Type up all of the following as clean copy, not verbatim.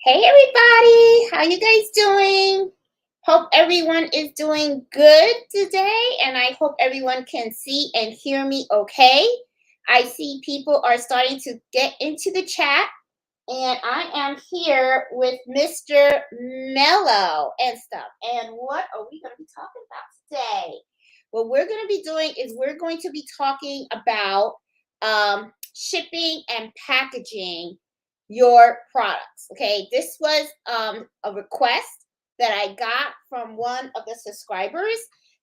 Hey everybody, how you guys doing? Hope everyone is doing good today, and I hope everyone can see and hear me okay. I see people are starting to get into the chat, and I am here with Mr. Mello and stuff. And what are we going to be talking about today? What we're going to be doing is we're going to be talking about shipping and packaging your products. Okay, this was a request that I got from one of the subscribers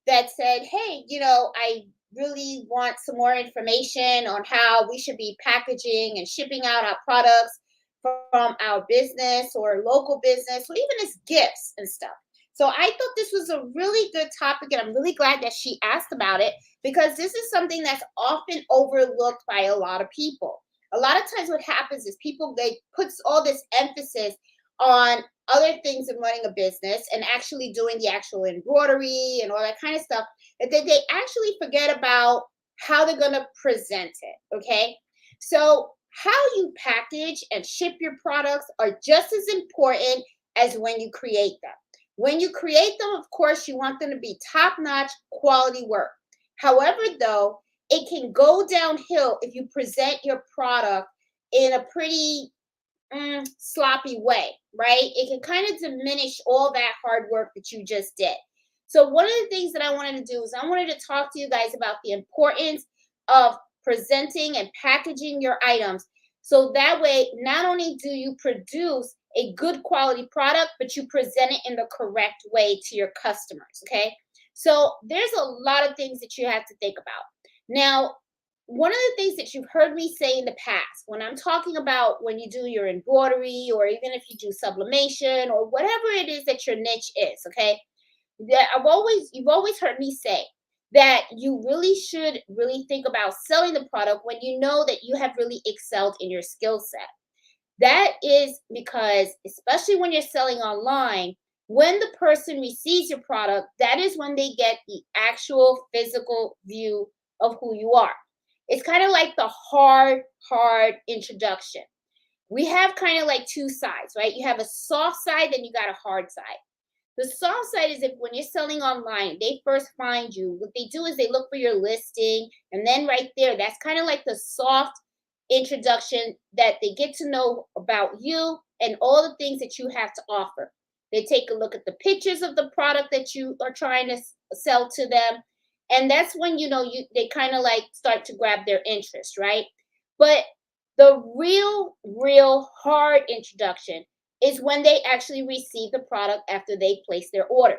that said, hey, I really want some more information on how we should be packaging and shipping out our products from our business or local business or even as gifts and stuff. So I thought this was a really good topic, and I'm really glad that she asked about it because this is something that's often overlooked by a lot of people. A lot of times what happens is people, they puts all this emphasis on other things in running a business and actually doing the actual embroidery and all that kind of stuff, that they actually forget about how they're going to present it. Okay, so how you package and ship your products are just as important as when you create them. When you create them, of course, you want them to be top-notch quality work. However, though, it can go downhill if you present your product in a pretty sloppy way, right? It can kind of diminish all that hard work that you just did. So, one of the things that I wanted to do is I wanted to talk to you guys about the importance of presenting and packaging your items. So that way, not only do you produce a good quality product, but you present it in the correct way to your customers. Okay. So, there's a lot of things that you have to think about. Now, one of the things that you've heard me say in the past, when I'm talking about when you do your embroidery or even if you do sublimation or whatever it is that your niche is, okay? That you've always heard me say that you really should really think about selling the product when you know that you have really excelled in your skill set. That is because, especially when you're selling online, when the person receives your product, that is when they get the actual physical view of who you are. It's kind of like the hard introduction. We have kind of like two sides, right? You have a soft side, then you got a hard side. The soft side is if when you're selling online, they first find you, what they do is they look for your listing, and then right there, that's kind of like the soft introduction that they get to know about you and all the things that you have to offer. They take a look at the pictures of the product that you are trying to sell to them, and that's when they kind of like start to grab their interest, right? But the real hard introduction is when they actually receive the product after they place their order.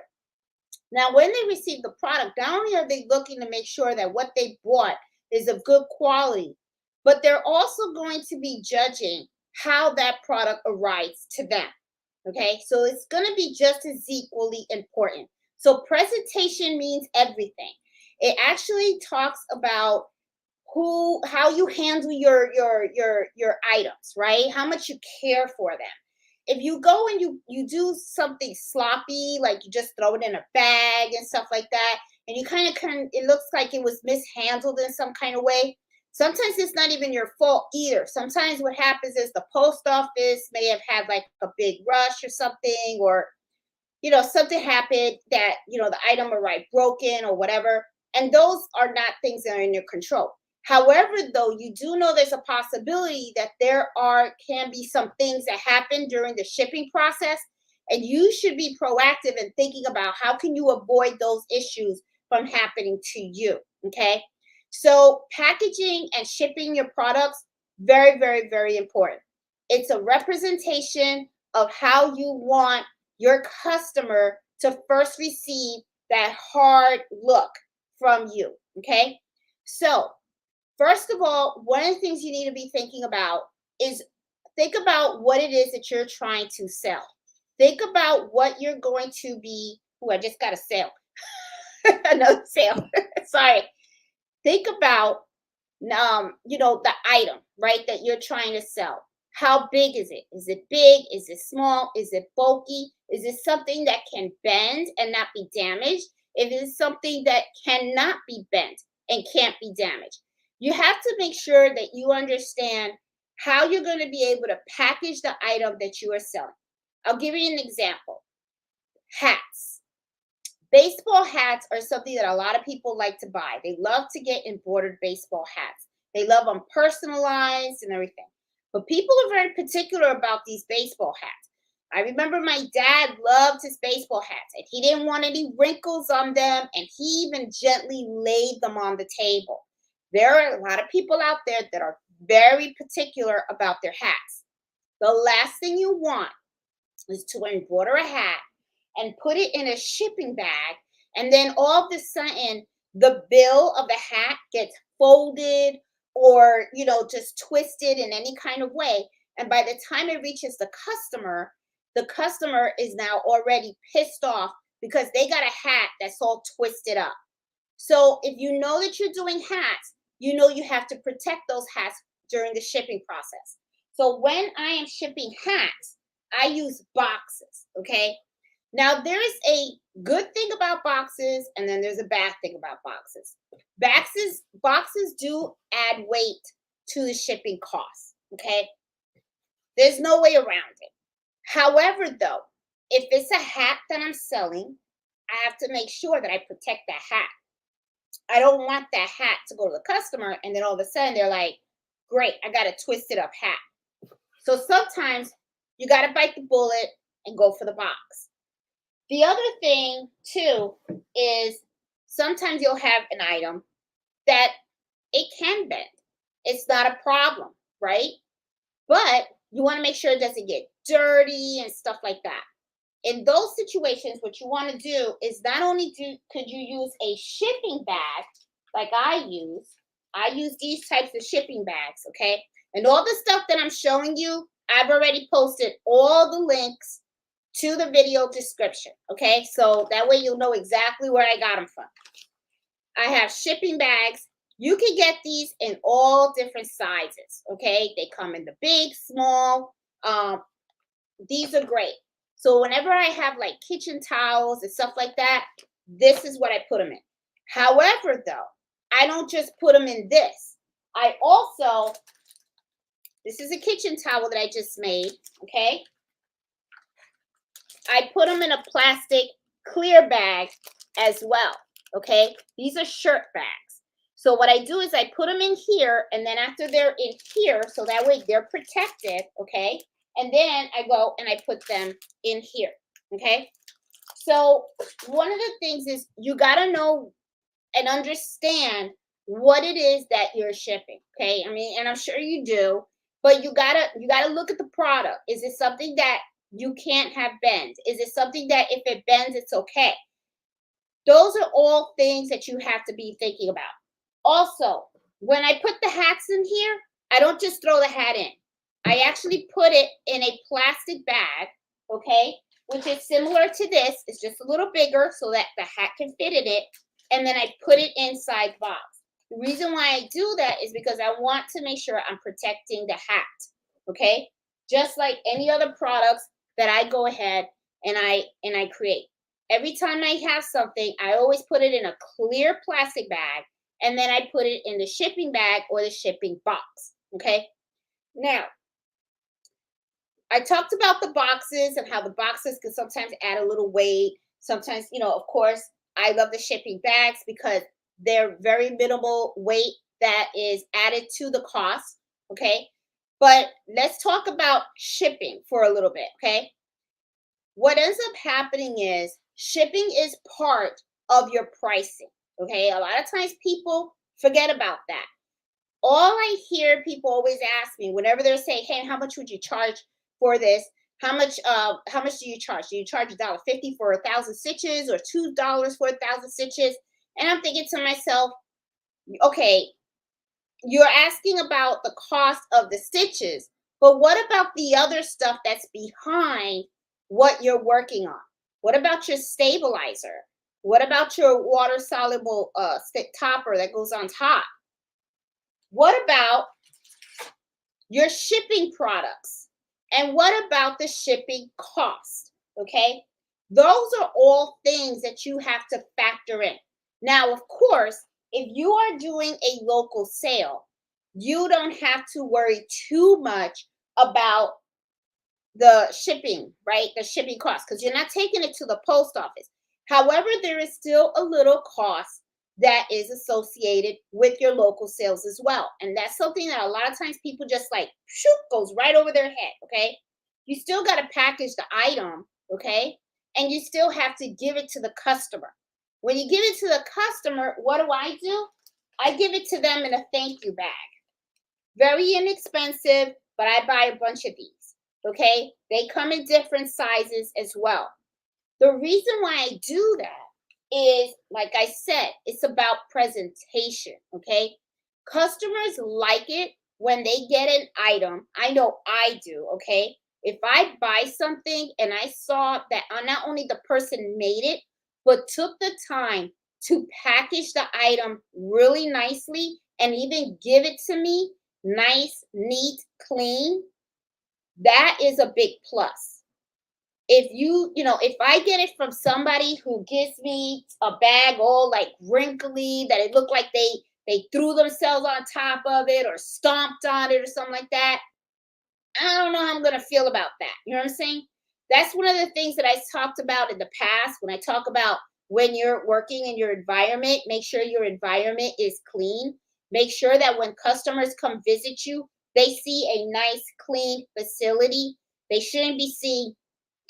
Now, when they receive the product, not only are they looking to make sure that what they bought is of good quality, but they're also going to be judging how that product arrives to them. Okay, so it's going to be just as equally important. So, presentation means everything. It actually talks about how you handle your items, right? How much you care for them. If you go and you do something sloppy, like you just throw it in a bag and stuff like that, and you kind of it looks like it was mishandled in some kind of way. Sometimes it's not even your fault either. Sometimes what happens is the post office may have had like a big rush or something, or something happened that the item arrived broken or whatever, and those are not things that are in your control. However, though, you do know there's a possibility that there are can be some things that happen during the shipping process, and you should be proactive in thinking about how can you avoid those issues from happening to you. Okay, so packaging and shipping your products, very, very, very important. It's a representation of how you want your customer to first receive that hard look from you. Okay, so first of all, one of the things you need to be thinking about is think about what it is that you're trying to sell. Think about what you're going to be. Oh, I just got a sale. Another sale. Sorry. Think about the item, right, that you're trying to sell. How big is it? Is it big? Is it small? Is it bulky? Is it something that can bend and not be damaged? If it is something that cannot be bent and can't be damaged, you have to make sure that you understand how you're going to be able to package the item that you are selling. I'll give you an example. Hats. Baseball hats are something that a lot of people like to buy. They love to get embroidered baseball hats. They love them personalized and everything. But people are very particular about these baseball hats. I remember my dad loved his baseball hats and he didn't want any wrinkles on them, and he even gently laid them on the table. There are a lot of people out there that are very particular about their hats. The last thing you want is to embroider a hat and put it in a shipping bag, and then all of a sudden the bill of the hat gets folded or just twisted in any kind of way, and by the time it reaches the customer is now already pissed off because they got a hat that's all twisted up. So if you know that you're doing hats, you know you have to protect those hats during the shipping process. So when I am shipping hats, I use boxes, okay? Now, there is a good thing about boxes, and then there's a bad thing about boxes. Boxes do add weight to the shipping costs, okay? There's no way around it. However, though, if it's a hat that I'm selling, I have to make sure that I protect that hat. I don't want that hat to go to the customer, and then all of a sudden they're like, great, I got a twisted up hat. So sometimes you got to bite the bullet and go for the box. The other thing too is sometimes you'll have an item that it can bend. It's not a problem, right? But you want to make sure it doesn't get dirty and stuff like that. In those situations, what you want to do is not only could you use a shipping bag like I use these types of shipping bags, okay? And all the stuff that I'm showing you, I've already posted all the links to the video description, okay? So that way you'll know exactly where I got them from. I have shipping bags. You can get these in all different sizes, okay? They come in the big, small. These are great. So whenever I have like kitchen towels and stuff like that, this is what I put them in. However, though, I don't just put them in this. This is a kitchen towel that I just made, okay? I put them in a plastic clear bag as well, okay? These are shirt bags. So what I do is I put them in here, and then after they're in here, so that way they're protected, okay? And then I go and I put them in here, okay? So one of the things is you got to know and understand what it is that you're shipping, okay? I mean, and I'm sure you do, but you got to look at the product. Is it something that you can't have bend? Is it something that if it bends, it's okay? Those are all things that you have to be thinking about. Also, when I put the hats in here, I don't just throw the hat in. I actually put it in a plastic bag, okay, which is similar to this. It's just a little bigger so that the hat can fit in it. And then I put it inside the box. The reason why I do that is because I want to make sure I'm protecting the hat, okay? Just like any other products that I go ahead and I create. Every time I have something, I always put it in a clear plastic bag, and then I put it in the shipping bag or the shipping box, okay? Now, I talked about the boxes and how the boxes can sometimes add a little weight. Sometimes, of course, I love the shipping bags because they're very minimal weight that is added to the cost, okay? But let's talk about shipping for a little bit, okay? What ends up happening is shipping is part of your pricing, okay? A lot of times people forget about that. All I hear people always ask me whenever they're saying, "Hey, how much would you charge for this? How much do you charge? Do you charge $1.50 for 1,000 stitches or $2 for 1,000 stitches?" And I'm thinking to myself, okay, you're asking about the cost of the stitches, but what about the other stuff that's behind what you're working on? What about your stabilizer? What about your water soluble stick topper that goes on top? What about your shipping products? And what about the shipping cost? Okay, those are all things that you have to factor in. Now, of course, if you are doing a local sale, you don't have to worry too much about the shipping, right? The shipping cost, because you're not taking it to the post office. However, there is still a little cost that is associated with your local sales as well. And that's something that a lot of times people just like shoot goes right over their head. Okay. You still got to package the item, okay? And you still have to give it to the customer. When you give it to the customer, what do? I give it to them in a thank you bag. Very inexpensive, but I buy a bunch of these. Okay? They come in different sizes as well. The reason why I do that is, like I said, it's about presentation. Okay? Customers like it when they get an item. I know I do. Okay? If I buy something and I saw that not only the person made it, but took the time to package the item really nicely and even give it to me nice, neat, clean, that is a big plus. If if I get it from somebody who gives me a bag all like wrinkly, that it looked like they threw themselves on top of it or stomped on it or something like that, I don't know how I'm gonna feel about that. You know what I'm saying? That's one of the things that I talked about in the past when I talk about when you're working in your environment, make sure your environment is clean. Make sure that when customers come visit you, they see a nice, clean facility. They shouldn't be seeing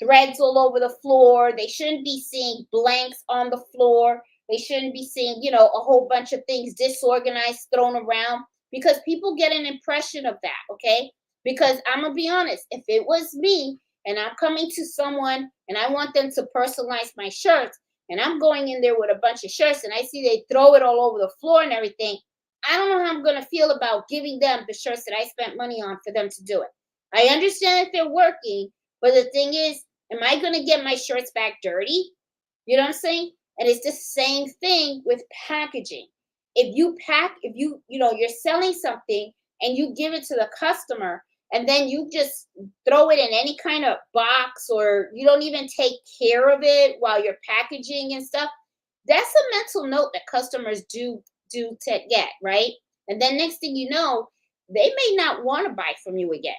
threads all over the floor. They shouldn't be seeing blanks on the floor. They shouldn't be seeing, a whole bunch of things disorganized thrown around because people get an impression of that, okay? Because I'm going to be honest, if it was me and I'm coming to someone and I want them to personalize my shirts and I'm going in there with a bunch of shirts and I see they throw it all over the floor and everything, I don't know how I'm going to feel about giving them the shirts that I spent money on for them to do it. I understand if they're working, but the thing is, am I going to get my shirts back dirty? You know what I'm saying? And it's the same thing with packaging. If you're selling something and you give it to the customer and then you just throw it in any kind of box or you don't even take care of it while you're packaging and stuff, that's a mental note that customers do to get, right? And then next thing you know, they may not want to buy from you again.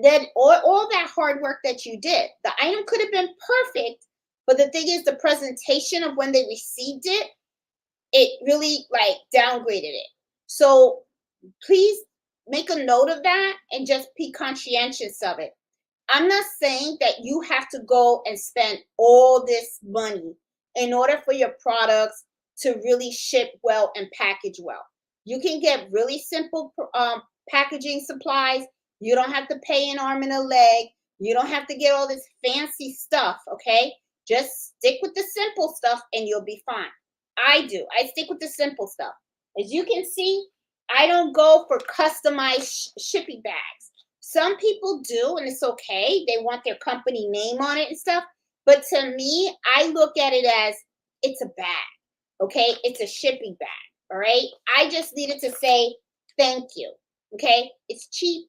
Then all that hard work that you did, the item could have been perfect, but the thing is the presentation of when they received it, it really like downgraded it. So please make a note of that and just be conscientious of it. I'm not saying that you have to go and spend all this money in order for your products to really ship well and package well. You can get really simple packaging supplies. You don't have to pay an arm and a leg. You don't have to get all this fancy stuff, okay? Just stick with the simple stuff and you'll be fine. I do. I stick with the simple stuff. As you can see, I don't go for customized shipping bags. Some people do, and it's okay. They want their company name on it and stuff. But to me, I look at it as it's a bag, okay? It's a shipping bag, all right? I just needed to say thank you, okay? It's cheap,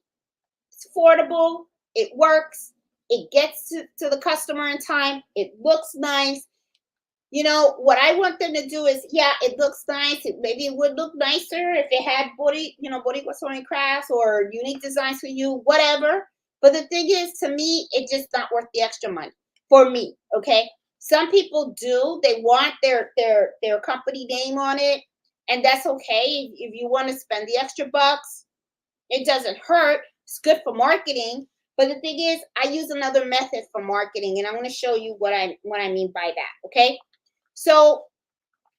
it's affordable, it works, it gets to the customer in time, it looks nice. What I want them to do is, yeah, it looks nice. Maybe it would look nicer if it had body sewing crafts or unique designs for you, whatever. But the thing is, to me, it's just not worth the extra money for me. Okay. Some people do. They want their company name on it, and that's okay. If you want to spend the extra bucks, it doesn't hurt. It's good for marketing. But the thing is, I use another method for marketing, and I'm going to show you what I mean by that. Okay. So,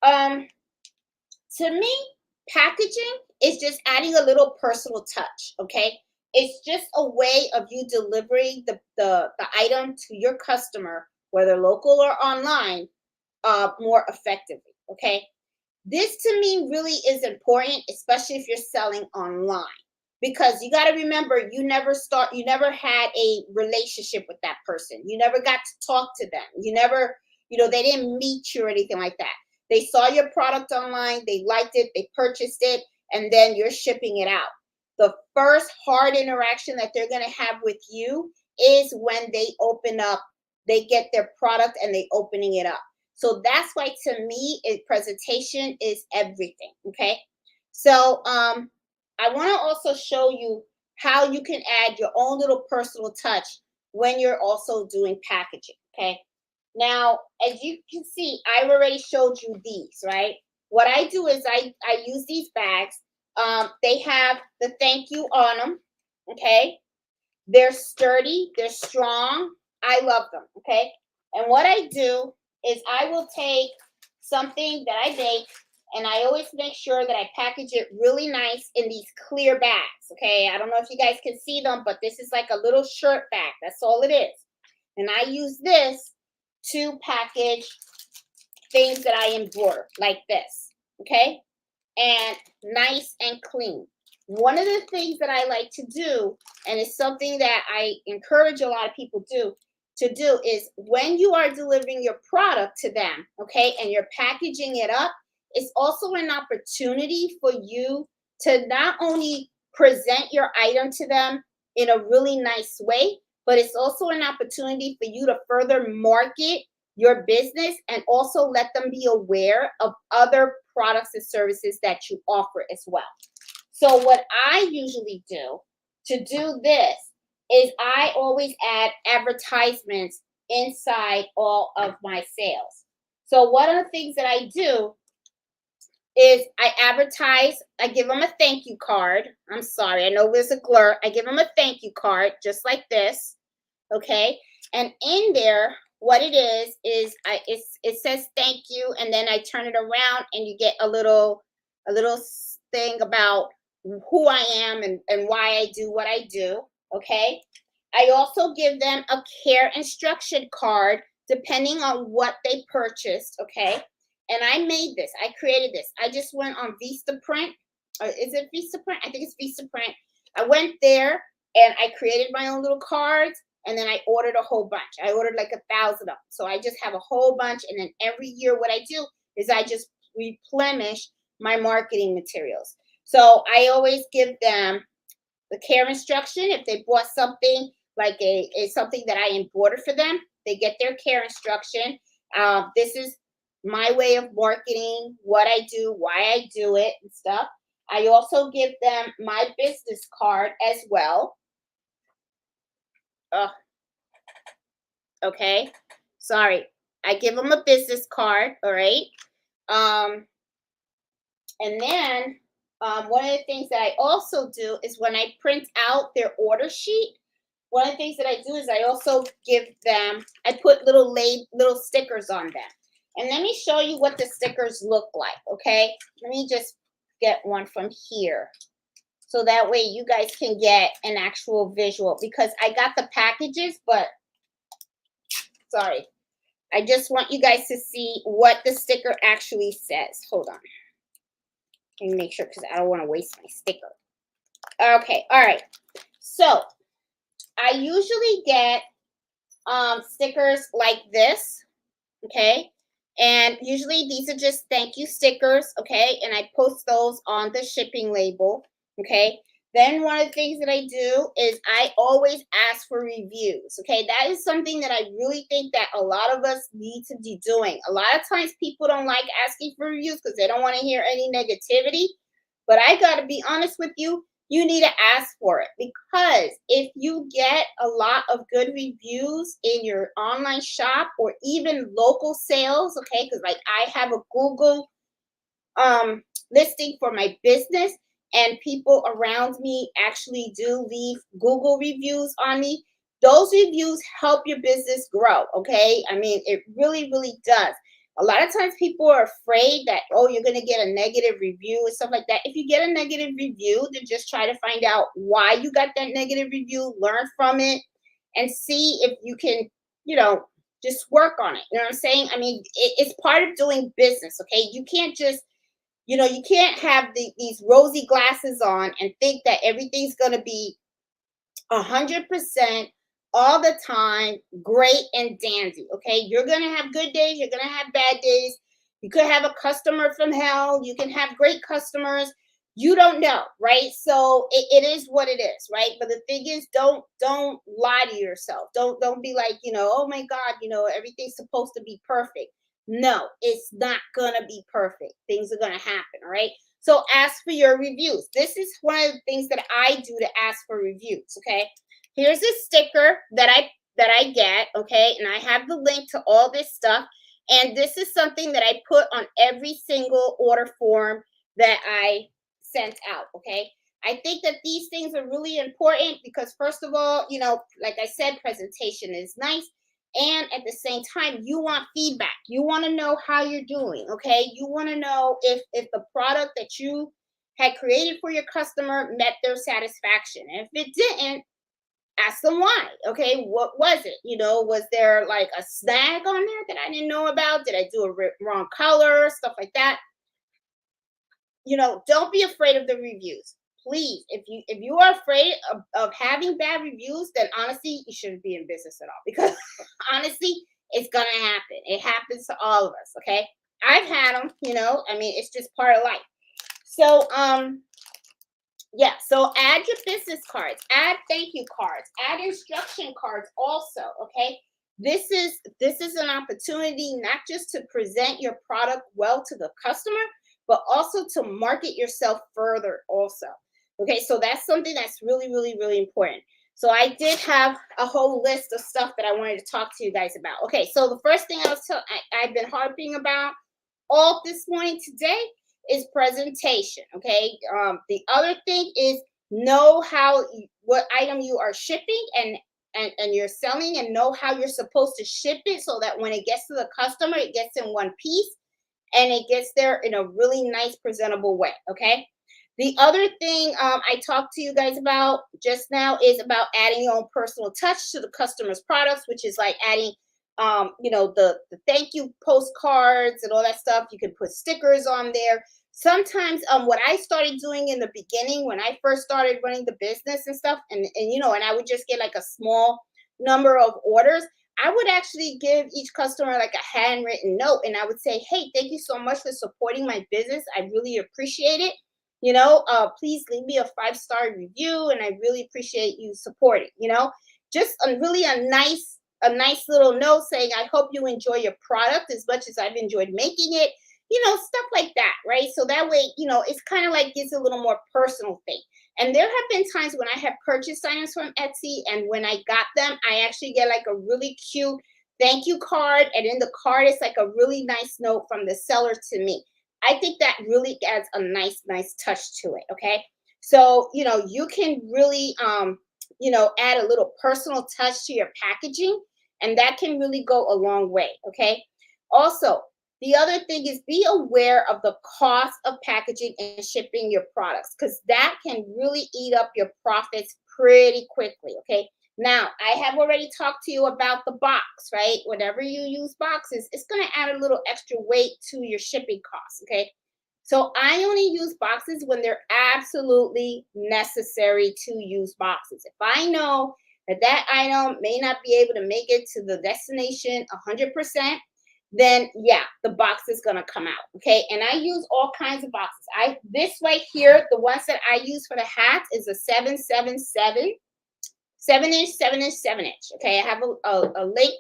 um, to me, packaging is just adding a little personal touch. Okay, it's just a way of you delivering the item to your customer, whether local or online, more effectively. Okay, this to me really is important, especially if you're selling online, because you got to remember you never had a relationship with that person. You never got to talk to them. You never, they didn't meet you or anything like that. They saw your product online, they liked it, they purchased it, and then you're shipping it out. The first hard interaction that they're going to have with you is when they get their product and they opening it up. So that's why to me, presentation is everything. Okay. So I want to also show you how you can add your own little personal touch when you're also doing packaging. Okay. Now, as you can see, I've already showed you these, right? What I do is I use these bags. They have the thank you on them. Okay. They're sturdy, they're strong. I love them. Okay. And what I do is I will take something that I bake, and I always make sure that I package it really nice in these clear bags. Okay. I don't know if you guys can see them, but this is like a little shirt bag. That's all it is. And I use this to package things that I embroider like this. Okay. And nice and clean. One of the things that I like to do, and it's something that I encourage a lot of people to do, is when you are delivering your product to them, okay, and you're packaging it up, it's also an opportunity for you to not only present your item to them in a really nice way, but it's also an opportunity for you to further market your business and also let them be aware of other products and services that you offer as well. So what I usually do to do this is I always add advertisements inside all of my sales. So one of the things that I do is I advertise, I give them a thank you card. I'm sorry, I know there's a glare. I give them a thank you card just like this. Okay. And in there, what it is it says thank you, and then I turn it around and you get a little thing about who I am and why I do what I do. Okay. I also give them a care instruction card depending on what they purchased. Okay. And I made this, I created this. I just went on Vistaprint. Or is it Vistaprint? I think it's Vistaprint. I went there and I created my own little cards. And then I ordered a whole bunch. I ordered like 1,000 of them. So I just have a whole bunch. And then every year, what I do is I just replenish my marketing materials. So I always give them the care instruction. If they bought something like something that I embroidered for them, they get their care instruction. This is my way of marketing, what I do, why I do it, and stuff. I also give them my business card as well. Okay, sorry. I give them a business card. All right. And then one of the things that I also do is when I print out their order sheet, one of the things that I do is I also give them, I put little stickers on them. And let me show you what the stickers look like. Okay, let me just get one from here. So that way you guys can get an actual visual, because I got the packages, but sorry, I just want you guys to see what the sticker actually says. Hold on. Let me make sure, because I don't want to waste my sticker. Okay, all right. So I usually get stickers like this, okay? And usually these are just thank you stickers, okay? And I post those on the shipping label, okay? Then one of the things that I do is I always ask for reviews, okay? That is something that I really think that a lot of us need to be doing. A lot of times people don't like asking for reviews because they don't want to hear any negativity. But I got to be honest with you, you need to ask for it, because if you get a lot of good reviews in your online shop or even local sales, okay, because like I have a Google listing for my business, and people around me actually do leave Google reviews on me. Those reviews help your business grow, okay? I mean, it really, really does. A lot of times people are afraid that, oh, you're going to get a negative review and stuff like that. If you get a negative review, then just try to find out why you got that negative review, learn from it, and see if you can, just work on it. You know what I'm saying? I mean, it's part of doing business, okay? You can't just, you can't have these rosy glasses on and think that everything's going to be 100% all the time great and dandy. Okay, you're going to have good days, you're going to have bad days. You could have a customer from hell, you can have great customers. You don't know, right? So it is what it is, right? But the thing is, don't lie to yourself. Don't be like, oh my God, everything's supposed to be perfect. No, it's not gonna be perfect. Things are gonna happen, right? So ask for your reviews. This is one of the things that I do to ask for reviews. Okay. Here's a sticker that I get. Okay. And I have the link to all this stuff. And this is something that I put on every single order form that I sent out. Okay. I think that these things are really important because, first of all, like I said, presentation is nice. And at the same time, you want feedback. You want to know how you're doing. Okay. You want to know if the product that you had created for your customer met their satisfaction. And if it didn't, ask them why. Okay. What was it? Was there like a snag on there that I didn't know about? Did I do a wrong color? Stuff like that. Don't be afraid of the reviews. Please, if you are afraid of having bad reviews, then honestly, you shouldn't be in business at all, because honestly, it's gonna happen. It happens to all of us. Okay. I've had them. I mean, it's just part of life. So yeah, so add your business cards, add thank you cards, add instruction cards also. Okay. This is an opportunity not just to present your product well to the customer, but also to market yourself further also. Okay, so that's something that's really, really, really important. So I did have a whole list of stuff that I wanted to talk to you guys about. Okay, so the first thing I've been harping about all this morning today is presentation. Okay, the other thing is know what item you are shipping and you're selling, and know how you're supposed to ship it so that when it gets to the customer, it gets in one piece and it gets there in a really nice, presentable way. Okay. The other thing I talked to you guys about just now is about adding your own personal touch to the customer's products, which is like adding, the thank you postcards and all that stuff. You can put stickers on there. Sometimes what I started doing in the beginning when I first started running the business and stuff, and I would just get like a small number of orders. I would actually give each customer like a handwritten note, and I would say, "Hey, thank you so much for supporting my business. I really appreciate it. Please leave me a 5-star review, and I really appreciate you supporting." Just a nice little note saying, "I hope you enjoy your product as much as I've enjoyed making it." Stuff like that, right? So that way, it's kind of like it's a little more personal thing. And there have been times when I have purchased items from Etsy, and when I got them, I actually get like a really cute thank you card. And in the card, it's like a really nice note from the seller to me. I think that really adds a nice, nice touch to it. Okay. So, you can really, add a little personal touch to your packaging, and that can really go a long way. Okay. Also, the other thing is be aware of the cost of packaging and shipping your products, because that can really eat up your profits pretty quickly. Okay. Now, I have already talked to you about the box, right? Whenever you use boxes, it's going to add a little extra weight to your shipping costs. Okay. So I only use boxes when they're absolutely necessary to use boxes. If I know that item may not be able to make it to the destination 100%, then yeah, the box is gonna come out. Okay, and I use all kinds of boxes. This right here, the ones that I use for the hats is a 777, 7-inch, 7-inch, 7-inch. Okay, I have a link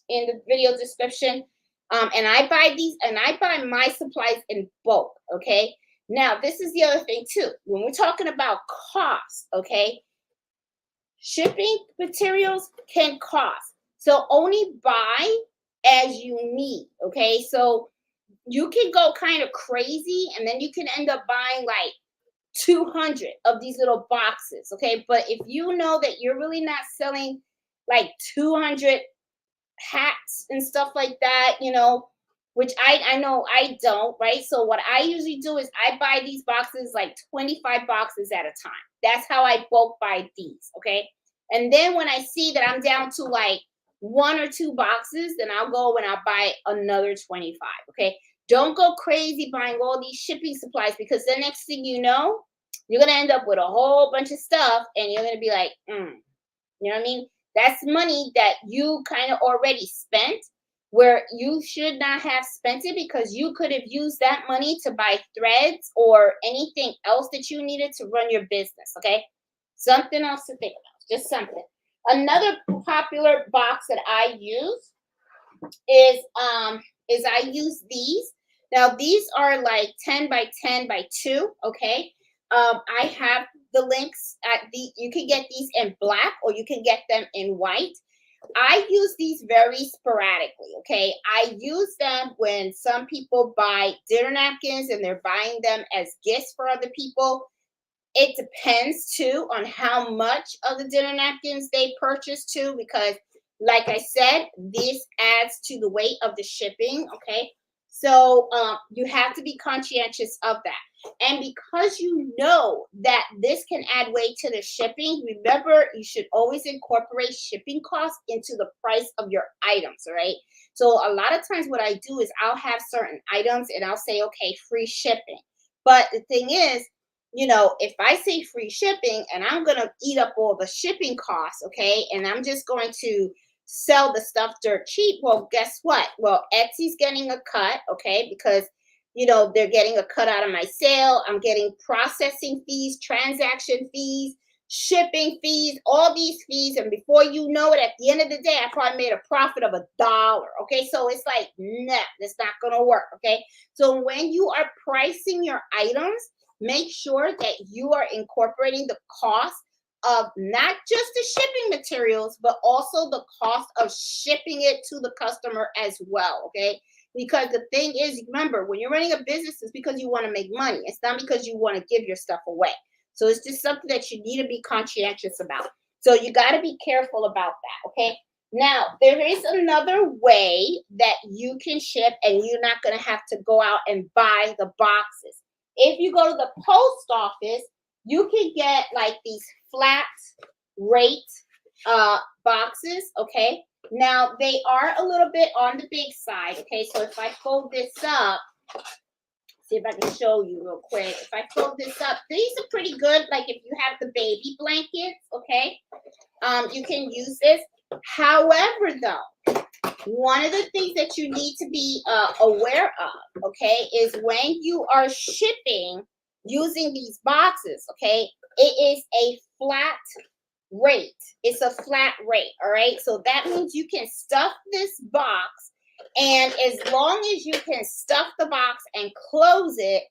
in the video description. And I buy these, and I buy my supplies in bulk. Okay, now this is the other thing too. When we're talking about cost, okay, shipping materials can cost. So only buy as you need. Okay, so you can go kind of crazy, and then you can end up buying like 200 of these little boxes. Okay, but if you know that you're really not selling like 200 hats and stuff like that, which I know I don't, right? So what I usually do is I buy these boxes, like 25 boxes at a time. That's how I bulk buy these. Okay, and then when I see that I'm down to like 1 or 2 boxes, then I'll go and I'll buy another 25. Okay, don't go crazy buying all these shipping supplies, because the next thing you know, you're gonna end up with a whole bunch of stuff, and you're gonna be like, you know what I mean? That's money that you kind of already spent, where you should not have spent it, because you could have used that money to buy threads or anything else that you needed to run your business. Okay, something else to think about, just something. Another popular box that I use is I use these. Now these are like 10 by 10 by 2, okay? I have the links at you can get these in black or you can get them in white. I use these very sporadically, okay? I use them when some people buy dinner napkins and they're buying them as gifts for other people. It depends too on how much of the dinner napkins they purchase too, because like I said, this adds to the weight of the shipping. Okay. So you have to be conscientious of that. And because you know that this can add weight to the shipping, remember you should always incorporate shipping costs into the price of your items, all right? So a lot of times what I do is I'll have certain items and I'll say, okay, free shipping. But the thing is, if I say free shipping and I'm going to eat up all the shipping costs, okay, and I'm just going to sell the stuff dirt cheap, well, guess what? Well, Etsy's getting a cut, okay, because, they're getting a cut out of my sale. I'm getting processing fees, transaction fees, shipping fees, all these fees. And before you know it, at the end of the day, I probably made a profit of $1. Okay. So it's like, nah, that's not going to work. Okay. So when you are pricing your items, make sure that you are incorporating the cost of not just the shipping materials, but also the cost of shipping it to the customer as well. Okay. Because the thing is, remember, when you're running a business, it's because you want to make money. It's not because you want to give your stuff away. So it's just something that you need to be conscientious about. So you got to be careful about that. Okay. Now, there is another way that you can ship and you're not going to have to go out and buy the boxes. If you go to the post office, you can get like these flat rate boxes, okay? Now, they are a little bit on the big side, okay? So if I fold this up, see if I can show you real quick. If I fold this up, these are pretty good. Like if you have the baby blankets, okay? You can use this. However, though, one of the things that you need to be aware of, okay, is when you are shipping using these boxes, okay, it is a flat rate. It's a flat rate, all right? So that means you can stuff this box, and as long as you can stuff the box and close it,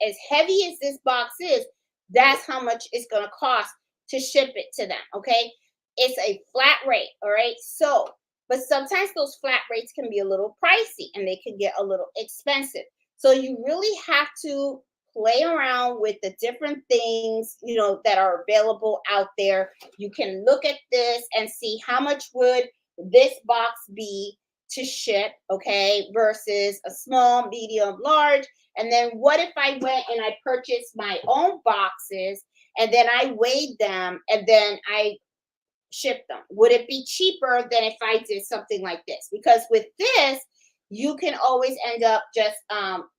as heavy as this box is, that's how much it's going to cost to ship it to them, okay? It's a flat rate, all right? So, but sometimes those flat rates can be a little pricey and they can get a little expensive. So you really have to play around with the different things, that are available out there. You can look at this and see how much would this box be to ship, okay, versus a small, medium, large. And then what if I went and I purchased my own boxes and then I weighed them and then I ship them? Would it be cheaper than if I did something like this? Because with this, you can always end up just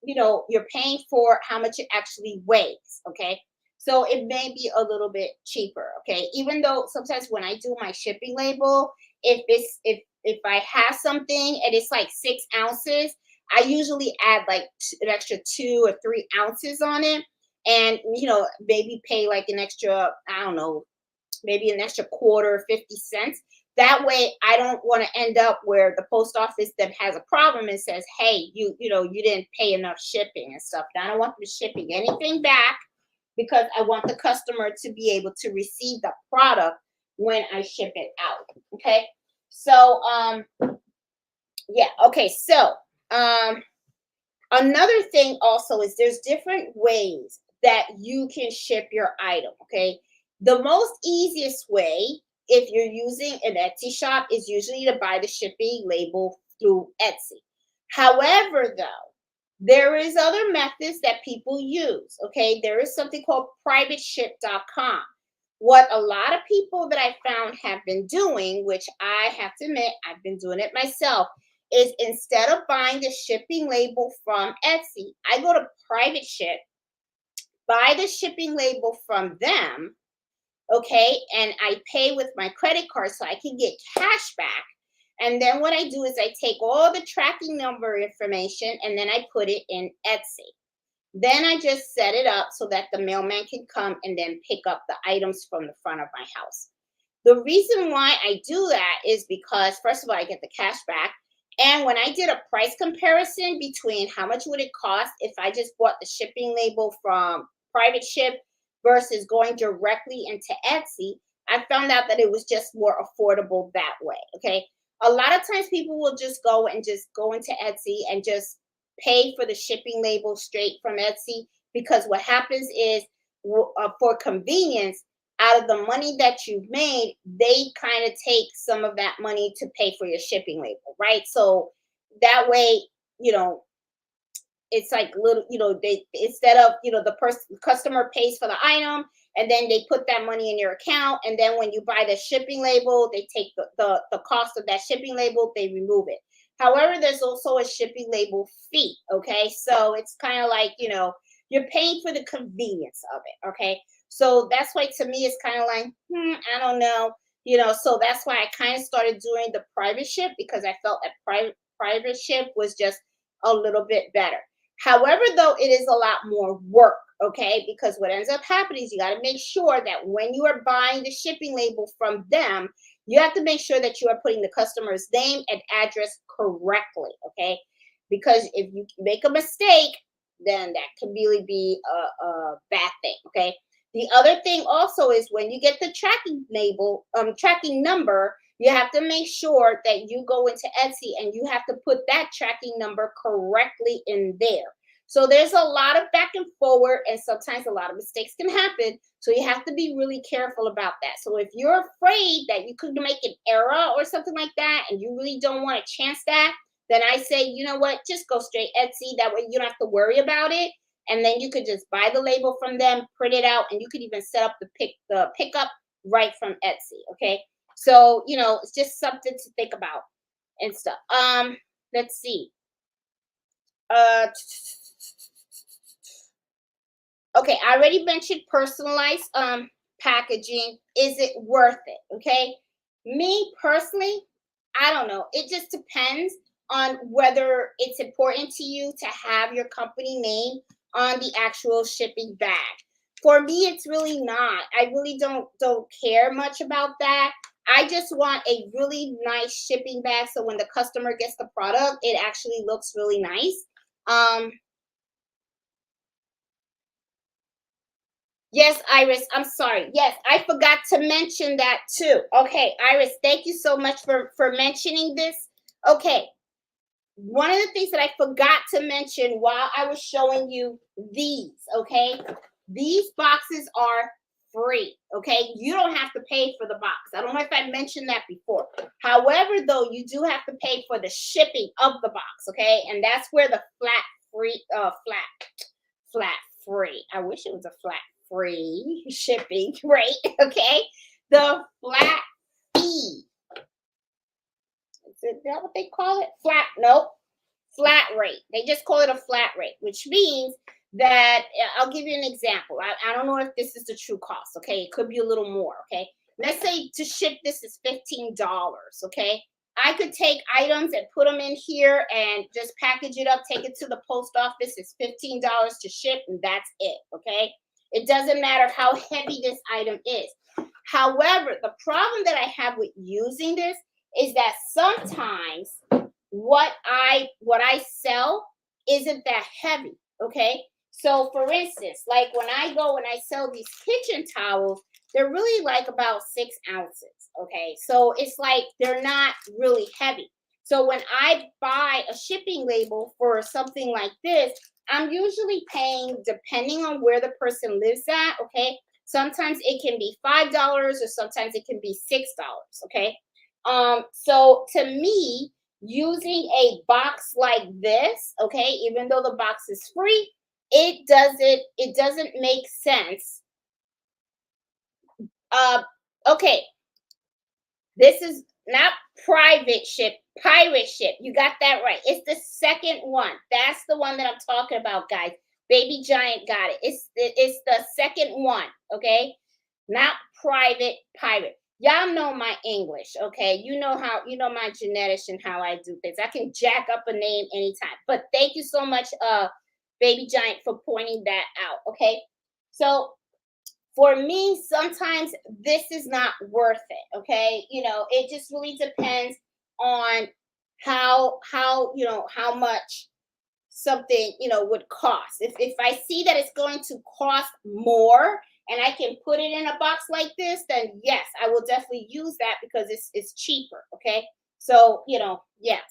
you're paying for how much it actually weighs. Okay. So it may be a little bit cheaper. Okay. Even though sometimes when I do my shipping label, if I have something and it's like 6 ounces, I usually add like an extra 2 or 3 ounces on it. And maybe pay like an extra, I don't know, maybe an extra quarter, 50 cents. That way I don't want to end up where the post office then has a problem and says, hey, you didn't pay enough shipping and stuff. I don't want them shipping anything back because I want the customer to be able to receive the product when I ship it out. Okay. So yeah, okay. So another thing also is there's different ways that you can ship your item. Okay. The most easiest way, if you're using an Etsy shop, is usually to buy the shipping label through Etsy. However, though, there is other methods that people use. Okay, there is something called privateship.com. What a lot of people that I found have been doing, which I have to admit, I've been doing it myself, is instead of buying the shipping label from Etsy, I go to Private Ship, buy the shipping label from them, okay, and I pay with my credit card so I can get cash back. And then what I do is I take all the tracking number information and then I put it in Etsy. Then I just set it up so that the mailman can come and then pick up the items from the front of my house. The reason why I do that is because, first of all, I get the cash back. And when I did a price comparison between how much would it cost if I just bought the shipping label from private ship versus going directly into Etsy, I found out that it was just more affordable that way. Okay. A lot of times people will just go into Etsy and just pay for the shipping label straight from Etsy, because what happens is, for convenience, out of the money that you've made, they kind of take some of that money to pay for your shipping label, right? So that way, you know, it's like little, they, instead of, the person customer pays for the item, and then they put that money in your account, and then when you buy the shipping label, they take the cost of that shipping label, they remove it. However, there's also a shipping label fee. Okay, so it's kind of like, you're paying for the convenience of it. Okay, so that's why, to me, it's kind of like, I don't know, so that's why I kind of started doing the private ship, because I felt that private ship was just a little bit better. However, though, it is a lot more work, okay? Because what ends up happening is you got to make sure that when you are buying the shipping label from them, you have to make sure that you are putting the customer's name and address correctly, okay? Because if you make a mistake, then that can really be a bad thing, okay? The other thing also is, when you get the tracking label, tracking number, you have to make sure that you go into Etsy and you have to put that tracking number correctly in there. So there's a lot of back and forward, and sometimes a lot of mistakes can happen. So you have to be really careful about that. So if you're afraid that you could make an error or something like that, and you really don't want to chance that, then I say, you know what, just go straight Etsy. That way you don't have to worry about it. And then you could just buy the label from them, print it out, and you could even set up the pickup right from Etsy. Okay. So, it's just something to think about and stuff. Let's see. Uh, okay, I already mentioned personalized packaging. Is it worth it? Okay. Me personally, I don't know. It just depends on whether it's important to you to have your company name on the actual shipping bag. For me, it's really not. I really don't care much about that. I just want a really nice shipping bag, so when the customer gets the product, it actually looks really nice. Um, yes, Iris, I'm sorry. Yes, I forgot to mention that too. Okay, Iris, thank you so much for mentioning this. Okay, one of the things that I forgot to mention while I was showing you these, okay? These boxes are free, okay? You don't have to pay for the box. I don't know if I mentioned that before. However, though, you do have to pay for the shipping of the box, okay? And that's where the flat free. I wish it was a flat free shipping rate, okay? The flat fee. Is that what they call it? Nope, flat rate. They just call it a flat rate, which means that, I'll give you an example. I don't know if this is the true cost, okay? It could be a little more, okay? Let's say to ship this is $15, okay? I could take items and put them in here and just package it up, take it to the post office. It's $15 to ship, and that's it, okay? It doesn't matter how heavy this item is. However, the problem that I have with using this is that sometimes what I sell isn't that heavy. Okay. So for instance, like when I sell these kitchen towels, they're really like about 6 ounces. Okay. So it's like they're not really heavy. So when I buy a shipping label for something like this, I'm usually paying, depending on where the person lives at. Okay. Sometimes it can be $5 or sometimes it can be $6. Okay. So to me, using a box like this, okay, even though the box is free, it doesn't make sense. Uh, okay, this is not private ship, pirate ship. You got that right. It's the second one. That's the one that I'm talking about, guys. Baby Giant got it. It's the second one, okay? Not private pirate. Y'all know my English, okay? You know my genetics and how I do things. I can jack up a name anytime. But thank you so much, Baby Giant, for pointing that out, okay? So for me, sometimes this is not worth it, okay? It just really depends on how much something would cost. If I see that it's going to cost more and I can put it in a box like this, then yes, I will definitely use that because it's cheaper. Okay. So yeah.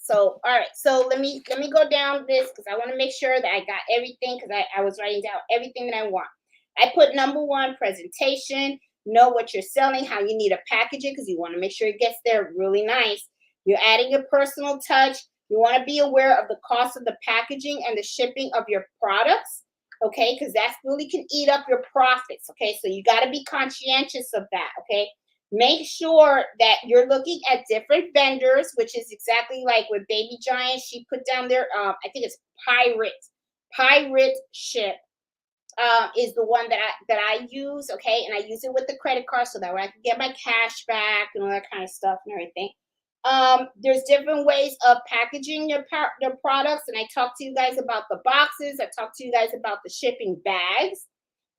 So all right. So let me go down this because I want to make sure that I got everything because I was writing down everything that I want. I put number one, presentation. Know what you're selling, how you need to package it because you want to make sure it gets there really nice. You're adding your personal touch. You want to be aware of the cost of the packaging and the shipping of your products, okay? Because that really can eat up your profits, okay? So you got to be conscientious of that, okay? Make sure that you're looking at different vendors, which is exactly like with Baby Giant. She put down there, I think it's Pirate Ship is the one that I use, okay? And I use it with the credit card so that way I can get my cash back and all that kind of stuff and everything. There's different ways of packaging your products, and I talked to you guys about the boxes. I talked to you guys about the shipping bags.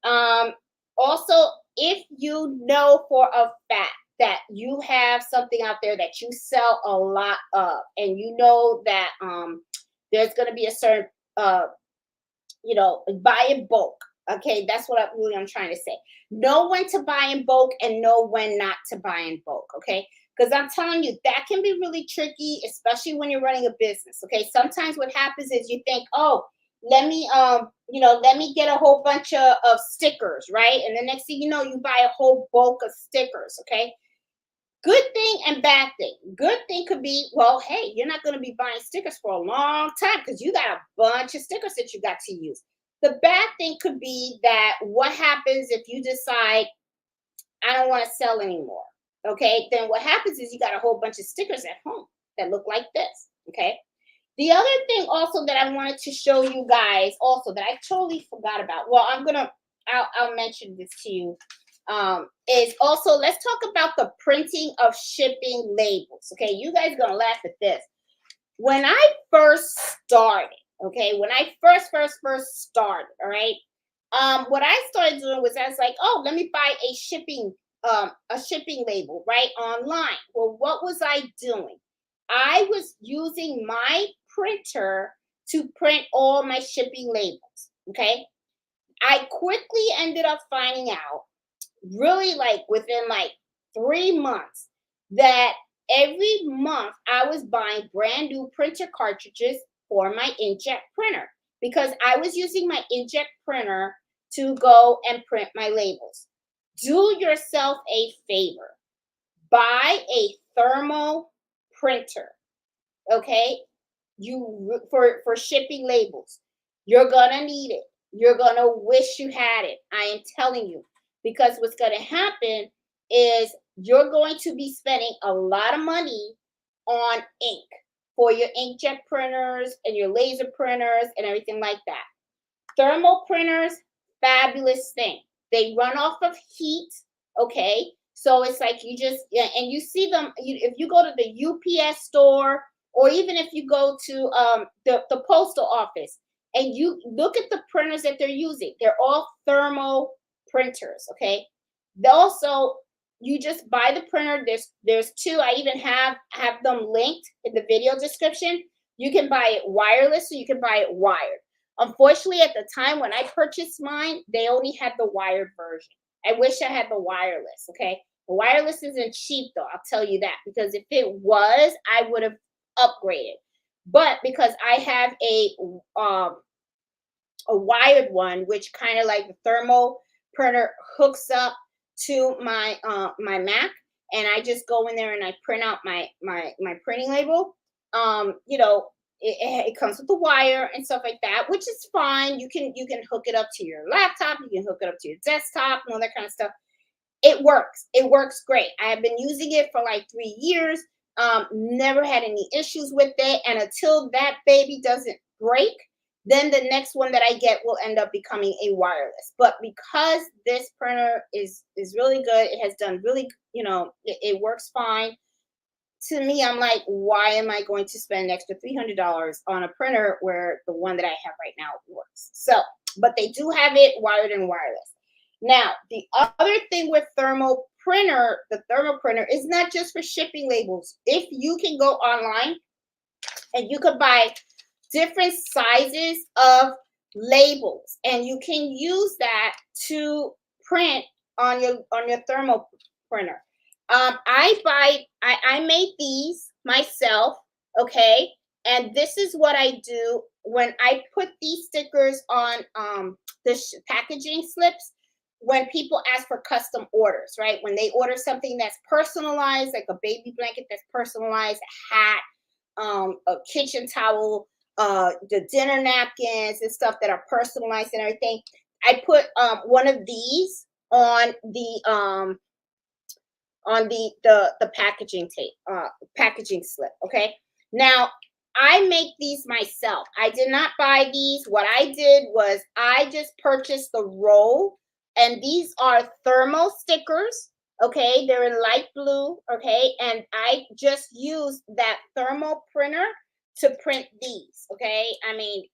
Um, Also, if you know for a fact that you have something out there that you sell a lot of, and you know that there's going to be a certain buy in bulk. Okay, that's what I'm trying to say. Know when to buy in bulk and know when not to buy in bulk. Okay, because I'm telling you that can be really tricky, especially when you're running a business. Okay, sometimes what happens is you think, oh, let me get a whole bunch of stickers, right? And the next thing you know, you buy a whole bulk of stickers. Okay, good thing and bad thing. Good thing could be, well, hey, you're not going to be buying stickers for a long time because you got a bunch of stickers that you got to use. The bad thing could be that what happens if you decide, I don't want to sell anymore? Okay, then what happens is you got a whole bunch of stickers at home that look like this. Okay. The other thing also that I wanted to show you guys also that I totally forgot about. Well, I'll mention this to you is also, let's talk about the printing of shipping labels. Okay, you guys gonna laugh at this. When I first started, okay, when I first started, all right, what I started doing was I was like, oh, let me buy a shipping label right online. Well, what was I doing? I was using my printer to print all my shipping labels. Okay, I quickly ended up finding out really like within like 3 months that every month I was buying brand new printer cartridges for my inkjet printer because I was using my inkjet printer to go and print my labels. Do yourself a favor. Buy a thermal printer, okay? For shipping labels. You're gonna need it. You're gonna wish you had it. I am telling you. Because what's gonna happen is you're going to be spending a lot of money on ink for your inkjet printers and your laser printers and everything like that. Thermal printers, fabulous thing. They run off of heat, okay? So it's like you just, yeah, and you see them, if you go to the UPS store, or even if you go to the postal office and you look at the printers that they're using, they're all thermal printers, okay? They also, you just buy the printer. There's two. I even have them linked in the video description. You can buy it wireless or you can buy it wired. Unfortunately, at the time when I purchased mine, they only had the wired version. I wish I had the wireless, okay? The wireless isn't cheap though, I'll tell you that, because if it was, I would have upgraded. But because I have a wired one, which kind of like the thermal printer hooks up to my Mac, and I just go in there and I print out my printing label. It comes with the wire and stuff like that, which is fine. You can hook it up to your laptop, you can hook it up to your desktop and all that kind of stuff. It works. It works great. I have been using it for like 3 years. Never had any issues with it. And until that baby doesn't break, then the next one that I get will end up becoming a wireless. But because this printer is really good, it has done really, it works fine. To me, I'm like, why am I going to spend an extra $300 on a printer where the one that I have right now works? So, but they do have it wired and wireless. Now, the other thing with the thermal printer is not just for shipping labels. If you can go online And you could buy different sizes of labels, and you can use that to print on your thermal printer. I made these myself, okay? And this is what I do when I put these stickers on the packaging slips. When people ask for custom orders, right? When they order something that's personalized, like a baby blanket that's personalized, a hat, a kitchen towel, the dinner napkins and stuff that are personalized and everything. I put one of these on the packaging tape, packaging slip. Okay. Now I make these myself. I did not buy these. What I did was I just purchased the roll, and these are thermal stickers. Okay, they're in light blue. Okay, and I just used that thermal printer to print these. Okay, I mean,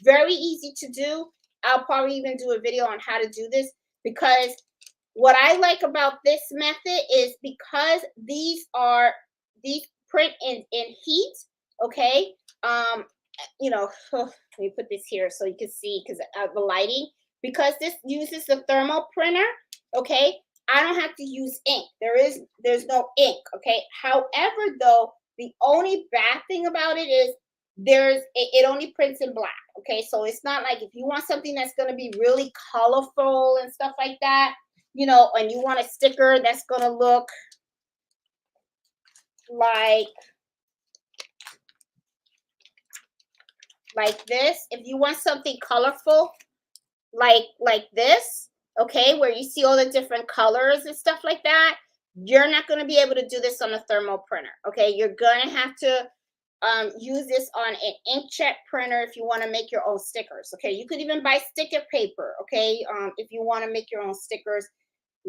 very easy to do. I'll probably even do a video on how to do this, because what I like about this method is because these print in heat, okay? Um, let me put this here so you can see, because of the lighting. Because this uses the thermal printer, okay? I don't have to use ink. There's no ink, okay? However, though, the only bad thing about it is it only prints in black, okay? So it's not like if you want something that's going to be really colorful and stuff like that, and you want a sticker that's going to look like this. If you want something colorful like this, okay, where you see all the different colors and stuff like that, you're not going to be able to do this on a thermal printer, okay? You're going to have to use this on an inkjet printer if you want to make your own stickers, okay? You could even buy sticker paper, okay? If you want to make your own stickers,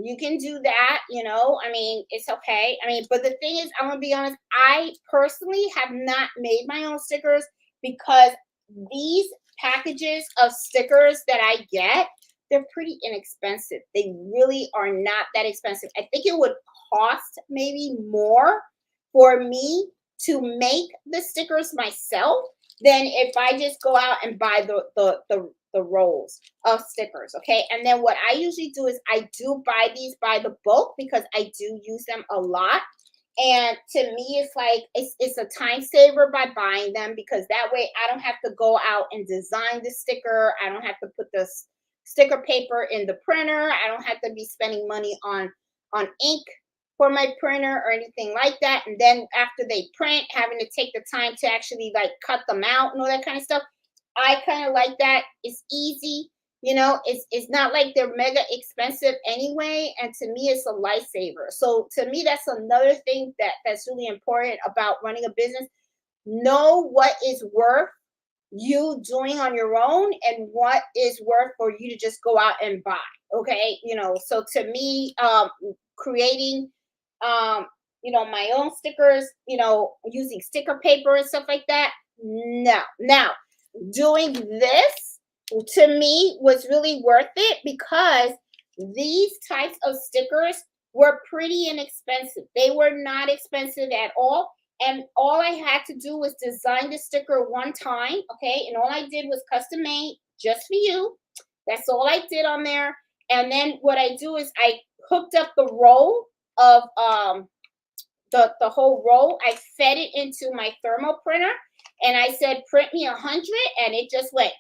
you can do that. I mean, it's okay. I mean, but the thing is, I'm gonna be honest, I personally have not made my own stickers, because these packages of stickers that I get, they're pretty inexpensive. They really are not that expensive. I think it would cost maybe more for me to make the stickers myself than if I just go out and buy the rolls of stickers, okay? And then what I usually do is I do buy these by the bulk, because I do use them a lot. And to me, it's like it's a time saver by buying them, because that way I don't have to go out and design the sticker. I don't have to put the sticker paper in the printer. I don't have to be spending money on ink for my printer or anything like that. And then after they print, having to take the time to actually like cut them out and all that kind of stuff. I kind of like that. It's easy. It's not like they're mega expensive anyway. And to me, it's a lifesaver. So to me, that's another thing that's really important about running a business. Know what is worth you doing on your own, and what is worth for you to just go out and buy. Okay. So to me, creating, my own stickers, using sticker paper and stuff like that. No. Now, doing this to me was really worth it, because these types of stickers were pretty inexpensive. They were not expensive at all. And all I had to do was design the sticker one time, okay? And all I did was custom made just for you. That's all I did on there. And then what I do is I hooked up the roll of the whole roll. I fed it into my thermal printer, and I said, print me 100, and it just went,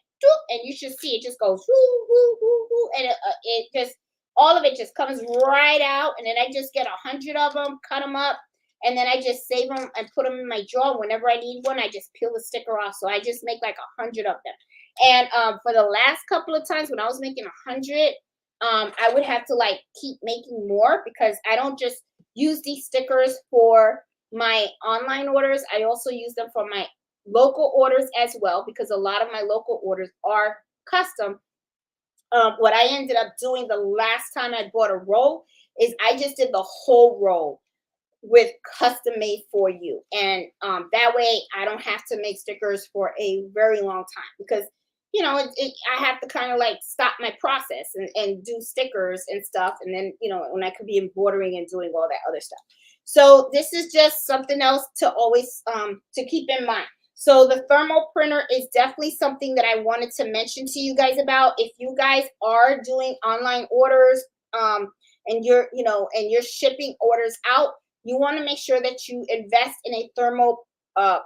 and you should see it just goes, woo, woo, woo, woo, and it just, all of it just comes right out. And then I just get 100 of them, cut them up, and then I just save them and put them in my drawer. Whenever I need one, I just peel the sticker off. So I just make like 100 of them. And for the last couple of times when I was making 100, I would have to like keep making more, because I don't just use these stickers for my online orders. I also use them for my local orders as well, because a lot of my local orders are custom. What I ended up doing the last time I bought a roll is I just did the whole roll with custom made for you. And that way I don't have to make stickers for a very long time, because I have to kind of like stop my process and do stickers and stuff. And then, when I could be embroidering and doing all that other stuff. So this is just something else to always to keep in mind. So the thermal printer is definitely something that I wanted to mention to you guys about. If you guys are doing online orders, and you're shipping orders out, you want to make sure that you invest in a thermal uh,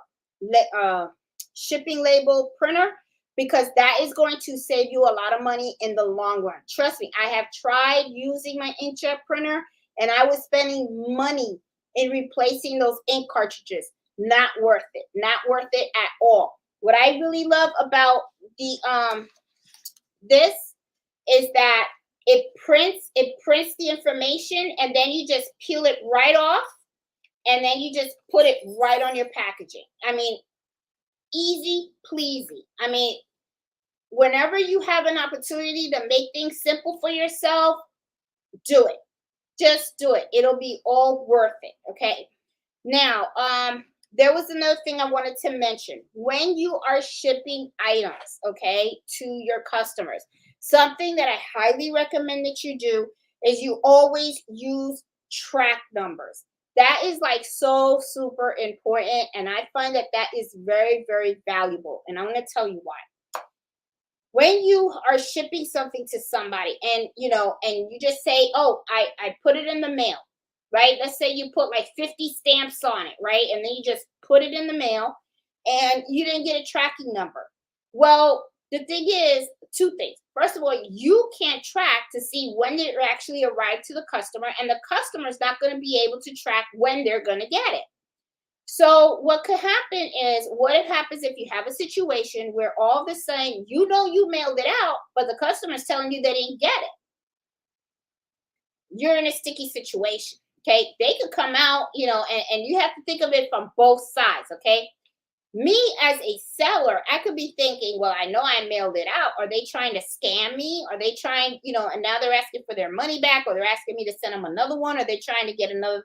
shipping label printer, because that is going to save you a lot of money in the long run. Trust me, I have tried using my inkjet printer, and I was spending money in replacing those ink cartridges. Not worth it. Not worth it at all. What I really love about the this is that it prints the information, and then you just peel it right off, and then you just put it right on your packaging. I mean, easy pleasy. I mean, whenever you have an opportunity to make things simple for yourself, do it. Just do it. It'll be all worth it. Okay. Now, there was another thing I wanted to mention. When you are shipping items, okay, to your customers, something that I highly recommend that you do is you always use track numbers. That is like so super important, and I find that that is very, very valuable. And I'm going to tell you why. When you are shipping something to somebody, and you just say, oh, I put it in the mail, right? Let's say you put like 50 stamps on it, right? And then you just put it in the mail, and you didn't get a tracking number. Well, the thing is, two things. First of all, you can't track to see when it actually arrived to the customer, and the customer's not going to be able to track when they're going to get it. So what could happen is, what happens if you have a situation where all of a sudden you mailed it out, but the customer's telling you they didn't get it? You're in a sticky situation. Okay, they could come out, and you have to think of it from both sides. Okay, me as a seller, I could be thinking, well, I know I mailed it out. Are they trying to scam me? Are they trying, and now they're asking for their money back, or they're asking me to send them another one? Are they trying to get another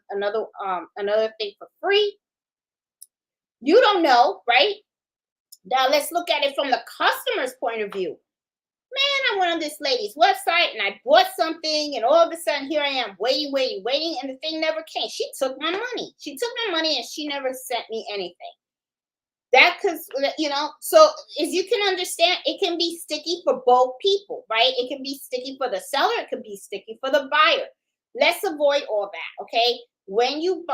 thing for free? You don't know, right? Now let's look at it from the customer's point of view. Man, I went on this lady's website and I bought something, and all of a sudden here I am waiting, waiting, waiting, and the thing never came. She took my money. She took my money and she never sent me anything. That because so as you can understand, it can be sticky for both people, right? It can be sticky for the seller, it can be sticky for the buyer. Let's avoid all that, okay? When you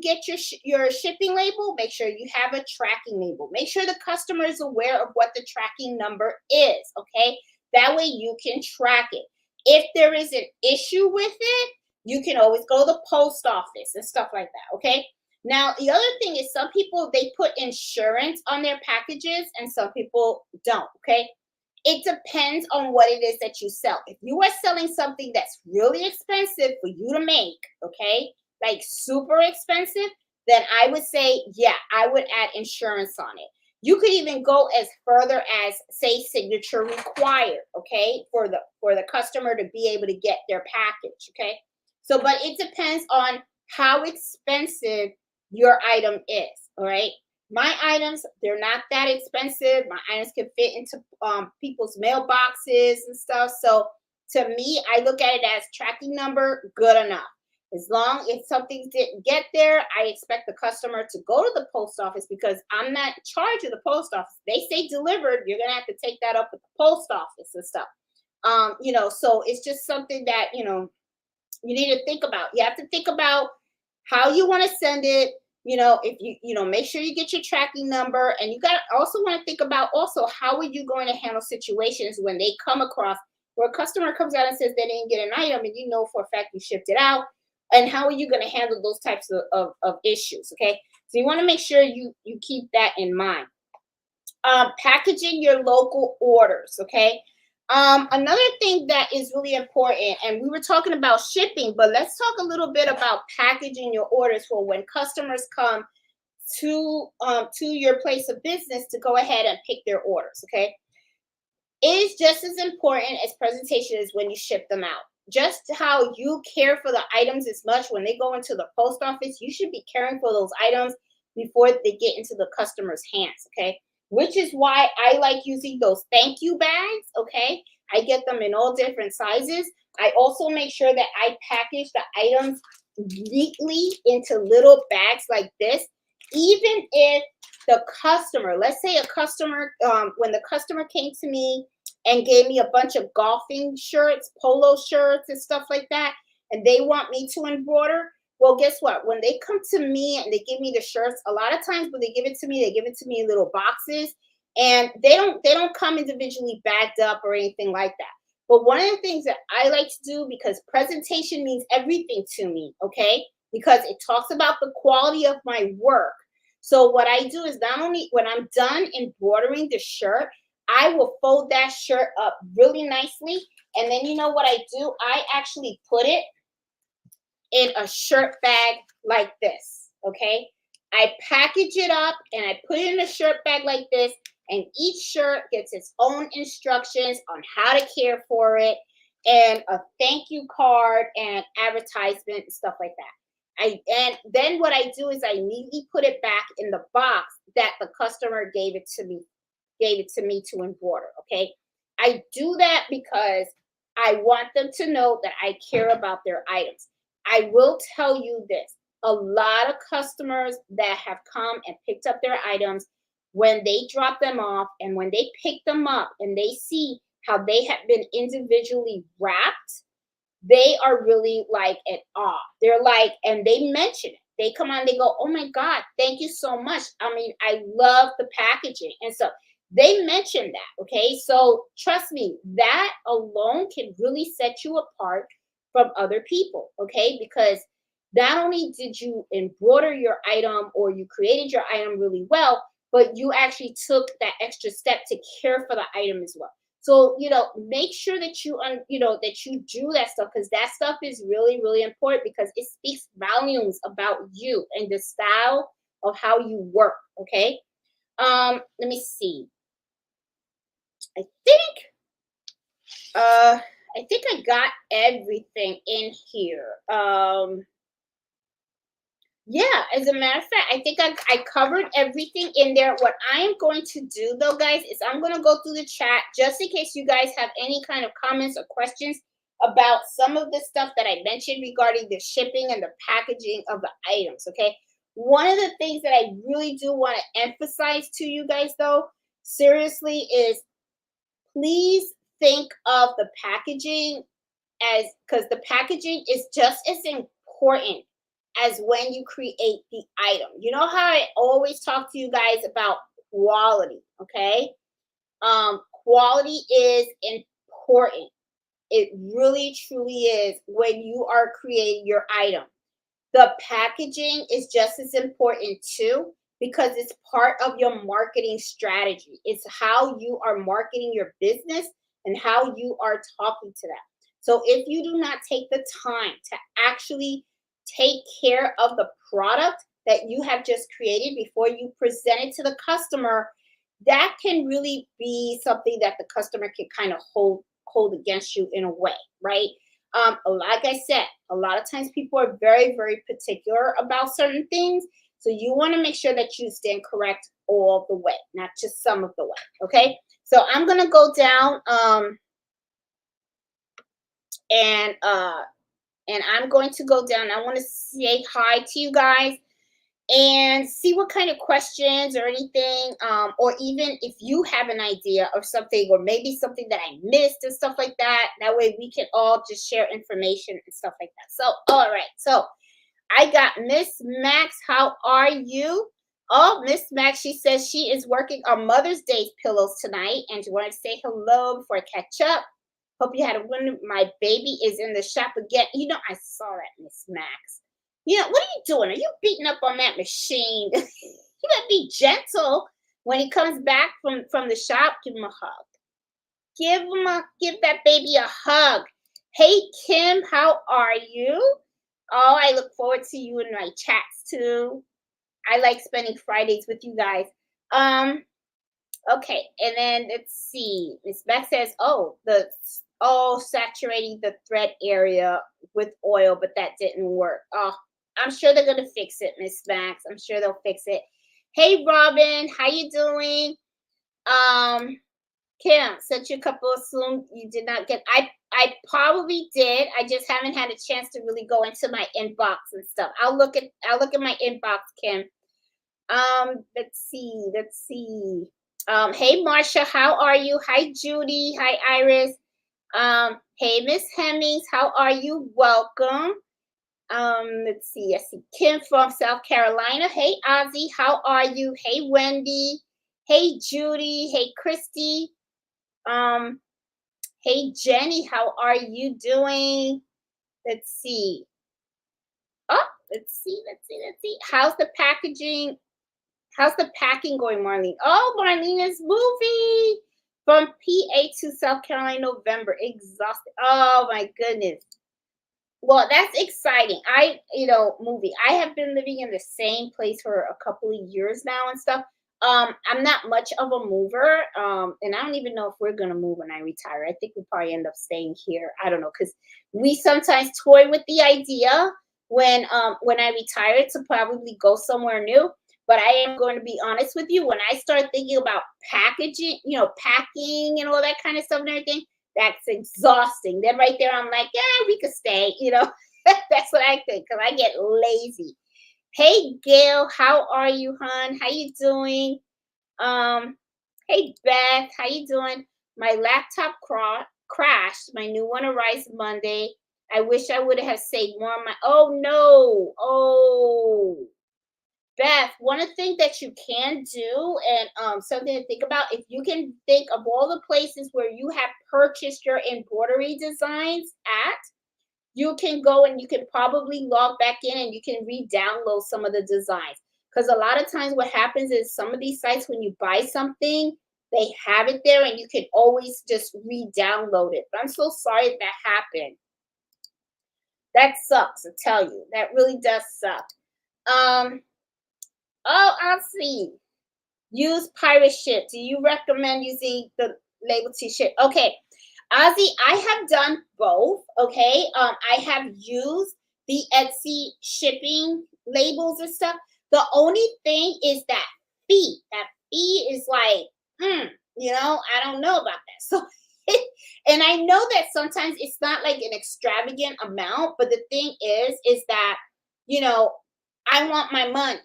get your shipping label, make sure you have a tracking label. Make sure the customer is aware of what the tracking number is, okay? That way you can track it. If there is an issue with it, you can always go to the post office and stuff like that, okay? Now, the other thing is, some people, they put insurance on their packages and some people don't, okay? It depends on what it is that you sell. If you are selling something that's really expensive for you to make, okay, like super expensive, then I would say, yeah, I would add insurance on it. You could even go as further as, say, signature required, okay, for the customer to be able to get their package, okay? So, but it depends on how expensive your item is, all right? My items, they're not that expensive. My items can fit into people's mailboxes and stuff. So to me, I look at it as tracking number, good enough. As long as something didn't get there, I expect the customer to go to the post office, because I'm not in charge of the post office. They say delivered, you're gonna have to take that up with the post office and stuff. So it's just something that you need to think about. You have to think about how you want to send it. If make sure you get your tracking number, and you got to also want to think about also, how are you going to handle situations when they come across where a customer comes out and says they didn't get an item, and for a fact you shipped it out, and how are you going to handle those types of issues? Okay, so you want to make sure you keep that in mind. Packaging your local orders. Okay. Another thing that is really important, and we were talking about shipping, but let's talk a little bit about packaging your orders for when customers come to your place of business to go ahead and pick their orders. Okay, it is just as important as presentation as when you ship them out. Just how you care for the items as much when they go into the post office, you should be caring for those items before they get into the customer's hands. Okay, which is why I like using those thank you bags. Okay, I get them in all different sizes. I also make sure that I package the items neatly into little bags like this. Even if the customer, let's say a customer, when the customer came to me and gave me a bunch of golfing shirts, polo shirts, and stuff like that, and they want me to embroider. Well, guess what? When they come to me and they give me the shirts, a lot of times when they give it to me, they give it to me in little boxes, and they don't come individually bagged up or anything like that. But one of the things that I like to do, because presentation means everything to me, okay? Because it talks about the quality of my work. So what I do is, not only when I'm done embroidering the shirt, I will fold that shirt up really nicely. And then you know what I do? I actually put it in a shirt bag like this, okay? I package it up and I put it in a shirt bag like this, and each shirt gets its own instructions on how to care for it, and a thank you card and advertisement and stuff like that. And then what I do is I neatly put it back in the box that the customer gave it to me to embroider, okay? I do that because I want them to know that I care about their items. I will tell you this, a lot of customers that have come and picked up their items, when they drop them off and when they pick them up and they see how they have been individually wrapped, they are really like at awe. They're like, and they mention it. They come on, they go, oh my God, thank you so much. I mean, I love the packaging. And so they mention that. Okay. So trust me, that alone can really set you apart from other people. Okay. Because not only did you embroider your item or you created your item really well, but you actually took that extra step to care for the item as well. So, make sure that that you do that stuff, because that stuff is really, really important, because it speaks volumes about you and the style of how you work. Okay. Let me see. I think uh I think I got everything in here. Yeah, as a matter of fact, I think I covered everything in there. What I am going to do, though, guys, is I'm going to go through the chat just in case you guys have any kind of comments or questions about some of the stuff that I mentioned regarding the shipping and the packaging of the items. Okay. One of the things that I really do want to emphasize to you guys, though, seriously, is please think of the packaging, as because the packaging is just as important as when you create the item. You know how I always talk to you guys about quality, okay? Quality is important. It really truly is when you are creating your item. The packaging is just as important too, because it's part of your marketing strategy. It's how you are marketing your business and how you are talking to them. So if you do not take the time to actually take care of the product that you have just created before you present it to the customer, that can really be something that the customer can kind of hold against you in a way, right? Like I said, a lot of times people are very, very particular about certain things. So you want to make sure that you stand correct all the way, not just some of the way. Okay. So I'm gonna go down and I'm going to go down. I want to say hi to you guys and see what kind of questions or anything, or even if you have an idea of something, or maybe something that I missed and stuff like that. That way we can all just share information and stuff like that. So, all right. So I got Miss Max. How are you? Oh, Miss Max, she says she is working on Mother's Day pillows tonight, and she wanted to say hello before I catch up. Hope you had a win. My baby is in the shop again. I saw that, Miss Max. What are you doing? Are you beating up on that machine? You gotta be gentle when he comes back from the shop. Give him a hug. Give that baby a hug. Hey Kim, how are you? Oh, I look forward to you in my chats too. I like spending Fridays with you guys. Okay, and then let's see. Miss Beck says, saturating the thread area with oil, but that didn't work. Oh, I'm sure they're gonna fix it, Miss Max. I'm sure they'll fix it. Hey Robin, how you doing? Kim, sent you a couple of soon. You did not get. I probably did. I just haven't had a chance to really go into my inbox and stuff. I'll look at my inbox, Kim. Let's see. Hey Marsha, how are you? Hi Judy. Hi Iris. Hey Miss Hemmings, how are you? Welcome. Let's see. I see Kim from South Carolina. Hey Ozzy, how are you? Hey Wendy. Hey Judy. Hey Christy. Um, hey Jenny, how are you doing? Let's see. Oh, let's see. How's the packing going, Marlene? Oh, Marlene is moving from PA to South Carolina, November. Exhausted. Oh my goodness. Well, that's exciting. Movie. I have been living in the same place for a couple of years now and stuff. I'm not much of a mover. And I don't even know if we're gonna move when I retire. I think we probably end up staying here. I don't know, because we sometimes toy with the idea when I retire to probably go somewhere new. But I am going to be honest with you, when I start thinking about packaging, packing and all that kind of stuff and everything, that's exhausting. Then right there, I'm like, yeah, we could stay. That's what I think because I get lazy. Hey, Gail, how are you, hon? How you doing? Um, hey, Beth, how you doing? My laptop crashed. My new one arrives Monday. I wish I would have saved more on my. Oh no! Oh, Beth, one of the things that you can do, and something to think about, if you can think of all the places where you have purchased your embroidery designs at, you can go and you can probably log back in and you can re-download some of the designs. Because a lot of times what happens is some of these sites, when you buy something, they have it there and you can always just re-download it. But I'm so sorry that happened. That sucks, I tell you. That really does suck. Um, oh, I'll see. Use pirate ship. Do you recommend using the label t-shirt? Okay, Ozzy, I have done both. Okay, I have used the Etsy shipping labels and stuff. The only thing is that fee. That fee is like, I don't know about that. So, and I know that sometimes it's not like an extravagant amount, but the thing is that you know I want my money.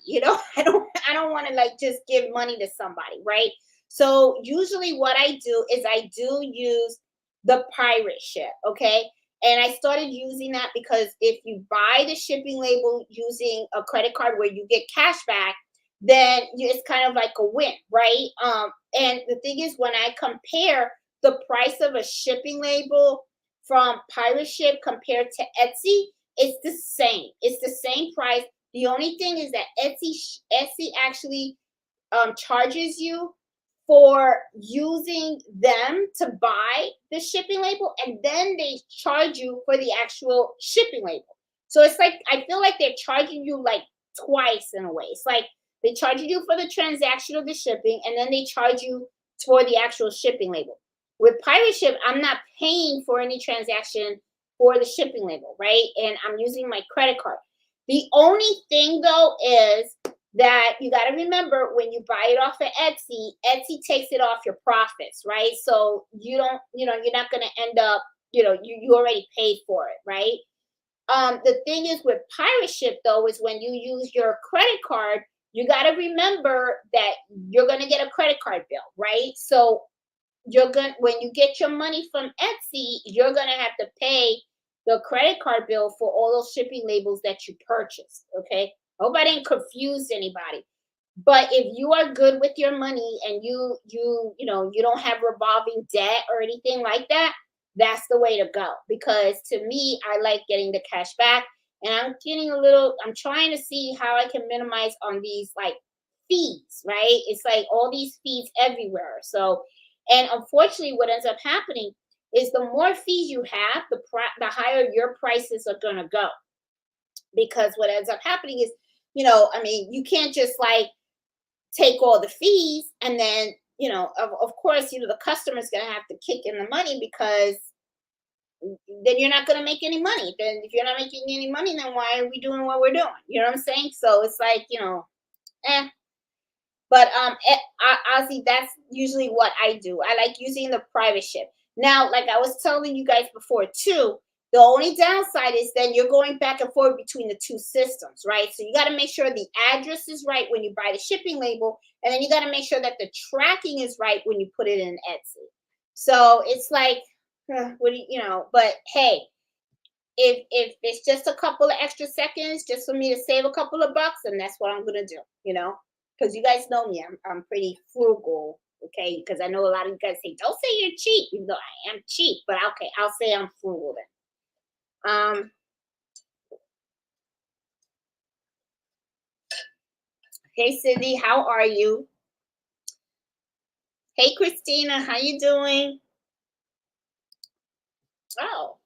I don't want to like just give money to somebody, right? So usually what I do is I do use the pirate ship, okay? And I started using that because if you buy the shipping label using a credit card where you get cash back, then it's kind of like a win, right? And the thing is, when I compare the price of a shipping label from pirate ship compared to Etsy, it's the same. It's the same price. The only thing is that Etsy actually charges you for using them to buy the shipping label, and then they charge you for the actual shipping label. So it's like I feel like they're charging you like twice in a way. It's like they charge you for the transaction of the shipping, and then they charge you for the actual shipping label. With Pirate Ship, I'm not paying for any transaction for the shipping label, right? And I'm using my credit card. The only thing though is that you got to remember when you buy it off of Etsy takes it off your profits, right? So you don't, you're not going to end up, you already paid for it, right? The thing is with Pirate Ship though, is when you use your credit card, you got to remember that you're going to get a credit card bill, right? So when you get your money from Etsy, you're going to have to pay the credit card bill for all those shipping labels that you purchased, okay? Hope I didn't confuse anybody. But if you are good with your money and you don't have revolving debt or anything like that, that's the way to go. Because to me, I like getting the cash back, and I'm trying to see how I can minimize on these like fees, right? It's like all these fees everywhere. So, and unfortunately, what ends up happening is the more fees you have, the higher your prices are gonna go. Because what ends up happening is, you can't just like take all the fees and then, of course, the customer's going to have to kick in the money, because then you're not going to make any money. Then if you're not making any money, then why are we doing what we're doing? You know what I'm saying? So it's like, eh. But Ozzy, that's usually what I do. I like using the private ship. Now, like I was telling you guys before too, The only downside is then you're going back and forth between the two systems, right? So you got to make sure the address is right when you buy the shipping label, and then you got to make sure that the tracking is right when you put it in Etsy. So it's like, what do you know? But hey, if it's just a couple of extra seconds just for me to save a couple of bucks, and that's what I'm gonna do, because you guys know me, I'm pretty frugal, okay? Because I know a lot of you guys say, don't say you're cheap, even though I am cheap, but okay, I'll say I'm frugal then. Hey Cindy, how are you? Hey Christina, how you doing? Oh,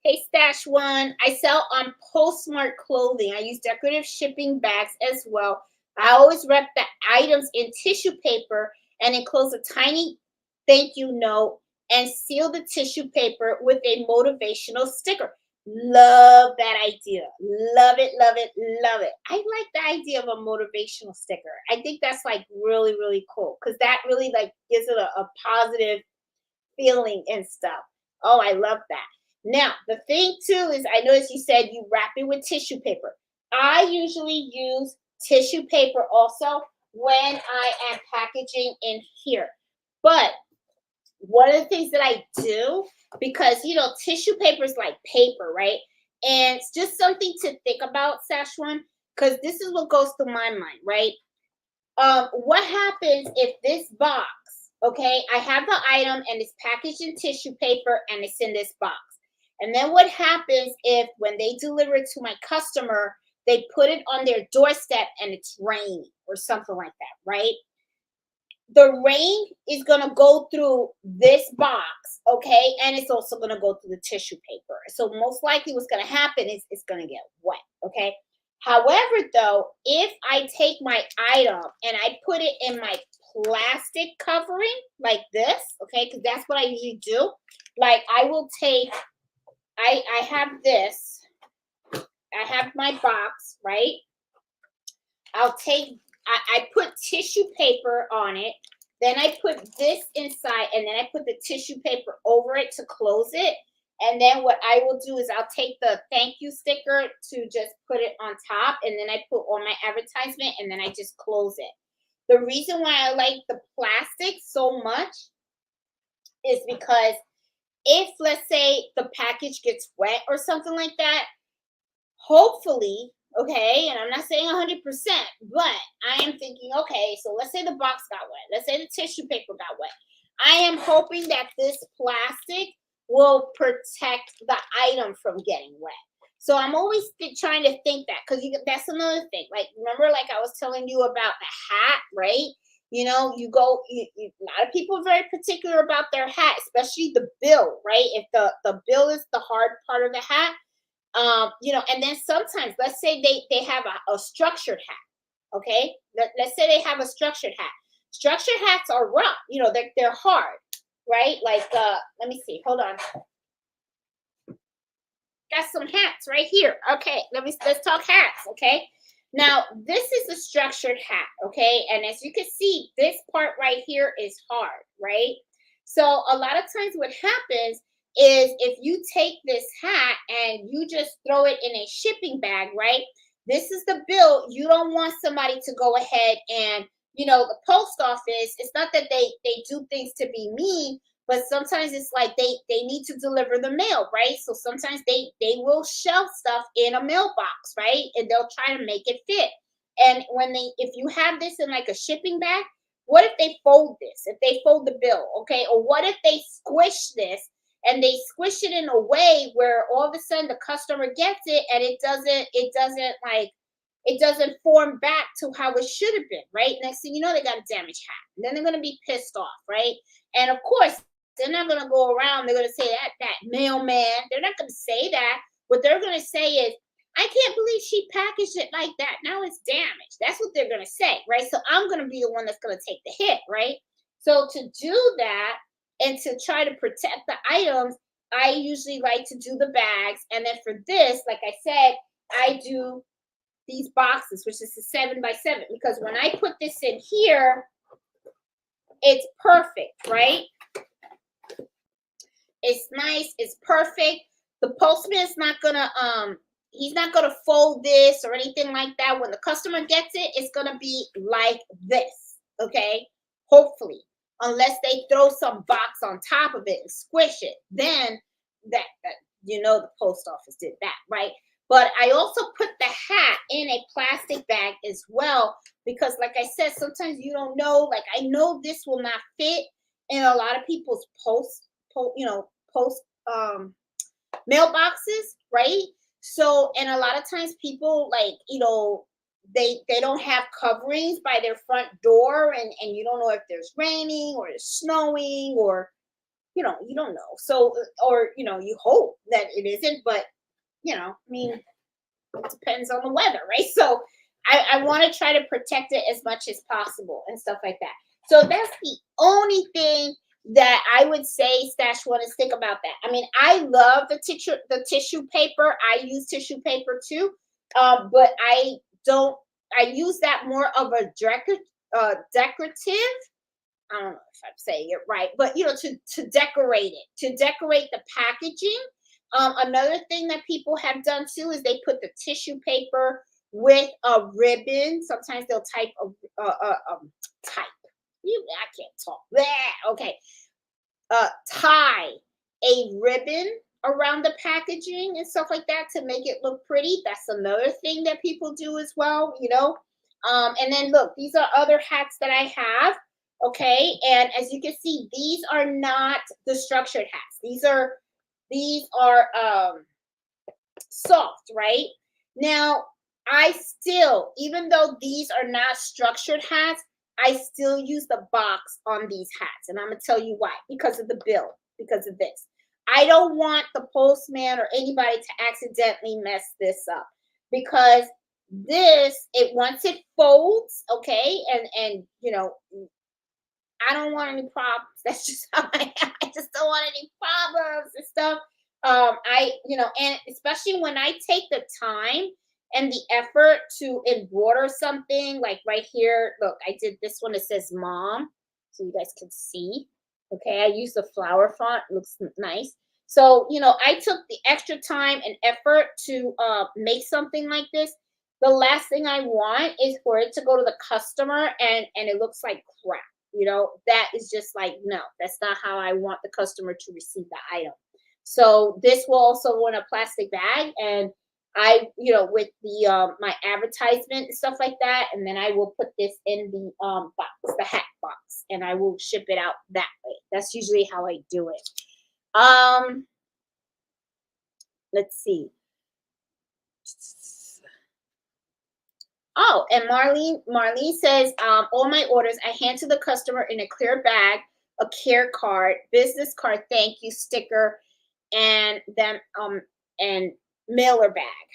hey Stash One, I sell on Postmark clothing. I use decorative shipping bags as well. I always wrap the items in tissue paper and enclose a tiny thank you note and seal the tissue paper with a motivational sticker. Love that idea. Love it, love it, love it. I like the idea of a motivational sticker. I think that's like really, really cool because that really like gives it a positive feeling and stuff. Oh, I love that. Now, the thing too is I noticed you said you wrap it with tissue paper. I usually use tissue paper also when I am packaging in here. But one of the things that I do, because tissue paper is like paper, right? And it's just something to think about, Sashwan, because this is what goes through my mind, right? What happens if this box, okay, I have the item and it's packaged in tissue paper and it's in this box. And then what happens if when they deliver it to my customer, they put it on their doorstep and it's raining or something like that, right? The rain is going to go through this box, okay? And it's also going to go through the tissue paper. So most likely what's going to happen is it's going to get wet, okay? However, though, if I take my item and I put it in my plastic covering like this, okay, because that's what I usually do. Like I will take, I have this, I have my box, right? I'll take, I put tissue paper on it. Then I put this inside and then I put the tissue paper over it to close it. And then what I will do is I'll take the thank you sticker to just put it on top. And then I put on my advertisement and then I just close it. The reason why I like the plastic so much is because if, let's say, the package gets wet or something like that, hopefully, okay, and I'm not saying 100%, but I am thinking, okay, so let's say the box got wet. Let's say the tissue paper got wet. I am hoping that this plastic will protect the item from getting wet. So I'm always trying to think that, because that's another thing. Like, remember, like I was telling you about the hat, right? A lot of people are very particular about their hat, especially the bill, right? If the bill is the hard part of the hat, and then sometimes, let's say they have a structured hat, okay? Let's say they have a structured hat. Structured hats are rough, they're hard, right? Like, let me see, hold on. Got some hats right here. Okay, let's talk hats, okay? Now, this is a structured hat, okay? And as you can see, this part right here is hard, right? So a lot of times what happens is if you take this hat and you just throw it in a shipping bag, right? This is the bill. You don't want somebody to go ahead and, the post office, it's not that they do things to be mean, but sometimes it's like they need to deliver the mail, right? So sometimes they will shelf stuff in a mailbox, right? And they'll try to make it fit. And if you have this in like a shipping bag, what if they fold this? If they fold the bill, okay? Or what if they squish this and they squish it in a way where all of a sudden the customer gets it and it doesn't form back to how it should have been, right? Next thing you know, they got a damaged hat. And then they're going to be pissed off, right? And of course, they're not going to go around, they're going to say that mailman, they're not going to say that. What they're going to say is, I can't believe she packaged it like that. Now it's damaged. That's what they're going to say, right? So I'm going to be the one that's going to take the hit, right? So to do that and to try to protect the items, I usually like to do the bags. And then for this, like I said, I do these boxes, which is a 7x7, because when I put this in here, it's perfect, right? It's nice. It's perfect. The postman is not gonna he's not gonna fold this or anything like that. When the customer gets it, it's gonna be like this. Okay, hopefully, unless they throw some box on top of it and squish it, then that the post office did that, right? But I also put the hat in a plastic bag as well because, like I said, sometimes you don't know. Like I know this will not fit in a lot of people's post mailboxes, right? So, and a lot of times people like, they don't have coverings by their front door, and you don't know if there's raining or it's snowing, or you don't know. So, or you hope that it isn't, but I mean, it depends on the weather, right? So I want to try to protect it as much as possible and stuff like that. So that's the only thing that I would say Stash One is think about that. I mean, I love the tissue paper. I use tissue paper too. But I don't I use that more of a decorative. I don't know if I'm saying it right, but to decorate it, to decorate the packaging. Another thing that people have done too is they put the tissue paper with a ribbon. Sometimes they'll type. I can't talk. Blah, okay, tie a ribbon around the packaging and stuff like that to make it look pretty. That's another thing that people do as well. And then look, these are other hats that I have. Okay, and as you can see, these are not the structured hats. These are soft, right? Now, I still, even though these are not structured hats, I still use the box on these hats. And I'm going to tell you why. Because of the bill, because of this. I don't want the postman or anybody to accidentally mess this up. Because once it folds, okay, and I don't want any problems. That's just how I am. I just don't want any problems and stuff. And especially when I take the time and the effort to embroider something, like right here. Look, I did this one. It says "Mom," so you guys can see. Okay, I use the flower font. It looks nice. So I took the extra time and effort to make something like this. The last thing I want is for it to go to the customer and it looks like crap. That is just like, no, that's not how I want the customer to receive the item. So this will also go in a plastic bag, and with the my advertisement and stuff like that, and then I will put this in the box, the hat box, and I will ship it out that way. That's usually how I do it. Let's see. Oh, and Marlene says, all my orders I hand to the customer in a clear bag, a care card, business card, thank you sticker, and then and mailer bag.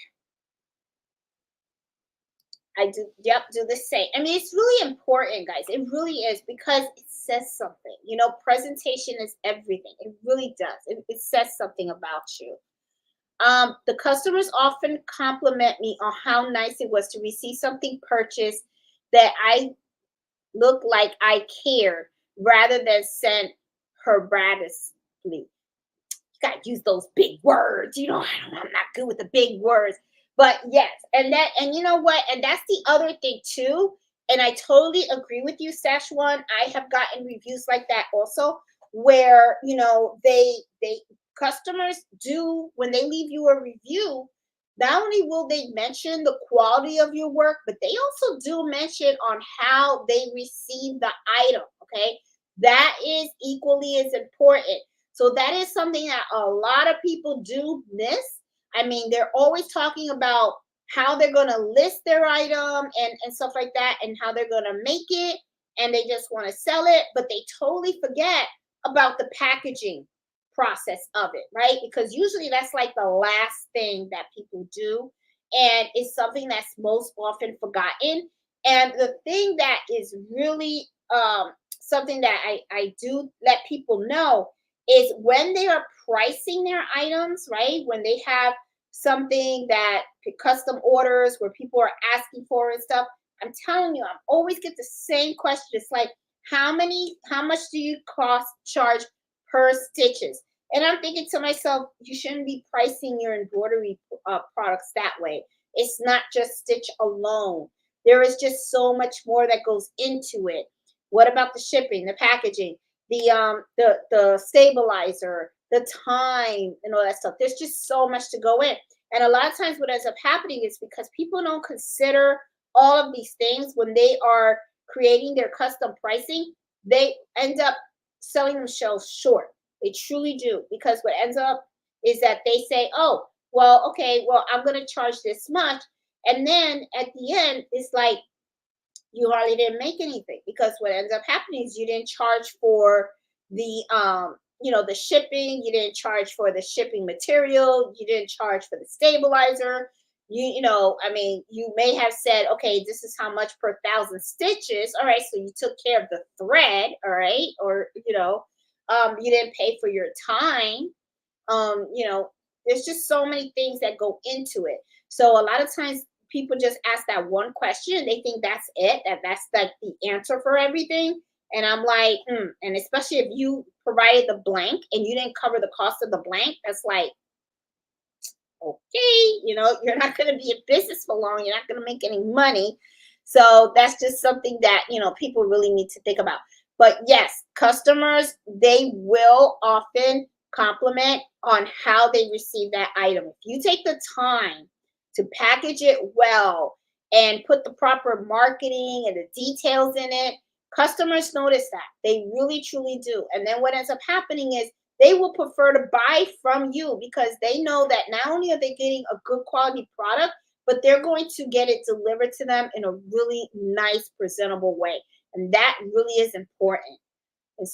I do the same. I mean, it's really important, guys. It really is, because it says something. Presentation is everything. It really does. It says something about you. The customers often compliment me on how nice it was to receive something purchased that I look like I care, rather than sent her bradously. You gotta use those big words. I'm not good with the big words. But yes, and you know what? And that's the other thing too. And I totally agree with you, Stash One. I have gotten reviews like that also, where they customers do, when they leave you a review, not only will they mention the quality of your work, but they also do mention on how they receive the item. Okay, that is equally as important. So that is something that a lot of people do miss. I mean, they're always talking about how they're going to list their item and stuff like that, and how they're going to make it, and they just want to sell it, but they totally forget about the packaging process of it, right? Because usually that's like the last thing that people do, and it's something that's most often forgotten. And the thing that is really something that I do let people know is when they are pricing their items, right? When they have something that custom orders where people are asking for and stuff, I'm telling you, I always get the same question. It's like, how much do you charge per stitches? And I'm thinking to myself, you shouldn't be pricing your embroidery products that way. It's not just stitch alone. There is just so much more that goes into it. What about the shipping, the packaging, the stabilizer, the time, and all that stuff? There's just so much to go in. And a lot of times what ends up happening is because people don't consider all of these things when they are creating their custom pricing, they end up selling themselves short. They truly do. Because what ends up is that they say, oh, well, okay, well, I'm going to charge this much. And then at the end, it's like you hardly didn't make anything, because what ends up happening is you didn't charge for the shipping, you didn't charge for the shipping material, you didn't charge for the stabilizer. I mean, you may have said, okay, this is how much per 1,000 stitches. All right, so you took care of the thread, all right, or you didn't pay for your time. There's just so many things that go into it. So a lot of times people just ask that one question. They think that's it, that's like the answer for everything. And I'm like, and especially if you provided the blank and you didn't cover the cost of the blank, that's like, okay, you're not going to be in business for long. You're not going to make any money. So that's just something that, people really need to think about. But yes, customers, they will often compliment on how they receive that item. If you take the time to package it well and put the proper marketing and the details in it, customers notice that. They really, truly do. And then what ends up happening is they will prefer to buy from you, because they know that not only are they getting a good quality product, but they're going to get it delivered to them in a really nice, presentable way. And that really is important. And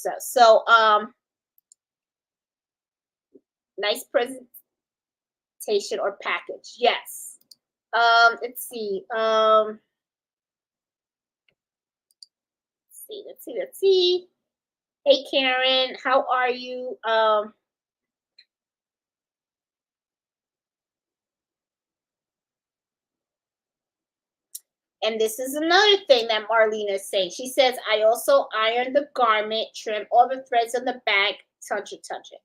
nice presentation or package. Yes. Let's see. Let's see. Hey, Karen, how are you? And this is another thing that Marlene is saying. She says, I also iron the garment, trim all the threads on the back, touch it, touch it.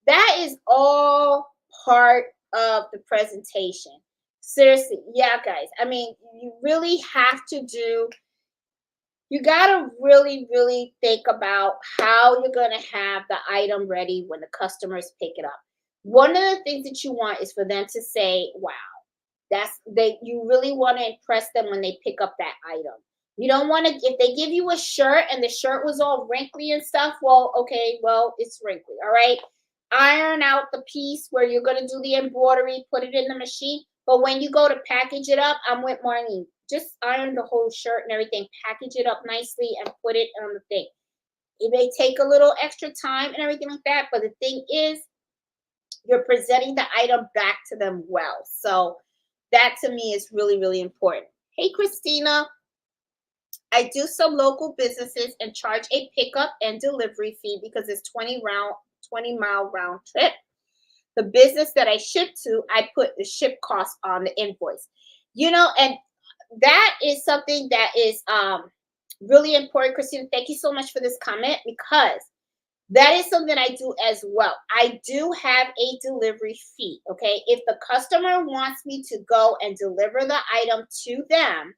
That is all part of the presentation. Seriously, yeah, guys. I mean, you got to really, really think about how you're going to have the item ready when the customers pick it up. One of the things that you want is for them to say, wow. You really want to impress them when they pick up that item. You don't want to, if they give you a shirt and the shirt was all wrinkly and stuff, well, okay, well, it's wrinkly. All right. Iron out the piece where you're going to do the embroidery, put it in the machine. But when you go to package it up, I'm with Marlene. Just iron the whole shirt and everything, package it up nicely and put it on the thing. It may take a little extra time and everything like that, but the thing is, you're presenting the item back to them well. So that to me is really, really important. Hey, Christina, I do some local businesses and charge a pickup and delivery fee because it's 20-mile round trip. The business that I ship to, I put the ship cost on the invoice. And that is something that is really important, Christina. Thank you so much for this comment, because that is something I do as well. I do have a delivery fee, okay? If the customer wants me to go and deliver the item to them,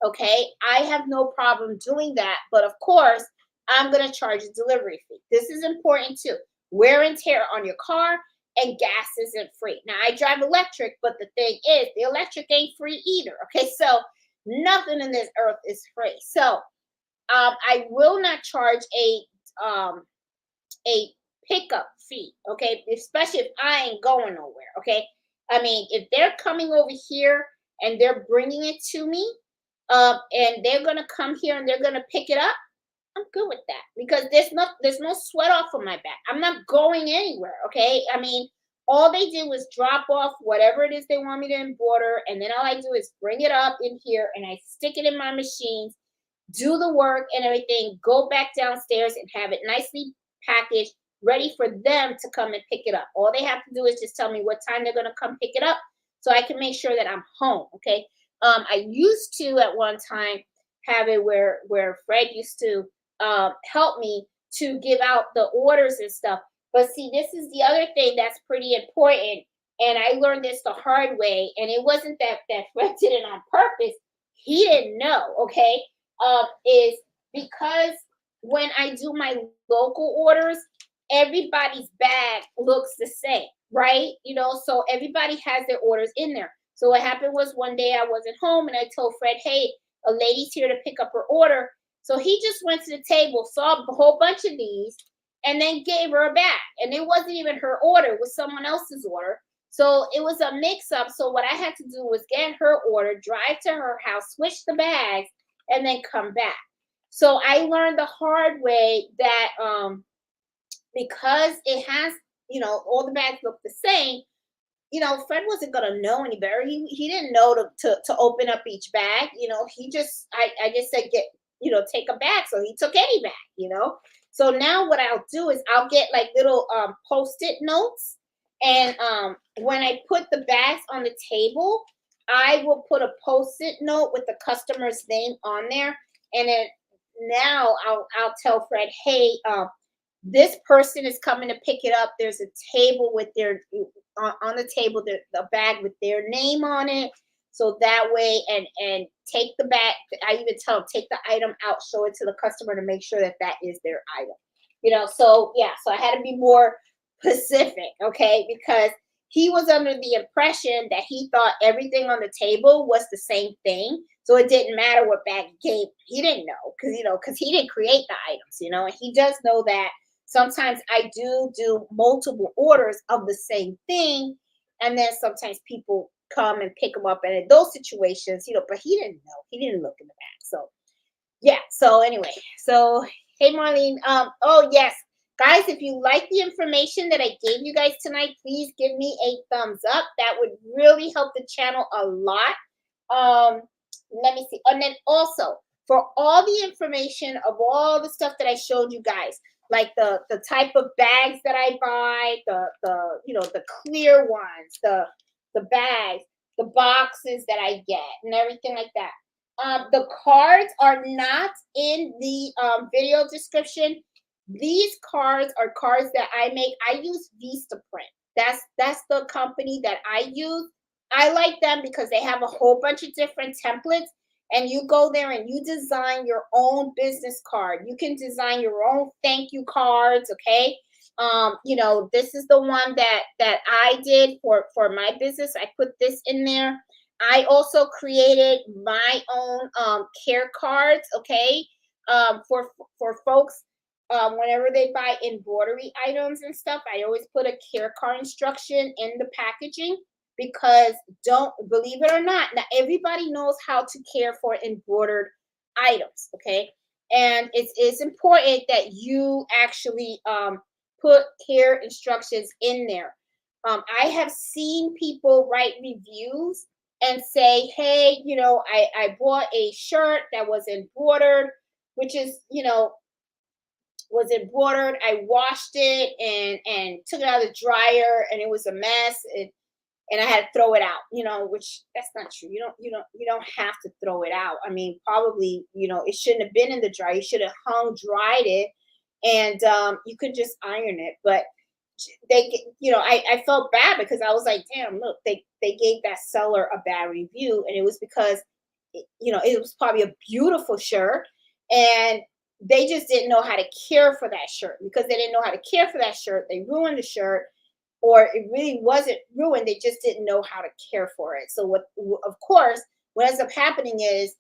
okay, I have no problem doing that. But of course, I'm going to charge a delivery fee. This is important too. Wear and tear on your car, and gas isn't free. Now, I drive electric, but the thing is, the electric ain't free either, okay? So nothing in this earth is free. So I will not charge a pickup fee, okay? Especially if I ain't going nowhere, okay? I mean, if they're coming over here and they're bringing it to me, and they're gonna come here and they're gonna pick it up, I'm good with that, because there's no sweat off of my back. I'm not going anywhere, okay? I mean, all they do is drop off whatever it is they want me to embroider, and then all I do is bring it up in here and I stick it in my machines, do the work and everything, go back downstairs and have it nicely packaged, ready for them to come and pick it up. All they have to do is just tell me what time they're going to come pick it up, so I can make sure that I'm home, okay? I used to at one time have it where Fred used to help me to give out the orders and stuff. But see, this is the other thing that's pretty important. And I learned this the hard way. And it wasn't that Fred did it on purpose. He didn't know, okay? Is because when I do my local orders, everybody's bag looks the same, right? So everybody has their orders in there. So what happened was one day I wasn't home and I told Fred, hey, a lady's here to pick up her order. So he just went to the table, saw a whole bunch of these, and then gave her a bag. And it wasn't even her order, it was someone else's order. So it was a mix up. So what I had to do was get her order, drive to her house, switch the bags, and then come back. So I learned the hard way that because it has, all the bags look the same, Fred wasn't gonna know any better. He didn't know to open up each bag. He just I just said take a bag. So he took any bag. So now what I'll do is I'll get like little post-it notes, and when I put the bags on the table, I will put a post-it note with the customer's name on there, and then now I'll tell Fred, hey, this person is coming to pick it up. There's a table with their on the table, the bag with their name on it. So that way, and take the bag. I even tell them take the item out, show it to the customer to make sure that that is their item. So yeah, so I had to be more specific, okay, because he was under the impression that he thought everything on the table was the same thing. So it didn't matter what bag he gave. He didn't know because he didn't create the items, and he does know that sometimes I do multiple orders of the same thing, and then sometimes people come and pick them up, and in those situations, but he didn't know. He didn't look in the bag. So yeah. So anyway, so hey Marlene, oh yes, guys, if you like the information that I gave you guys tonight, please give me a thumbs up. That would really help the channel a lot. Let me see. And then also for all the information of all the stuff that I showed you guys, like the type of bags that I buy, the clear ones, the bags, the boxes that I get, and everything like that. The cards are not in the video description. These cards are cards that I make. I use Vistaprint. That's the company that I use. I like them because they have a whole bunch of different templates, and you go there and you design your own business card. You can design your own thank you cards, okay? This is the one that I did for my business. I put this in there. I also created my own care cards, okay? For folks, whenever they buy embroidery items and stuff, I always put a care card instruction in the packaging, because don't believe it or not, now everybody knows how to care for embroidered items, okay? And it's important that you actually put care instructions in there. I have seen people write reviews and say, hey, I bought a shirt that was embroidered, which is, was embroidered. I washed it and took it out of the dryer, and it was a mess. And I had to throw it out, which that's not true. You don't have to throw it out. I mean, probably, it shouldn't have been in the dryer. You should have dried it, and you could just iron it. But I felt bad because I was like, damn, look, they gave that seller a bad review, and it was because it was probably a beautiful shirt, and they just didn't know how to care for that shirt. Because they didn't know how to care for that shirt, they ruined the shirt, or it really wasn't ruined. They just didn't know how to care for it. So of course, what ends up happening is,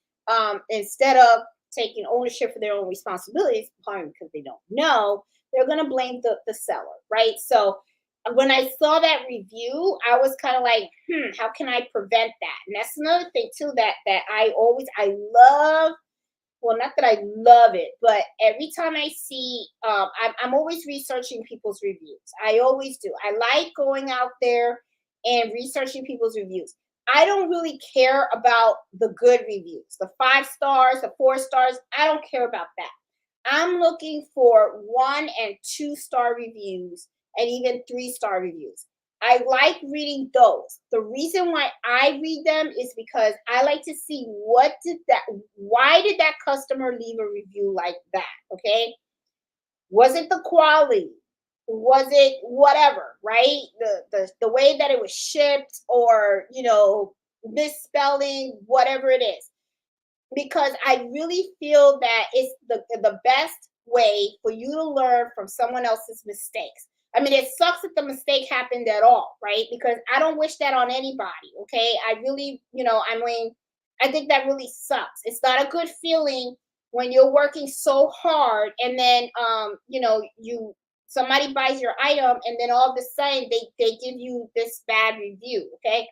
instead of taking ownership for their own responsibilities, probably because they don't know, they're going to blame the seller, right? So when I saw that review, I was kind of like, how can I prevent that? And that's another thing too, that I love. Well, not that I love it, but every time I see, I'm always researching people's reviews. I always do. I like going out there and researching people's reviews. I don't really care about the good reviews, the 5 stars, the 4 stars. I don't care about that. I'm looking for 1 and 2 star reviews, and even 3-star reviews. I like reading those. The reason why I read them is because I like to see why did that customer leave a review like that? Okay. Was it the quality? Was it whatever, right? The way that it was shipped, or misspelling, whatever it is, because I really feel that it's the best way for you to learn from someone else's mistakes. I mean, it sucks that the mistake happened at all, right? Because I don't wish that on anybody. Okay, I really, I mean, I think that really sucks. It's not a good feeling when you're working so hard, and then you somebody buys your item, and then all of a sudden they give you this bad review. Okay,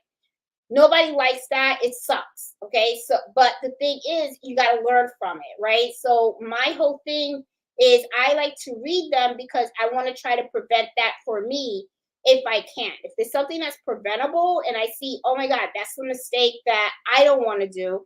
nobody likes that. It sucks. Okay. So, but the thing is, you got to learn from it, right? So, my whole thing is I like to read them because I want to try to prevent that for me if I can. If there's something that's preventable and I see, oh my God, that's a mistake that I don't want to do,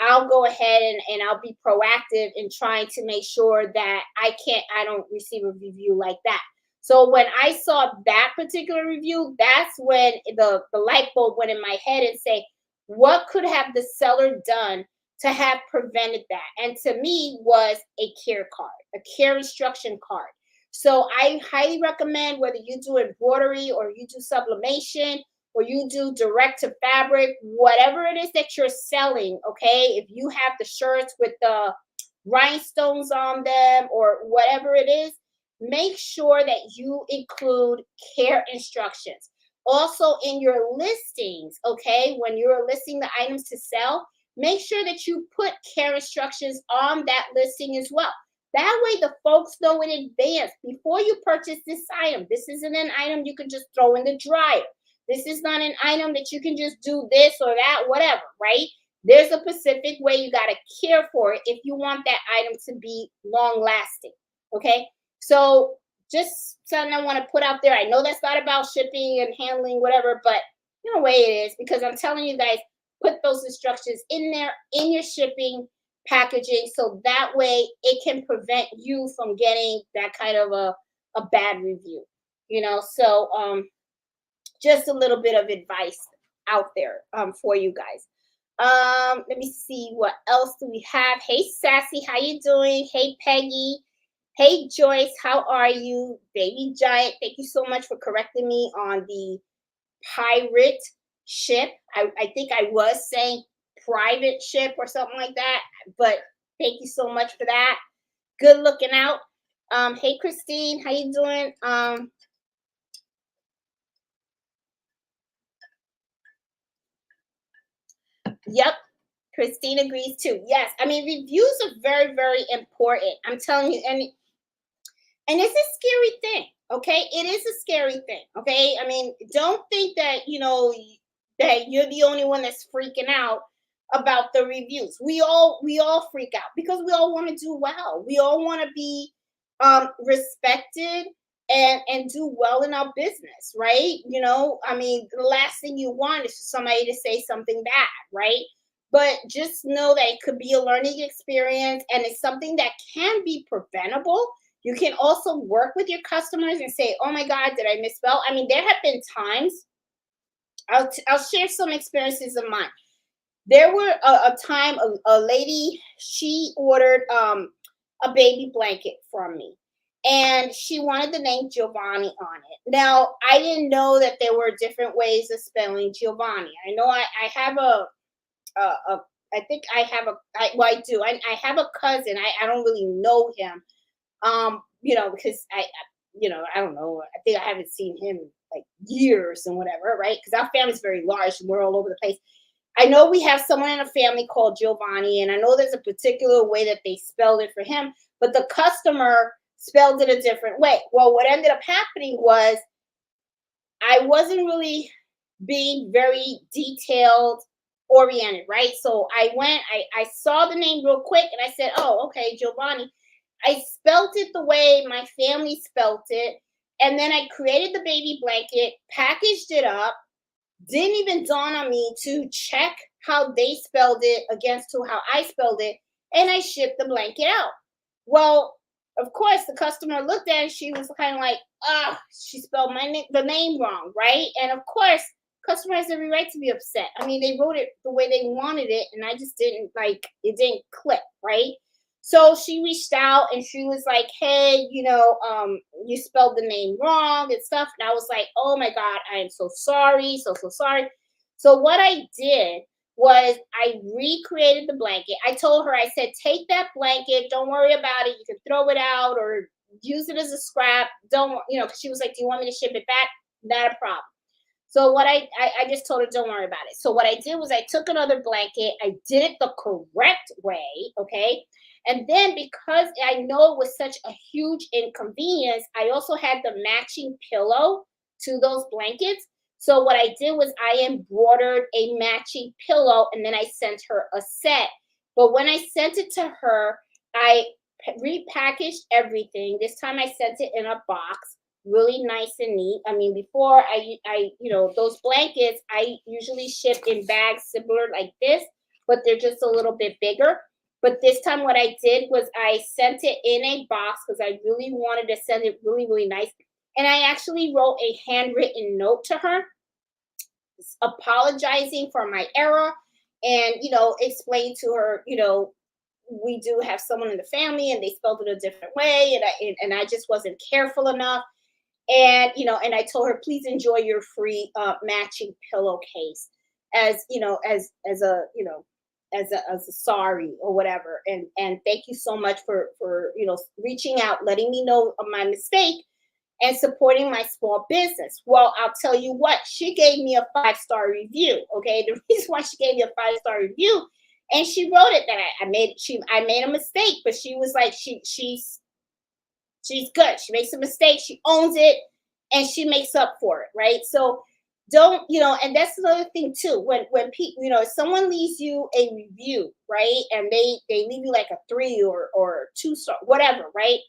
I'll go ahead and I'll be proactive in trying to make sure that I don't receive a review like that. So when I saw that particular review, that's when the light bulb went in my head and say, what could have the seller done to have prevented that? And to me was a care card, a care instruction card. So I highly recommend, whether you do embroidery or you do sublimation or you do direct to fabric, whatever it is that you're selling, okay? If you have the shirts with the rhinestones on them or whatever it is, make sure that you include care instructions. Also, in your listings, okay, when you're listing the items to sell, make sure that you put care instructions on that listing as well. That way, the folks know in advance before you purchase this item. This isn't an item you can just throw in the dryer. This is not an item that you can just do this or that, whatever, right? There's a specific way you got to care for it if you want that item to be long lasting. Okay. So just something I want to put out there. I know that's not about shipping and handling, whatever, but in a way it is, because I'm telling you guys, put those instructions in there in your shipping packaging, so that way it can prevent you from getting that kind of a bad review. So just a little bit of advice out there for you guys. Let me see, what else do we have? Hey Sassy, how you doing? Hey Peggy. Hey Joyce, how are you? Baby Giant, thank you so much for correcting me on the pirate ship. I think I was saying private ship or something like that, but thank you so much for that. Good looking out. Hey Christine, how you doing? Yep, Christine agrees too. Yes, I mean, reviews are very, very important. I'm telling you, and it's a scary thing. Okay, it is a scary thing. Okay, I mean, don't think that that you're the only one that's freaking out about the reviews. We all freak out because we all want to do well. We all want to be respected and do well in our business, right? I mean, the last thing you want is for somebody to say something bad, right? But just know that it could be a learning experience, and it's something that can be preventable. You can also work with your customers and say, oh my God, did I misspell? I mean, there have been times, I'll share some experiences of mine. There were a time, a lady, she ordered a baby blanket from me, and she wanted the name Giovanni on it. Now, I didn't know that there were different ways of spelling Giovanni. I know I have a I think I have well, I do. I have a cousin. I don't really know him, because I don't know. I think I haven't seen him like years and whatever, right? Because our family's very large and we're all over the place. I know we have someone in a family called Giovanni, and I know there's a particular way that they spelled it for him, but the customer spelled it a different way. Well, what ended up happening was I wasn't really being very detailed oriented, right? So I saw the name real quick and I said, oh, okay, Giovanni. I spelt it the way my family spelt it. And then I created the baby blanket, packaged it up, didn't even dawn on me to check how they spelled it against to how I spelled it. And I shipped the blanket out. Well, of course, the customer looked at it. She was kind of like, she spelled the name wrong, right? And of course, customer has every right to be upset. I mean, they wrote it the way they wanted it, and I just didn't it didn't click, right? So she reached out and she was like, hey, you spelled the name wrong and stuff. And I was like, oh my God, I am so sorry. So sorry. So what I did was I recreated the blanket. I told her, I said, take that blanket. Don't worry about it. You can throw it out or use it as a scrap. Don't, because she was like, do you want me to ship it back? Not a problem. So what I just told her, don't worry about it. So what I did was I took another blanket, I did it the correct way, okay? And then because I know it was such a huge inconvenience, I also had the matching pillow to those blankets. So what I did was I embroidered a matching pillow and then I sent her a set. But when I sent it to her, I repackaged everything. This time I sent it in a box, really nice and neat. I mean, before those blankets I usually ship in bags similar like this, but they're just a little bit bigger. But this time what I did was I sent it in a box because I really wanted to send it really, really nice. And I actually wrote a handwritten note to her apologizing for my error and, explain to her, we do have someone in the family and they spelled it a different way and I just wasn't careful enough. And and I told her, please enjoy your free matching pillowcase as as a sorry or whatever. And thank you so much for reaching out, letting me know of my mistake and supporting my small business. Well, I'll tell you what, she gave me a 5-star review. Okay, the reason why she gave me a 5-star review, and she wrote it that I made a mistake, but she was like she's good. She makes a mistake, she owns it, and she makes up for it, right? So don't, and that's another thing too. When people, if someone leaves you a review, right, and they leave you like a 3 or 2-star, whatever, right?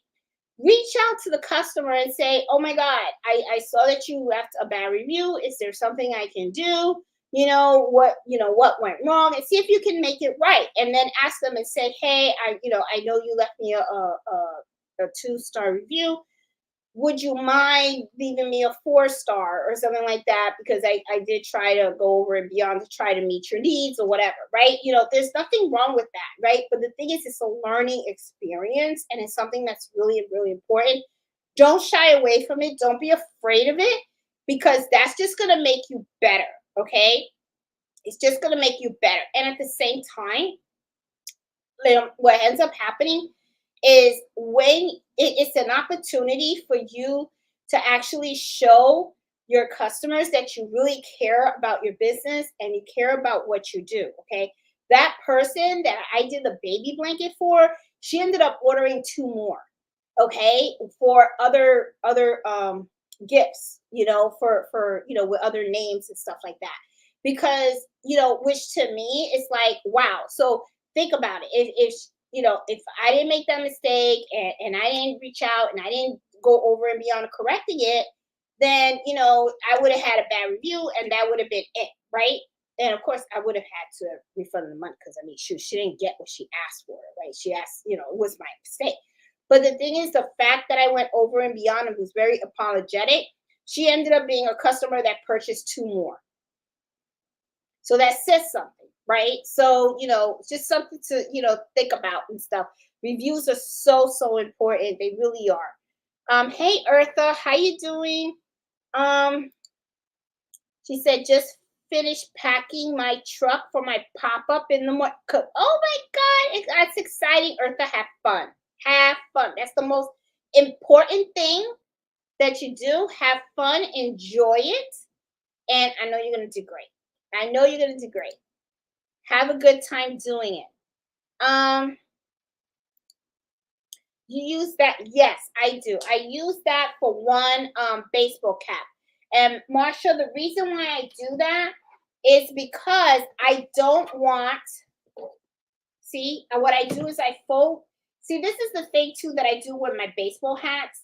Reach out to the customer and say, oh my God, I saw that you left a bad review. Is there something I can do? What went wrong, and see if you can make it right. And then ask them and say, hey, I know you left me a 2-star review. Would you mind leaving me a 4-star or something like that? Because I did try to go over and beyond to try to meet your needs or whatever, right? There's nothing wrong with that, right? But the thing is, it's a learning experience and it's something that's really, really important. Don't shy away from it. Don't be afraid of it because that's just going to make you better, okay? It's just going to make you better. And at the same time, what ends up happening is when it's an opportunity for you to actually show your customers that you really care about your business and you care about what you do. Okay. That person that I did the baby blanket for, she ended up ordering 2 more. Okay. For other gifts, with other names and stuff like that. Because, which to me is like, wow. So think about it. If I didn't make that mistake and I didn't reach out and I didn't go over and beyond correcting it, then I would have had a bad review and that would have been it, right? And of course, I would have had to refund the money because I mean, she didn't get what she asked for, right? She asked, it was my mistake. But the thing is, the fact that I went over and beyond and was very apologetic, she ended up being a customer that purchased 2 more. So that says something, right? So, just something to, think about and stuff. Reviews are so, so important. They really are. Hey Eartha, how you doing? Um, she said, just finished packing my truck for my pop-up in the morning. Oh my God, that's exciting. Eartha, have fun. Have fun. That's the most important thing that you do. Have fun, enjoy it, and I know you're gonna do great. I know you're gonna do great. Have a good time doing it. You use that? Yes, I do. I use that for one baseball cap. And Marsha, the reason why I do that is because I don't want. See, what I do is I fold. See, this is the thing too that I do with my baseball hats.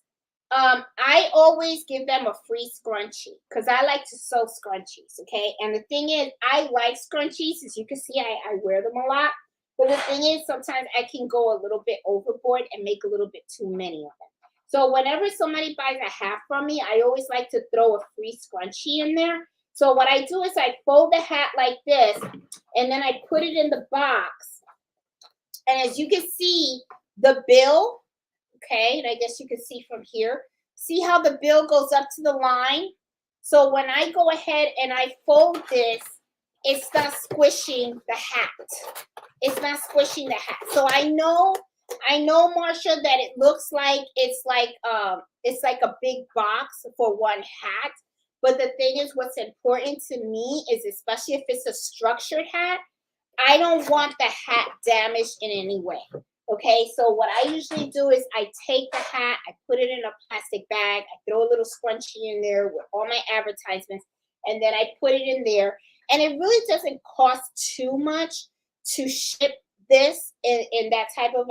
I always give them a free scrunchie because I like to sew scrunchies, okay? And the thing is, I like scrunchies. As you can see, I wear them a lot. But the thing is, sometimes I can go a little bit overboard and make a little bit too many of them. So whenever somebody buys a hat from me, I always like to throw a free scrunchie in there. So what I do is I fold the hat like this, and then I put it in the box. And as you can see, the bill, okay, and I guess you can see from here. See how the bill goes up to the line? So when I go ahead and I fold this, it's not squishing the hat. It's not squishing the hat. So I know, Marsha, that it looks like it's like a big box for one hat. But the thing is, what's important to me is, especially if it's a structured hat, I don't want the hat damaged in any way. Okay, so what I usually do is I take the hat, I put it in a plastic bag, I throw a little scrunchie in there with all my advertisements, and then I put it in there. And it really doesn't cost too much to ship this in that type of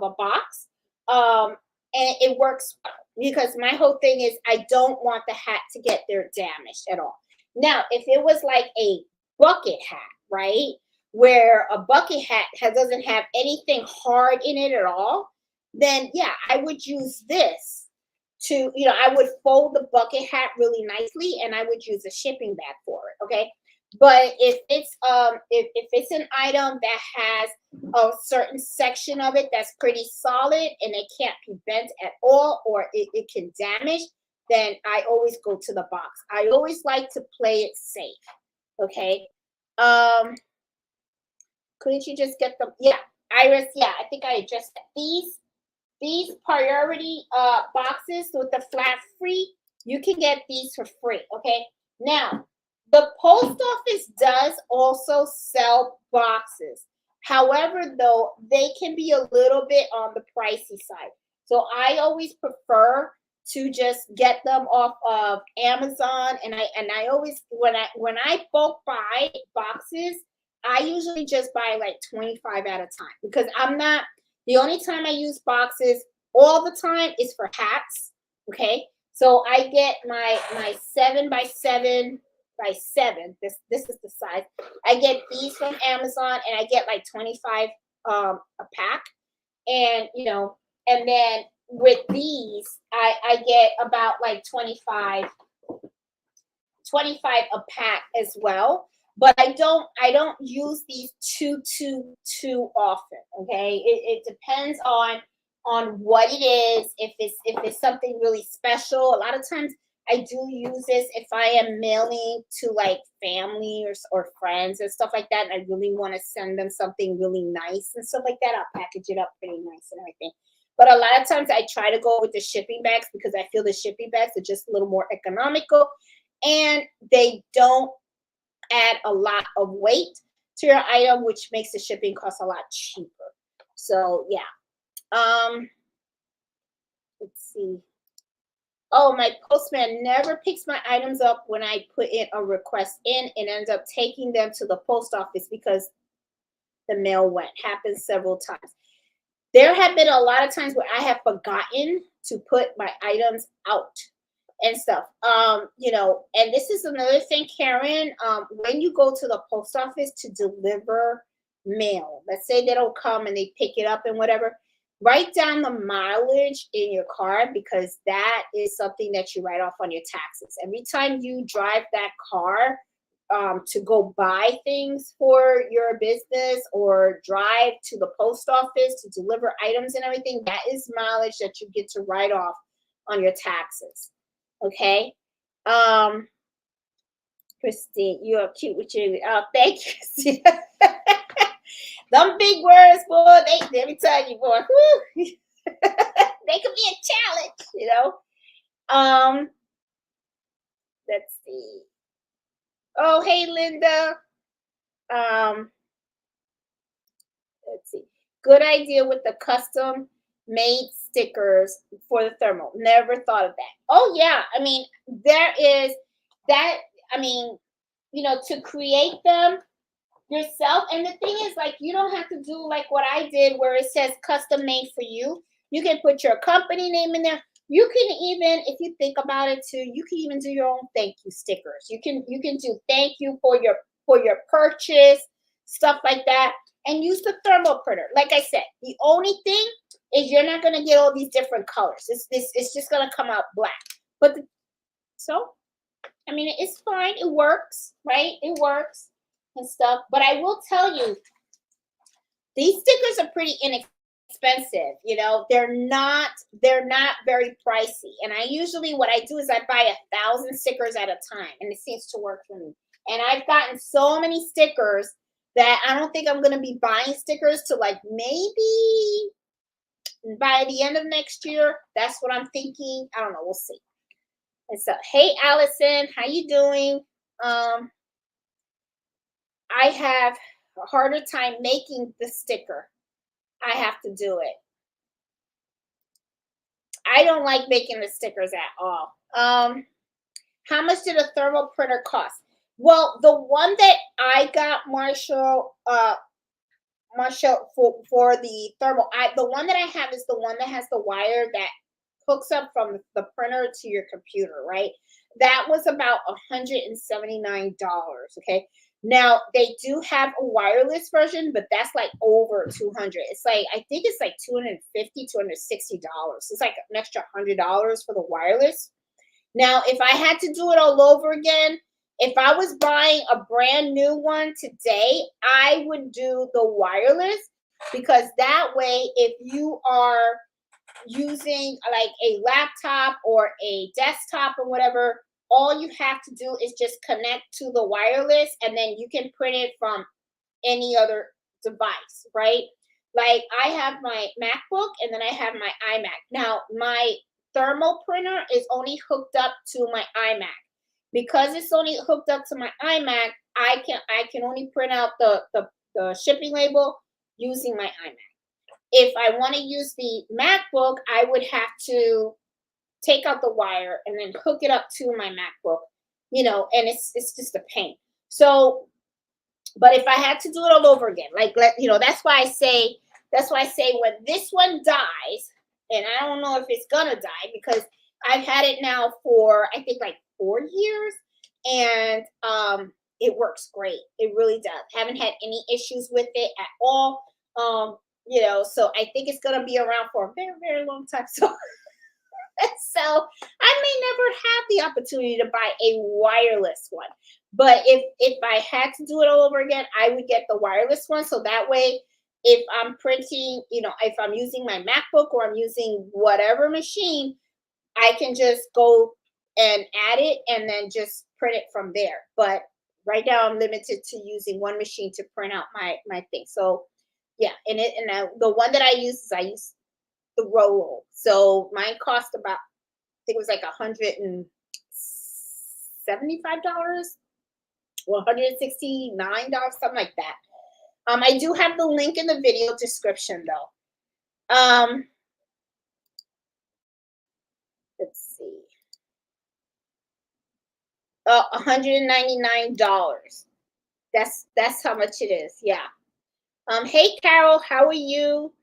a box. And it works well, because my whole thing is I don't want the hat to get there damaged at all. Now, if it was like a bucket hat, right? Where a bucket hat doesn't have anything hard in it at all, then yeah, I would use this to, I would fold the bucket hat really nicely, and I would use a shipping bag for it. Okay. But if it's an item that has a certain section of it that's pretty solid and it can't be bent at all, or it can damage, then I always go to the box. I always like to play it safe. Okay. Couldn't you just get them? Yeah, Iris. Yeah, I think I addressed that. These priority boxes with the flat free, you can get these for free. Okay. Now, the post office does also sell boxes. However, though, they can be a little bit on the pricey side. So I always prefer to just get them off of Amazon. And I always, when I bulk buy boxes, I usually just buy like 25 at a time, because the only time I use boxes all the time is for hats. Okay. So I get my 7x7 by 7. This is the size. I get these from Amazon, and I get like 25 a pack. And and then with these, I get about like 25 a pack as well. But I don't use these too often. Okay, it depends on what it is. If it's something really special, a lot of times I do use this if I am mailing to like family or friends and stuff like that, and I really want to send them something really nice and stuff like that. I'll package it up pretty nice and everything. But a lot of times I try to go with the shipping bags, because I feel the shipping bags are just a little more economical, and they don't add a lot of weight to your item, which makes the shipping cost a lot cheaper. So yeah. Let's see. Oh, my postman never picks my items up when I put in a request in, and ends up taking them to the post office because the mail went. Happens several times. There have been a lot of times where I have forgotten to put my items out and stuff. And this is another thing, Karen. When you go to the post office to deliver mail, let's say they don't come and they pick it up and whatever, write down the mileage in your card, because that is something that you write off on your taxes. Every time you drive that car to go buy things for your business, or drive to the post office to deliver items and everything, that is mileage that you get to write off on your taxes. Okay. Christine, you are cute with your thank you, Christine. Them big words, boy, they every time you boy, they could be a challenge, Let's see. Oh, hey Linda. Let's see. Good idea with the custom made stickers for the thermal. Never thought of that. Oh yeah, I mean, there is that. I mean, to create them yourself. And the thing is, like, you don't have to do like what I did, where it says custom made for you. You can put your company name in there. You can even, if you think about it too, you can even do your own thank you stickers. You can do thank you for your purchase, stuff like that, and use the thermal printer. Like I said, the only thing is you're not gonna get all these different colors. It's just gonna come out black. But I mean, it's fine. It works, right? It works and stuff. But I will tell you, these stickers are pretty inexpensive. expensive, you know, they're not very pricey. And I usually, what I do is I buy 1,000 stickers at a time, and it seems to work for me. And I've gotten so many stickers that I don't think I'm going to be buying stickers to, like, maybe by the end of next year. That's what I'm thinking. I don't know, we'll see. And so, hey Allison, how you doing? I have a harder time making the sticker. I have to do it. I don't like making the stickers at all. How much did a thermal printer cost? Well, the one that I got, Marshall, for the thermal, the one that I have is the one that has the wire that hooks up from the printer to your computer, right? That was about $179. Okay. Now they do have a wireless version, but that's like over 200. It's like, I think it's like $260. It's like an extra $100 for the wireless. Now, if I had to do it all over again, if I was buying a brand new one today, I would do the wireless, because that way, if you are using like a laptop or a desktop or whatever, all you have to do is just connect to the wireless, and then you can print it from any other device, right? Like I have my MacBook and then I have my iMac. Now, my thermal printer is only hooked up to my iMac. Because it's only hooked up to my iMac, I can only print out the shipping label using my iMac. If I want to use the MacBook, I would have to take out the wire and then hook it up to my MacBook, and it's just a pain. So, but if I had to do it all over again, that's why I say when this one dies, and I don't know if it's gonna die, because I've had it now for, I think, like 4 years, and it works great. It really does. Haven't had any issues with it at all. So I think it's gonna be around for a very, very long time. So so I may never have the opportunity to buy a wireless one. But if I had to do it all over again, I would get the wireless one. So that way, if I'm printing, if I'm using my MacBook or I'm using whatever machine, I can just go and add it and then just print it from there. But right now I'm limited to using one machine to print out my thing. So yeah, the one that I use the Rolo. So mine cost about, I think it was like $175 or $169, something like that. I do have the link in the video description though. Let's see. $199. That's how much it is. Yeah. Hey Carol, how are you?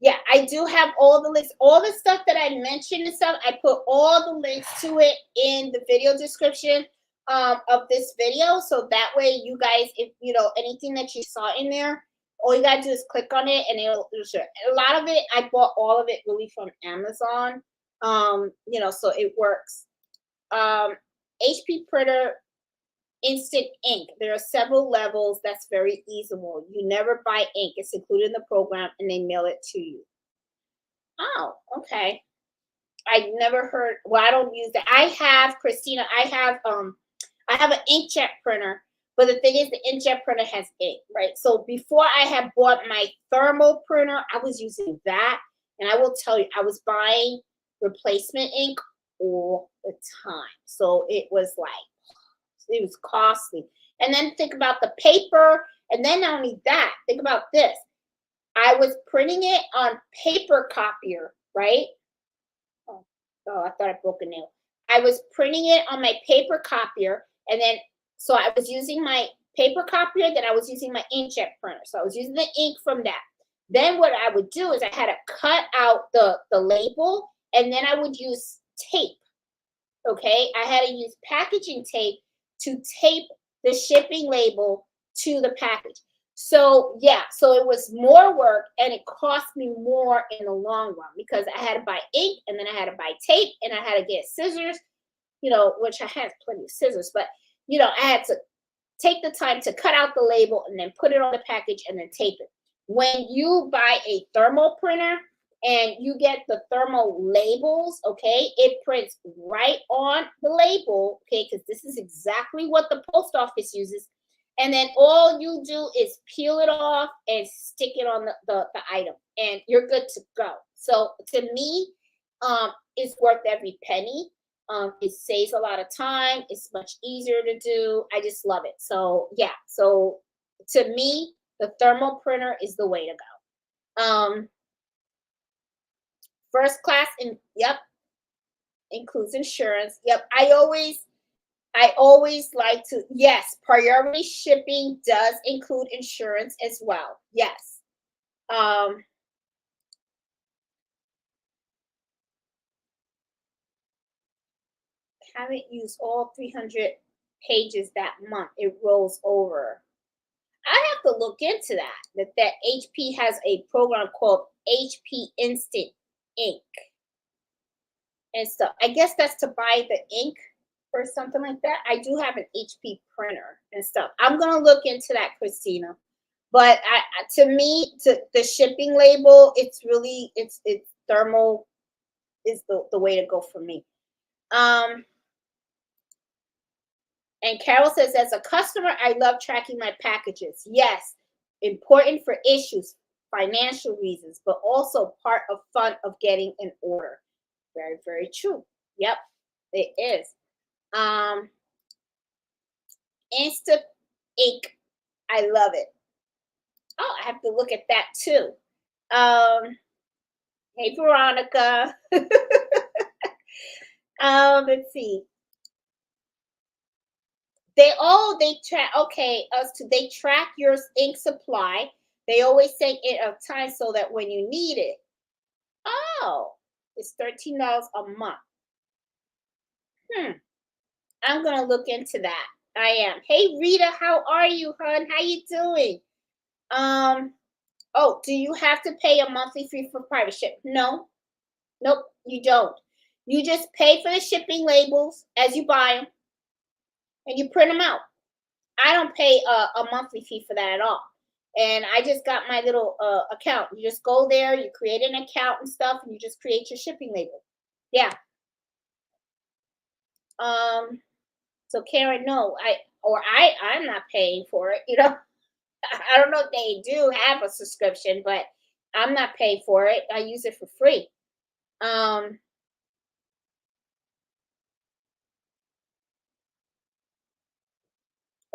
Yeah, I do have all the links, all the stuff that I mentioned and stuff. I put all the links to it in the video description of this video. So that way you guys, if anything that you saw in there, all you gotta do is click on it and it'll show. A lot of it, I bought all of it really from Amazon. So it works. HP printer, instant ink. There are several levels. That's very easable. You never buy ink. It's included in the program and they mail it to you. Oh, okay. I never heard. Well, I don't use that. I have, Christina, I have an inkjet printer, but the thing is the inkjet printer has ink, right? So before I had bought my thermal printer, I was using that. And I will tell you, I was buying replacement ink all the time. So it was costly. And then think about the paper. And then not only that, think about this. I was printing it on paper copier, right? Oh, I thought I broke a nail. I was printing it on my paper copier. And then, so I was using my paper copier, then I was using my inkjet printer. So I was using the ink from that. Then what I would do is I had to cut out the label, and then I would use tape. Okay, I had to use packaging tape to tape the shipping label to the package. So yeah, so it was more work and it cost me more in the long run, because I had to buy ink and then I had to buy tape and I had to get scissors, which I had plenty of scissors, but I had to take the time to cut out the label and then put it on the package and then tape it. When you buy a thermal printer and you get the thermal labels, okay, it prints right on the label, okay, because this is exactly what the post office uses. And then all you do is peel it off and stick it on the item, and you're good to go. So to me, it's worth every penny. It saves a lot of time. It's much easier to do. I just love it. So yeah. So to me, the thermal printer is the way to go. First class, and yep, includes insurance. Yep, I always like to, yes, priority shipping does include insurance as well. Yes. Haven't used all 300 pages that month. It rolls over. I have to look into that HP has a program called HP Instant Ink and stuff. I guess that's to buy the ink or something like that. I do have an HP printer and stuff. I'm gonna look into that, Christina. But to me, to the shipping label, it's really it's thermal is the way to go for me. And Carol says, as a customer, I love tracking my packages. Yes, important for issues, financial reasons, but also part of fun of getting an order. Very, very true. Yep, it is. Insta Ink, I love it. Oh, I have to look at that too. Hey, Veronica. Let's see. They track, okay, they track your ink supply. They always say it of time so that when you need it. Oh, it's $13 a month. I'm gonna look into that. I am. Hey Rita, how are you, hon? How you doing? Oh, do you have to pay a monthly fee for private ship? No. Nope, you don't. You just pay for the shipping labels as you buy them and you print them out. I don't pay a monthly fee for that at all. And I just got my little account. You just go there, you create an account and stuff, and you just create your shipping label. Yeah. So Karen, no, I'm not paying for it. You know, I don't know if they do have a subscription, but I'm not paying for it. I use it for free.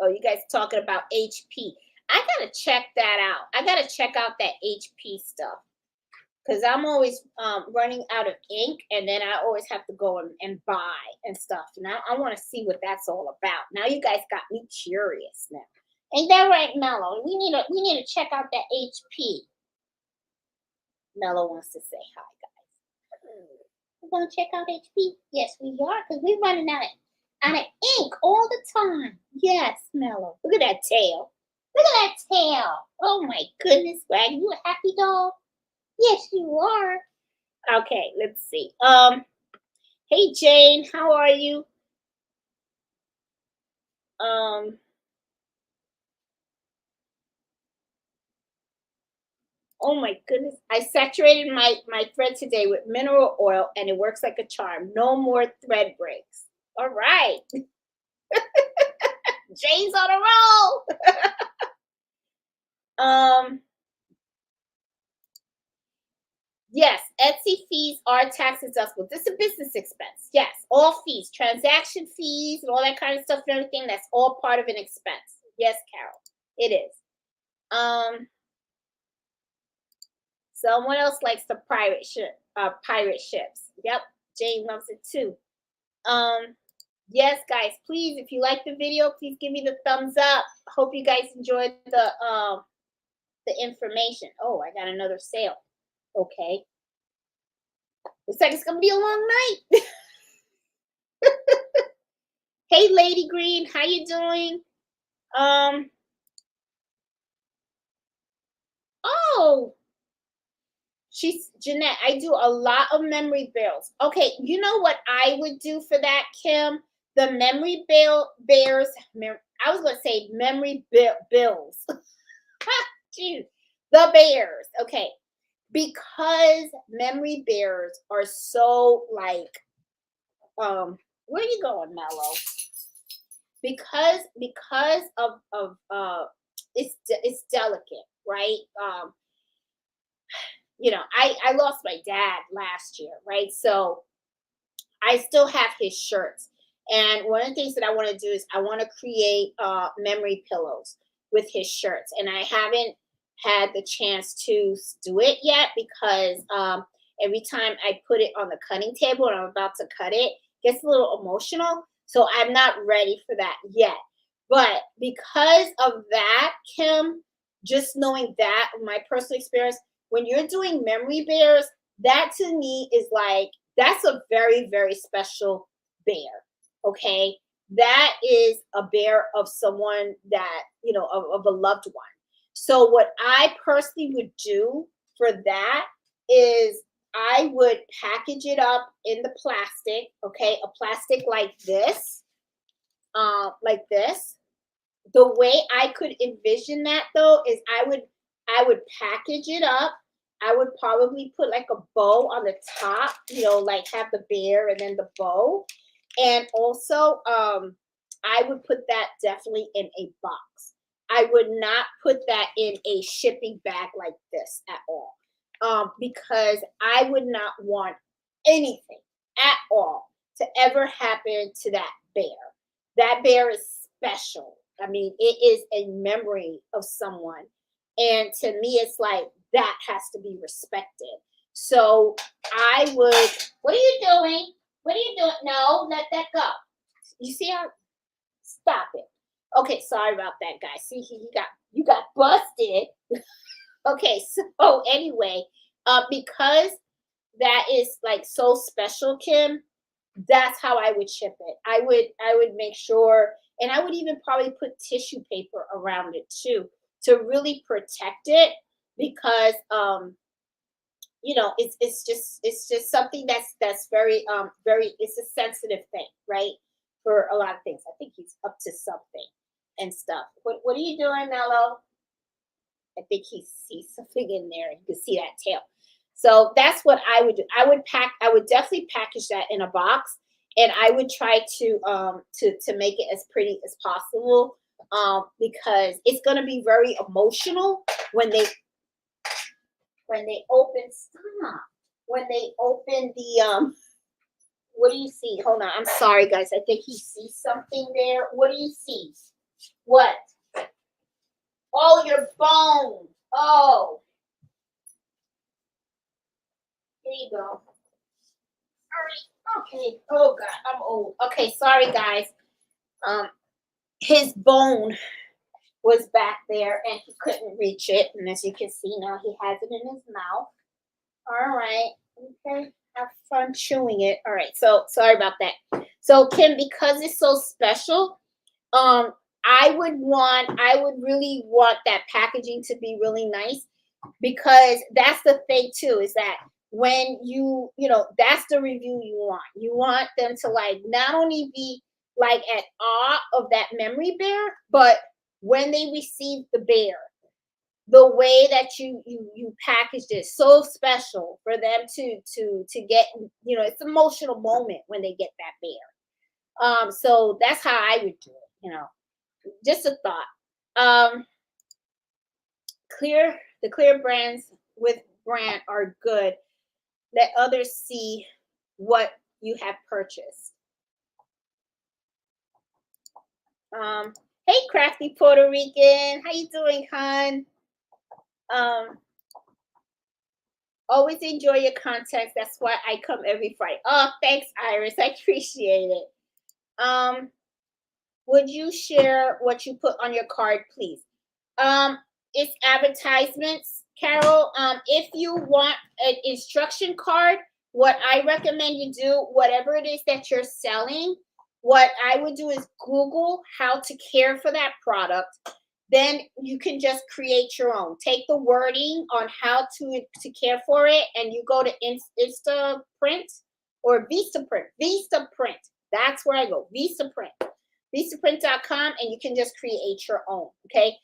Oh, you guys talking about HP. I gotta check that out. I gotta check out that HP stuff because I'm always running out of ink, and then I always have to go and buy and stuff. Now I want to see what that's all about. Now you guys got me curious now. Ain't that right, Mello? We need to check out that HP. Mello wants to say hi, guys. We're gonna check out HP. Yes, we are, because we're running out of ink all the time. Yes, Mello. Look at that tail. Look at that tail. Oh my goodness, Swag. You a happy dog? Yes, you are. Okay, let's see. Hey Jane, how are you? Oh my goodness. I saturated my thread today with mineral oil and it works like a charm. No more thread breaks. All right. Jane's on a roll. Yes, Etsy fees are tax deductible. This is a business expense. Yes, all fees, transaction fees, and all that kind of stuff and everything. That's all part of an expense. Yes, Carol, it is. Someone else likes the pirate ships. Yep, Jane loves it too. Yes, guys, please, if you like the video, please give me the thumbs up. Hope you guys enjoyed the information. Oh, I got another sale. Okay. Looks like it's gonna be a long night. Hey, Lady Green, how you doing? Oh, she's Jeanette. I do a lot of memory bills. Okay, you know what I would do for that, Kim? The memory bill bears. I was going to say memory bills. Jeez. The bears. Okay. Because memory bears are so like, where are you going, Mello? Because of it's delicate, right? I lost my dad last year, right? So I still have his shirts. And one of the things that I want to do is I want to create memory pillows with his shirts. And I haven't had the chance to do it yet because every time I put it on the cutting table and I'm about to cut it, it gets a little emotional. So I'm not ready for that yet. But because of that, Kim, just knowing that, my personal experience, when you're doing memory bears, that to me is like, that's a very, very special bear. Okay. That is a bear of someone that, of a loved one. So, what I personally would do for that is I would package it up in the plastic, okay, a plastic like this. The way I could envision that though is I would package it up. I would probably put like a bow on the top, like have the bear and then the bow. And also I would put that definitely in a box. I would not put that in a shipping bag like this at all. Because I would not want anything at all to ever happen to that bear. That bear is special. I mean, it is a memory of someone. And to me, it's like that has to be respected. So I would, what are you doing? What are you doing? No, let that go. You see how, stop it. Okay, sorry about that, guys. See, you got busted. Okay, so anyway, because that is like so special, Kim, that's how I would ship it. I would make sure, and I would even probably put tissue paper around it too to really protect it because it's just something that's very it's a sensitive thing, right? For a lot of things. I think he's up to something and stuff. What are you doing, Mello? I think he sees something in there. You can see that tail. So that's what I would do. I would definitely package that in a box and I would try to make it as pretty as possible. Because it's gonna be very emotional when they open stop. When they open the what do you see? Hold on. I'm sorry guys. I think he sees something there. What do you see? What? Oh, your bone. Oh, here you go. All right. Okay. Oh God, I'm old. Okay, sorry guys. Um, his bone was back there and he couldn't reach it. And as you can see now, he has it in his mouth. All right. Okay. Have fun chewing it. All right. So sorry about that. So Kim, because it's so special, um, I would really want that packaging to be really nice because that's the thing too is that when that's the review you want. You want them to like not only be like at awe of that memory bear, but when they receive the bear, the way that you packaged it so special for them to get, it's an emotional moment when they get that bear. So that's how I would do it. Just a thought. The clear brands with brand are good. Let others see what you have purchased. Hey, crafty Puerto Rican, how you doing, hon? Always enjoy your content. That's why I come every Friday. Oh, thanks, Iris. I appreciate it. Would you share what you put on your card, please? It's advertisements, Carol. If you want an instruction card, what I recommend you do, whatever it is that you're selling, what I would do is Google how to care for that product. Then you can just create your own. Take the wording on how to care for it, and you go to Instaprint or Vistaprint. Vistaprint. That's where I go. Vistaprint. lisaprint.com, and you can just create your own. Okay.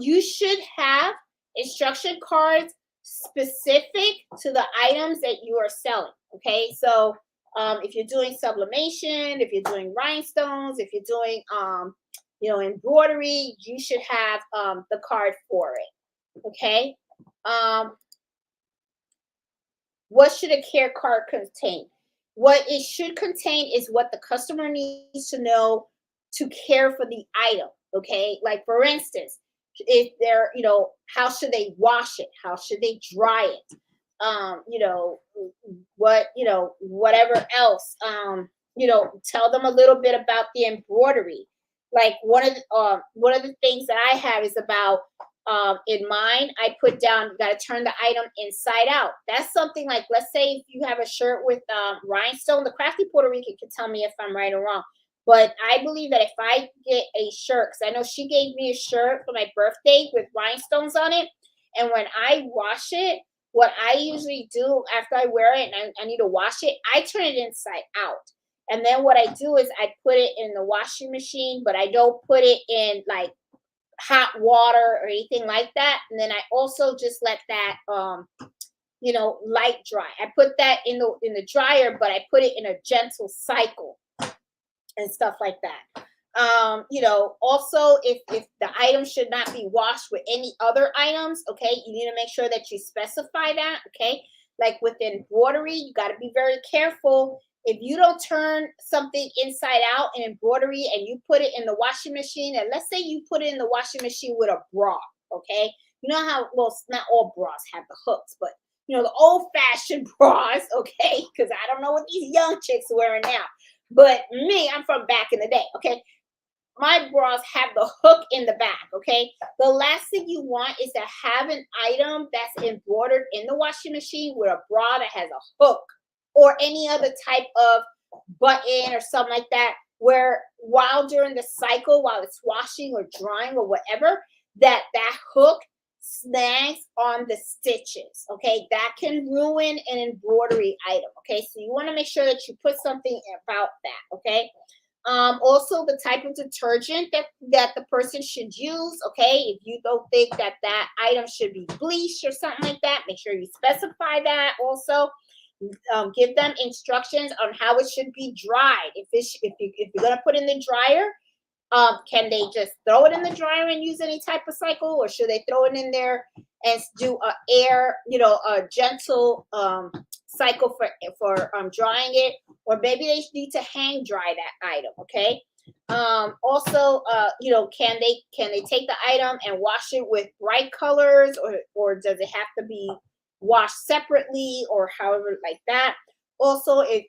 You should have instruction cards specific to the items that you are selling. Okay. So if you're doing sublimation, if you're doing rhinestones, if you're doing embroidery, you should have the card for it. Okay. Um, what should a care card contain? What it should contain is what the customer needs to know to care for the item. Okay. Like for instance, if they're, how should they wash it? How should they dry it? Whatever else. Tell them a little bit about the embroidery. Like one of the things that I have is about in mine, I put down, you got to turn the item inside out. That's something like, let's say if you have a shirt with rhinestone, the crafty Puerto Rican can tell me if I'm right or wrong. But I believe that if I get a shirt, because I know she gave me a shirt for my birthday with rhinestones on it, and when I wash it, what I usually do after I wear it and I need to wash it, I turn it inside out. And then what I do is I put it in the washing machine, but I don't put it in like hot water or anything like that. And then I also just let that light dry. I put that in the dryer, but I put it in a gentle cycle and stuff like that. Also if the item should not be washed with any other items, okay, you need to make sure that you specify that. Okay. Like with embroidery, you got to be very careful. If you don't turn something inside out in embroidery and you put it in the washing machine, and let's say you put it in the washing machine with a bra, okay? You know how, well, not all bras have the hooks, but the old fashioned bras, okay? Because I don't know what these young chicks are wearing now. But me, I'm from back in the day, okay? My bras have the hook in the back, okay? The last thing you want is to have an item that's embroidered in the washing machine with a bra that has a hook or any other type of button or something like that, where while during the cycle, while it's washing or drying or whatever, that hook snags on the stitches. Okay, that can ruin an embroidery item. Okay, so you want to make sure that you put something about that. Okay. Also the type of detergent that the person should use. Okay, if you don't think that item should be bleached or something like that, make sure you specify that also. Give them instructions on how it should be dried. If you're gonna put in the dryer, can they just throw it in the dryer and use any type of cycle, or should they throw it in there and do a gentle cycle for drying it, or maybe they need to hang dry that item. Okay. Also, can they take the item and wash it with bright colors, or does it have to be washed separately, or however like that? Also, if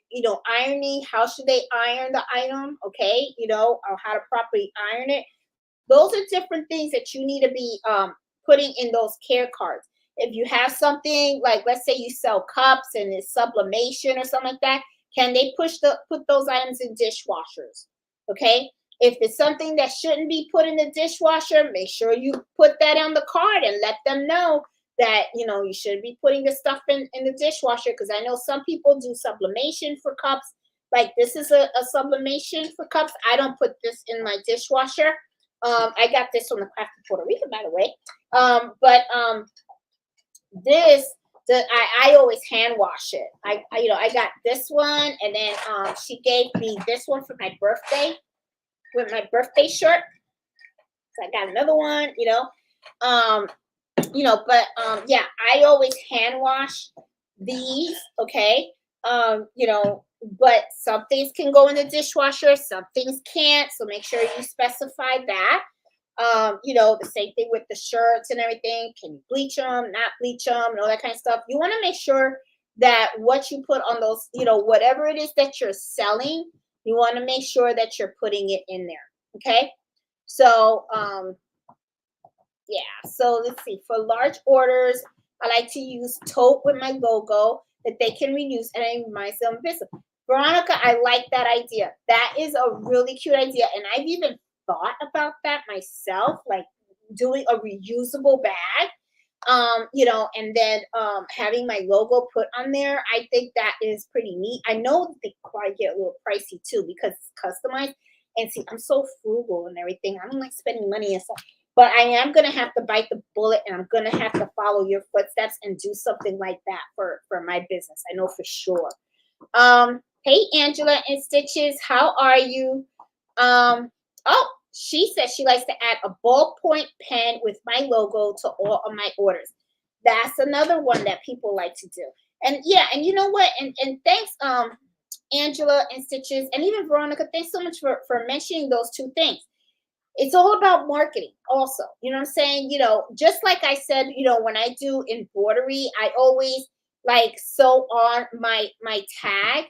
ironing, how should they iron the item? Okay, or how to properly iron it. Those are different things that you need to be putting in those care cards. If you have something like, let's say you sell cups and it's sublimation or something like that, can they put those items in dishwashers? Okay. If it's something that shouldn't be put in the dishwasher, make sure you put that on the card and let them know that you should be putting the stuff in the dishwasher, because I know some people do sublimation for cups. Like this is a sublimation for cups. I don't put this in my dishwasher. I got this from the Crafty Puerto Rican, by the way. But this I always hand wash it. I got this one, and then she gave me this one for my birthday with my birthday shirt. So I got another one. Yeah, I always hand wash these. Okay. But some things can go in the dishwasher, some things can't. So make sure you specify that. The same thing with the shirts and everything. Can you bleach them, not bleach them, and all that kind of stuff. You want to make sure that what you put on those, whatever it is that you're selling, you want to make sure that you're putting it in there. Okay. So, yeah, so let's see. For large orders, I like to use tote with my logo that they can reuse, and it reminds them of business. Veronica, I like that idea. That is a really cute idea, and I've even thought about that myself, like doing a reusable bag. And then having my logo put on there. I think that is pretty neat. I know they probably get a little pricey too because it's customized. And see, I'm so frugal and everything. I don't like spending money and stuff. But I am gonna have to bite the bullet, and I'm gonna have to follow your footsteps and do something like that for my business. I know for sure. Hey Angela and Stitches, how are you? Oh, she says she likes to add a ballpoint pen with my logo to all of my orders. That's another one that people like to do. And yeah, and you know what? And thanks, Angela and Stitches, and even Veronica, thanks so much for mentioning those two things. It's all about marketing also. You know what I'm saying? You know, just like I said, you know, when I do embroidery, I always like sew on my tag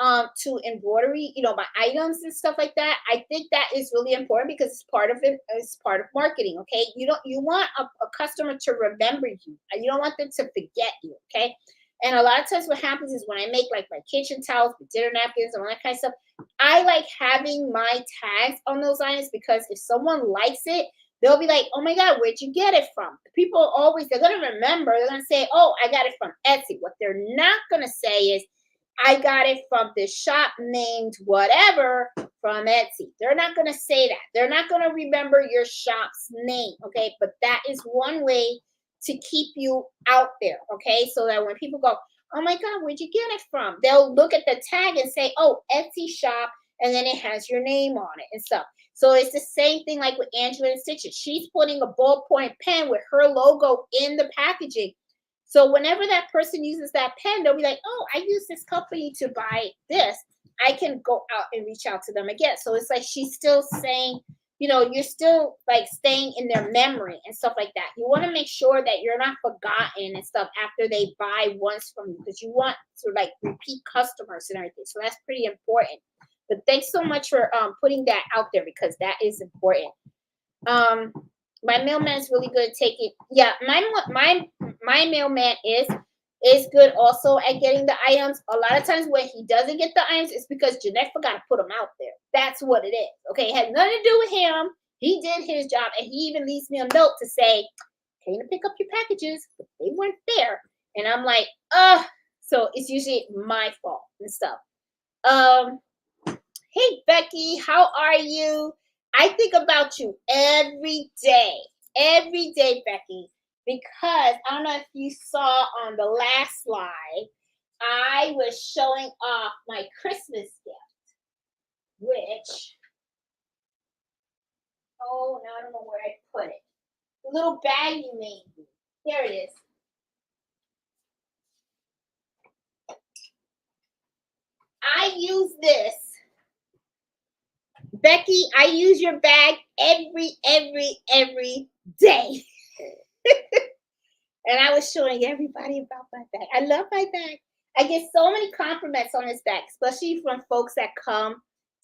to embroidery, you know, my items and stuff like that. I think that is really important because it's part of it, it's part of marketing. Okay. You want a customer to remember you. You don't want them to forget you. Okay. And a lot of times what happens is when I make like my kitchen towels, my dinner napkins, and all that kind of stuff, I like having my tags on those items because if someone likes it, they'll be like, oh my God, where'd you get it from? People always, they're going to remember, they're going to say, oh, I got it from Etsy. What they're not going to say is, I got it from this shop named whatever from Etsy. They're not going to say that. They're not going to remember your shop's name. Okay. But that is one way to keep you out there. Okay. So that when people go, oh my God, where'd you get it from? They'll look at the tag and say, oh, Etsy shop. And then it has your name on it and stuff. So it's the same thing like with Angela and Stitches. She's putting a ballpoint pen with her logo in the packaging. So whenever that person uses that pen, they'll be like, oh, I use this company to buy this. I can go out and reach out to them again. So it's like she's still saying, you know, you're still like staying in their memory and stuff like that. You want to make sure that you're not forgotten and stuff after they buy once from you because you want to like repeat customers and everything. So that's pretty important. But thanks so much for putting that out there because that is important. My mailman is really good at taking. Yeah, my mailman is good also at getting the items. A lot of times when he doesn't get the items, it's because Jeanette forgot to put them out there. That's what it is. Okay, it has nothing to do with him. He did his job, and he even leaves me a note to say, "Came to pick up your packages, but they weren't there." And I'm like, ugh. So it's usually my fault and stuff. Hey Becky, how are you? I think about you every day, Becky, because I don't know if you saw on the last slide, I was showing off my Christmas gift, which, oh, now I don't know where I put it. The little bag you made me. Here it is. I use this. Becky, I use your bag every day. And I was showing everybody about my bag. I love my bag. I get so many compliments on this bag, especially from folks that come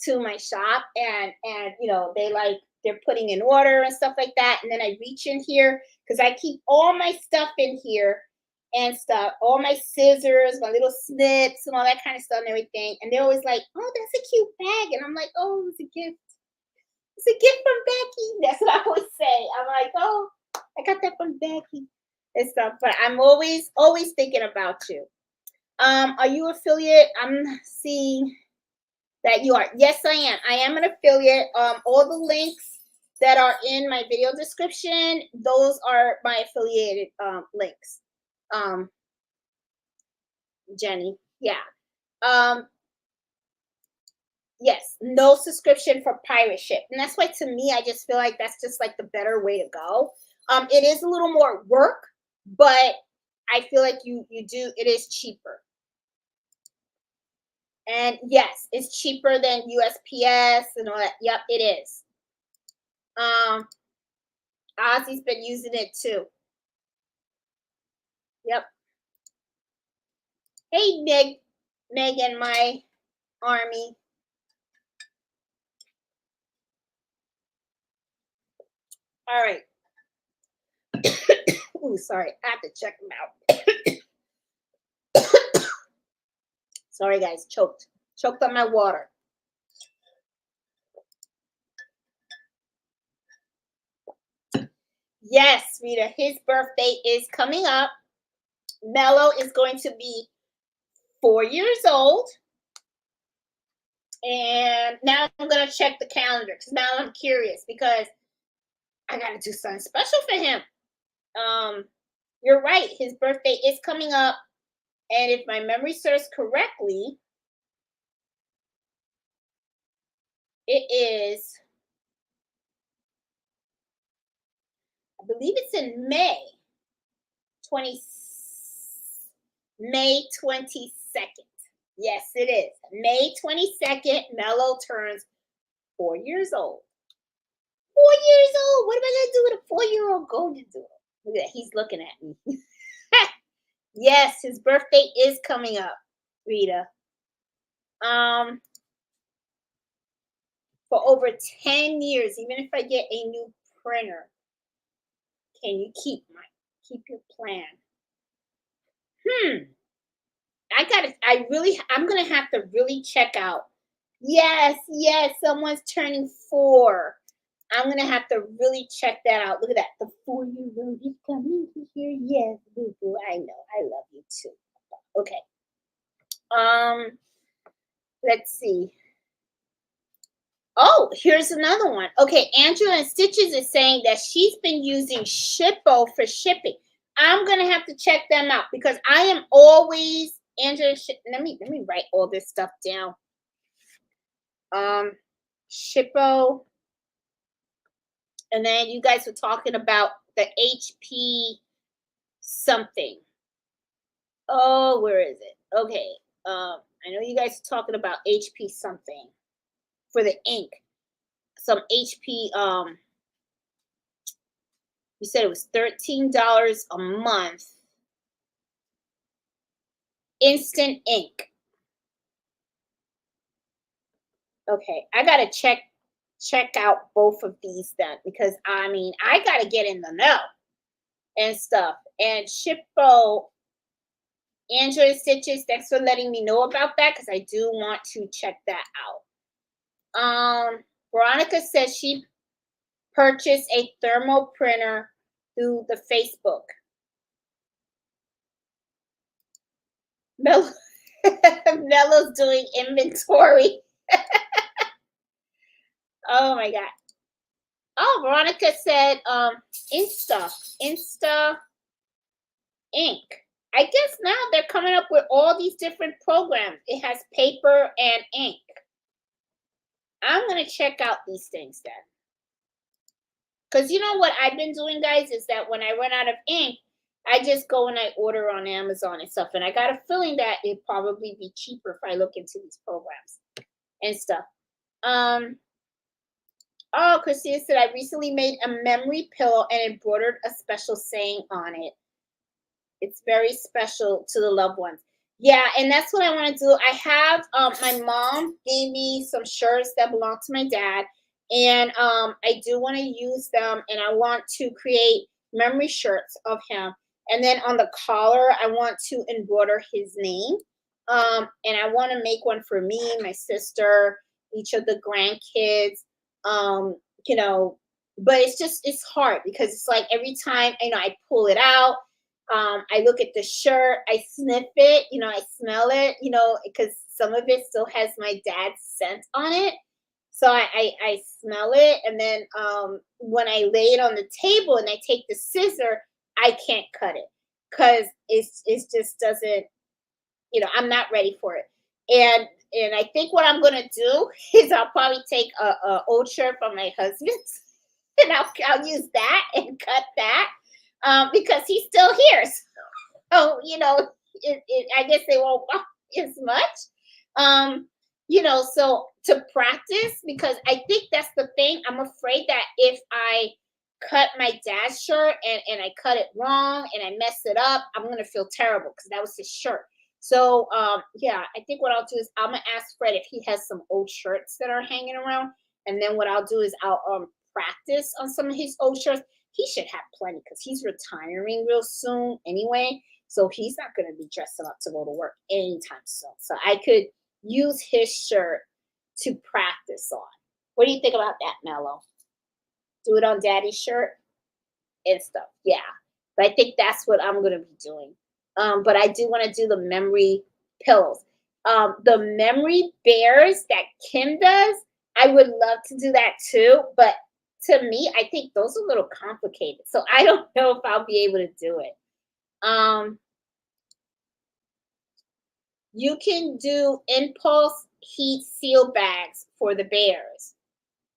to my shop and you know they're putting in order and stuff like that. And then I reach in here because I keep all my stuff in here and stuff, all my scissors, my little snips and all that kind of stuff and everything. And they're always like, oh, that's a cute bag. And I'm like, oh, it's a gift. It's a gift from Becky. That's what I always say. I'm like, oh, I got that from Becky and stuff. But I'm always thinking about you. Are you affiliate? I'm seeing that you are. Yes, I am. I am an affiliate. All the links that are in my video description, those are my affiliated links. Jenny, yeah. Yes, no subscription for pirate ship. And that's why to me, I just feel like that's just like the better way to go. It is a little more work, but I feel like you do, it is cheaper. And yes, it's cheaper than USPS and all that. Yep, it is. Ozzy's been using it too. Yep. Hey, Megan, my army. All right. Ooh, sorry. I have to check them out. Sorry, guys. Choked on my water. Yes, Rita, his birthday is coming up. Mello is going to be 4 years old. And now I'm gonna check the calendar because now I'm curious because I gotta do something special for him. Um, you're right. His birthday is coming up, and if my memory serves correctly, it is. I believe it's in May 20, May 22nd. Yes, it is. May 22nd, Mello turns 4 years old. 4 years old. What am I gonna do with a 4-year-old golden doodle? Look at that. He's looking at me. Yes, his birthday is coming up, Rita. Um, for over 10 years, even if I get a new printer, can you keep your plan? Hmm. I'm gonna have to really check out. Yes, yes, someone's turning 4. I'm gonna have to really check that out. Look at that. The 4-year-old is coming here. Yes, boo boo. I know. I love you too. Okay. Um, let's see. Oh, here's another one. Okay, Angela and Stitches is saying that she's been using Shippo for shipping. I'm gonna have to check them out because I am always Angela. Let me write all this stuff down. Um, Shippo, and then you guys were talking about the HP something. Oh, where is it? Okay. I know you guys are talking about HP something for the ink. Some HP. You said it was $13 a month. Instant ink. Okay, I gotta check out both of these then because I mean I gotta get in the know and stuff. And Shippo, Android Stitches, thanks for letting me know about that because I do want to check that out. Veronica says she purchased a thermal printer through the Facebook. Mel- Mello's doing inventory. Oh my god. Oh, Veronica said Insta ink. I guess now they're coming up with all these different programs. It has paper and ink. I'm gonna check out these things then. Because you know what I've been doing, guys, is that when I run out of ink, I just go and I order on Amazon and stuff. And I got a feeling that it'd probably be cheaper if I look into these programs and stuff. Um, oh, Christina said I recently made a memory pillow and embroidered a special saying on it. It's very special to the loved ones. Yeah, and that's what I want to do. I have my mom gave me some shirts that belong to my dad, and I do want to use them, and I want to create memory shirts of him. And then on the collar, I want to embroider his name. And I want to make one for me, my sister, each of the grandkids. Um, you know, but it's hard because it's like every time I pull it out, I look at the shirt, I sniff it, I smell it, because some of it still has my dad's scent on it. So I smell it, and then when I lay it on the table and I take the scissor, I can't cut it because it just doesn't. I'm not ready for it. And I think what I'm gonna do is I'll probably take a old shirt from my husband's, and I'll use that and cut that because he's still here. So I guess they won't buy as much. Um, so to practice, because I think that's the thing. I'm afraid that if I cut my dad's shirt and I cut it wrong and I mess it up, I'm gonna feel terrible because that was his shirt. So yeah, I think what I'll do is I'm gonna ask Fred if he has some old shirts that are hanging around, and then what I'll do is I'll practice on some of his old shirts. He should have plenty because he's retiring real soon anyway. So he's not going to be dressing up to go to work anytime soon. So I could use his shirt to practice on. What do you think about that, Mello? Do it on Daddy's shirt and stuff. Yeah. But I think that's what I'm going to be doing. But I do want to do the memory pillows. The memory bears that Kim does, I would love to do that too, but to me, I think those are a little complicated. So I don't know if I'll be able to do it. Um, you can do impulse heat seal bags for the bears.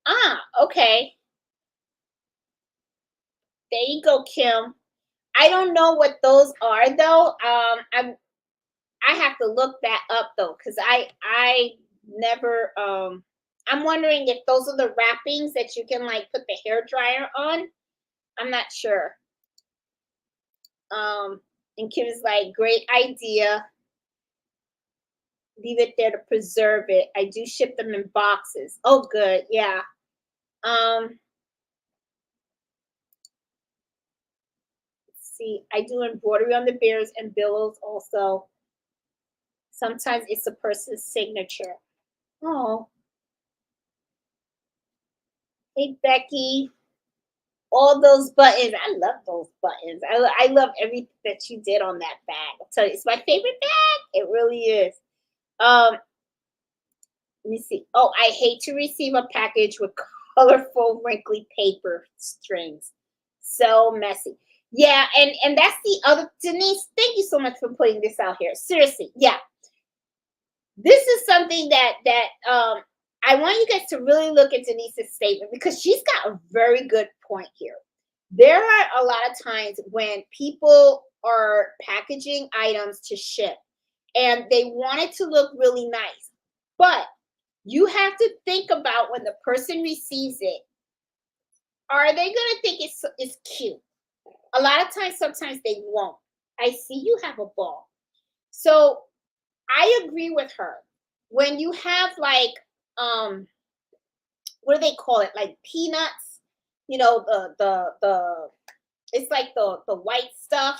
Ah, okay. There you go, Kim. I don't know what those are though. I have to look that up though, because I never I'm wondering if those are the wrappings that you can like put the hair dryer on. I'm not sure. And Kim's like, great idea. Leave it there to preserve it. I do ship them in boxes. Oh, good. Yeah. Um, let's see. I do embroidery on the bears and billows also. Sometimes it's a person's signature. Oh, hey Becky. All those buttons. I love those buttons. I love everything that you did on that bag. I'll tell you, it's my favorite bag. It really is. Um, Let me see. Oh, I hate to receive a package with colorful, wrinkly paper strings. So messy. Yeah, and that's the other Denise. Thank you so much for putting this out here. Seriously, yeah, this is something that I want you guys to really look at Denise's statement because she's got a very good point here. There are a lot of times when people are packaging items to ship and they want it to look really nice, but you have to think about when the person receives it, are they going to think it's cute? A lot of times, sometimes they won't. I see you have a ball. So I agree with her. When you have like, um, what do they call it? Like peanuts, the it's like the white stuff.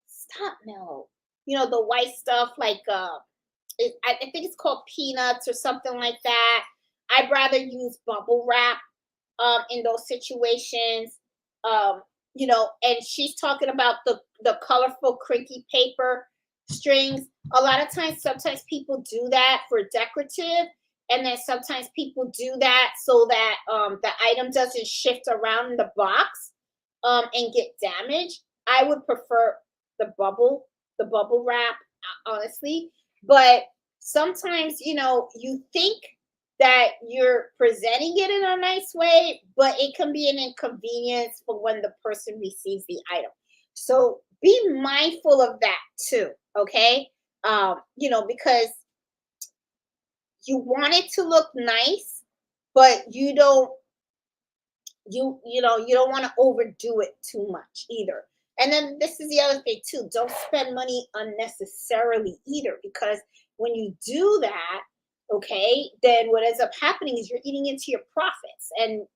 Stop, no. The white stuff like I think it's called peanuts or something like that. I'd rather use bubble wrap in those situations. And she's talking about the colorful crinkly paper strings. A lot of times, sometimes people do that for decorative, and then sometimes people do that so that the item doesn't shift around in the box and get damaged. I would prefer the bubble wrap, honestly. But sometimes, you think that you're presenting it in a nice way, but it can be an inconvenience for when the person receives the item. So be mindful of that too, okay? Because you want it to look nice, but you don't want to overdo it too much either. And then this is the other thing too, don't spend money unnecessarily either, because when you do that, okay, then what ends up happening is you're eating into your profits, and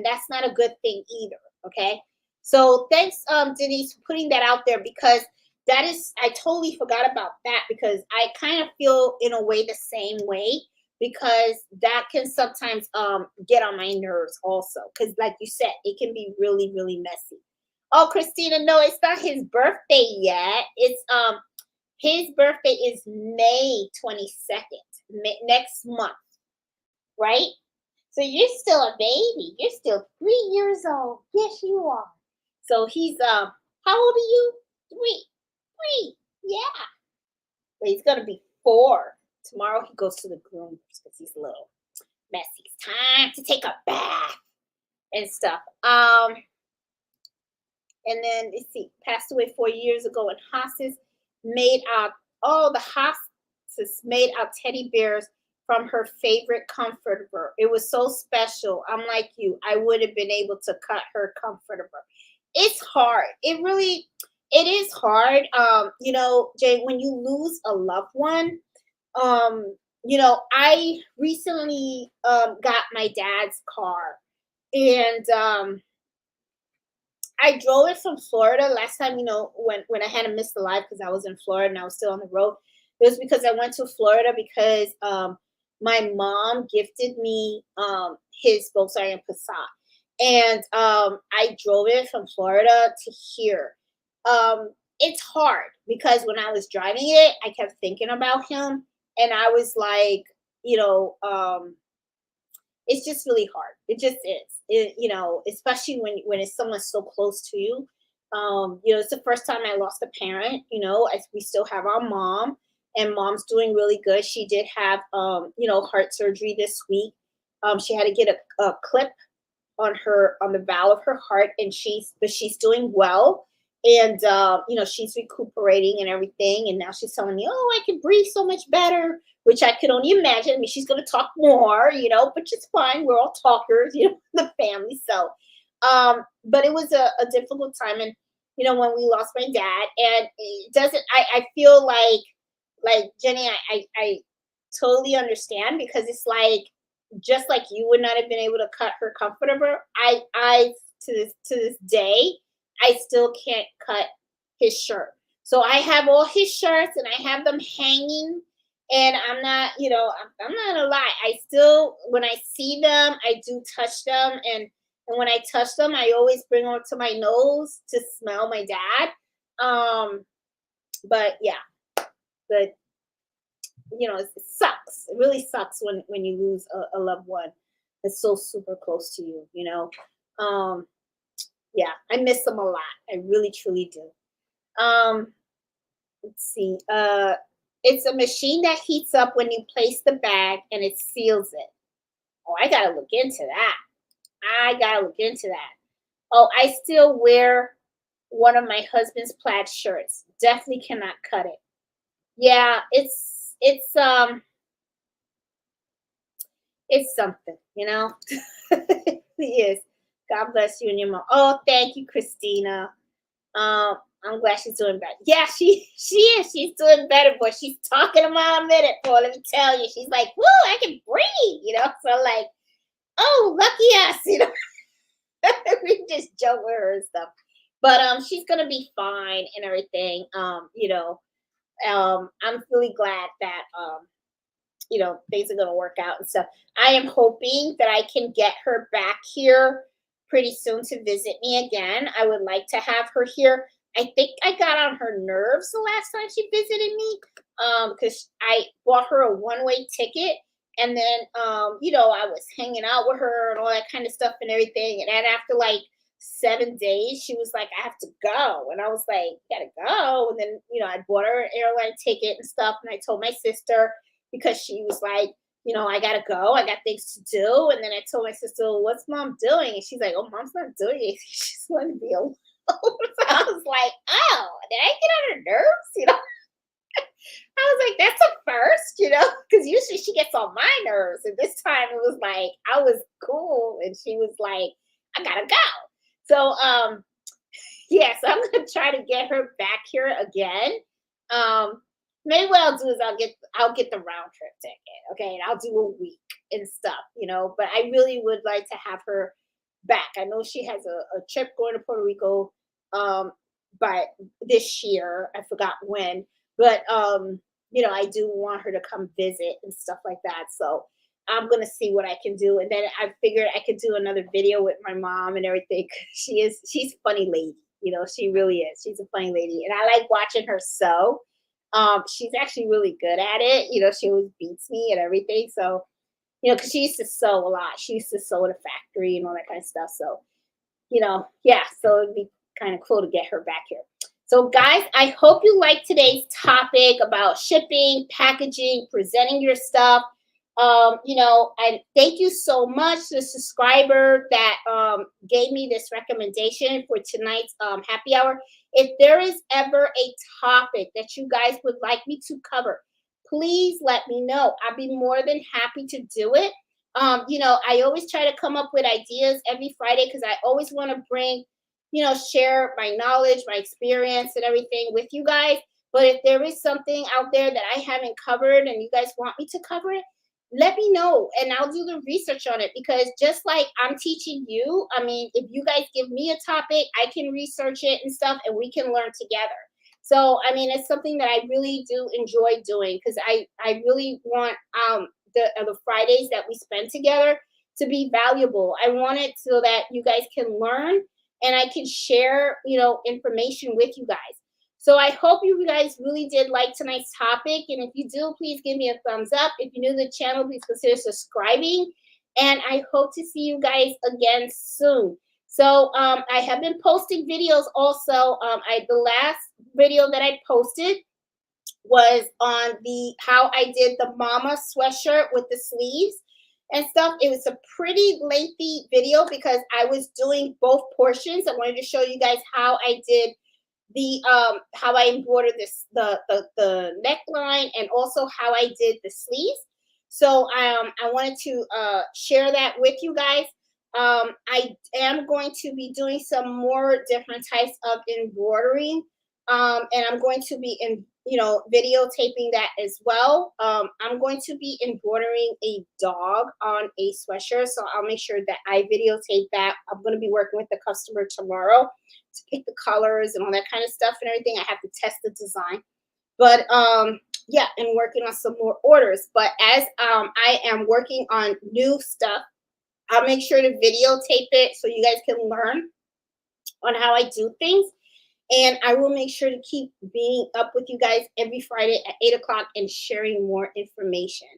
that's not a good thing either. Okay, so thanks, Denise, for putting that out there, because that is, I totally forgot about that, because I kind of feel in a way the same way, because that can sometimes get on my nerves also, because like you said, it can be really, really messy. Oh, Christina, no, it's not his birthday yet. It's his birthday is May 22nd, next month, right? So you're still a baby. You're still 3 years old. Yes, you are. So he's how old are you? Three. Three. Yeah. But he's gonna be 4. Tomorrow he goes to the groomers because he's a little messy. It's time to take a bath and stuff. And then let's see, passed away 4 years ago, and hospice made out the hospice made out teddy bears from her favorite comforter. It was so special. I'm like you, I would have been able to cut her comforter. It's hard. It is hard. Jay, when you lose a loved one, I recently got my dad's car, and I drove it from Florida last time, when I had to miss the live because I was in Florida and I was still on the road. It was because I went to Florida because my mom gifted me his Volkswagen Passat. And I drove it from Florida to here. It's hard because when I was driving it, I kept thinking about him. And I was like, you know, it's just really hard. It just is. Especially when it's someone so close to you. It's the first time I lost a parent. As we still have our mom, and mom's doing really good. She did have heart surgery this week. She had to get a clip on the valve of her heart, and she's doing well. And she's recuperating and everything, and now she's telling me, oh, I can breathe so much better, which I could only imagine. I mean, she's going to talk more, but it's fine. We're all talkers, the family. So but it was a difficult time. And when we lost my dad, and it doesn't I feel like Jenny, I totally understand, because it's like, just like you would not have been able to cut her comforter, I to this day, I still can't cut his shirt. So I have all his shirts, and I have them hanging, and I'm not, I'm not gonna lie. I still, when I see them, I do touch them, and when I touch them, I always bring them to my nose to smell my dad. But yeah, but it sucks. It really sucks when you lose a loved one that's so super close to you. Yeah, I miss them a lot. I really truly do. Let's see. It's a machine that heats up when you place the bag, and it seals it. Oh, I gotta look into that. I gotta look into that. Oh, I still wear one of my husband's plaid shirts. Definitely cannot cut it. Yeah, it's something, it really is. God bless you and your mom. Oh, thank you, Christina. I'm glad she's doing better. Yeah, she is. She's doing better, boy. She's talking a mile a minute, boy. Let me tell you. She's like, woo, I can breathe, So like, oh, lucky us. We just joke with her and stuff. But she's gonna be fine and everything. I'm really glad that things are going to work out and stuff. I am hoping that I can get her back here pretty soon to visit me again. I would like to have her here. I think I got on her nerves the last time she visited me, because I bought her a one-way ticket, and then I was hanging out with her and all that kind of stuff and everything. And then after like 7 days, she was like, I have to go. And I was like, gotta go. And then I bought her an airline ticket and stuff, and I told my sister, because she was like, I gotta go. I got things to do. And then I told my sister, well, what's mom doing? And she's like, oh, mom's not doing it. She's going to be alone. So I was like, oh, did I get on her nerves? I was like, that's a first, because usually she gets on my nerves. And this time it was like, I was cool. And she was like, I gotta go. So, yeah, so I'm going to try to get her back here again. Maybe what I'll do is I'll get the round trip ticket, okay, and I'll do a week and stuff, But I really would like to have her back. I know she has a trip going to Puerto Rico, but this year, I forgot when, but I do want her to come visit and stuff like that. So I'm gonna see what I can do, and then I figured I could do another video with my mom and everything. She's a funny lady, she really is. She's a funny lady, and I like watching her sew. She's actually really good at it. She always beats me and everything. So, because she used to sew a lot. She used to sew at a factory and all that kind of stuff. So, yeah. So it'd be kind of cool to get her back here. So, guys, I hope you like today's topic about shipping, packaging, presenting your stuff. And thank you so much to the subscriber that gave me this recommendation for tonight's happy hour. If there is ever a topic that you guys would like me to cover, please let me know. I'll be more than happy to do it. I always try to come up with ideas every Friday, because I always want to bring, share my knowledge, my experience and everything with you guys. But if there is something out there that I haven't covered and you guys want me to cover it, let me know, and I'll do the research on it. Because just like I'm teaching you, I mean, if you guys give me a topic, I can research it and stuff, and we can learn together. So, I mean, it's something that I really do enjoy doing, because I really want the Fridays that we spend together to be valuable. I want it so that you guys can learn, and I can share, information with you guys. So I hope you guys really did like tonight's topic. And if you do, please give me a thumbs up. If you're new to the channel, please consider subscribing. And I hope to see you guys again soon. So I have been posting videos also. The last video that I posted was on the how I did the mama sweatshirt with the sleeves and stuff. It was a pretty lengthy video because I was doing both portions. I wanted to show you guys how I did the how I embroidered this the neckline and also how I did the sleeves. So I wanted to share that with you guys. I am going to be doing some more different types of embroidery, and I'm going to be videotaping that as well. I'm going to be embroidering a dog on a sweatshirt, so I'll make sure that I videotape that. I'm going to be working with the customer tomorrow to pick the colors and all that kind of stuff and everything. I have to test the design, but yeah, and working on some more orders. But as I am working on new stuff, I'll make sure to videotape it so you guys can learn on how I do things. And I will make sure to keep being up with you guys every Friday at 8 o'clock and sharing more information.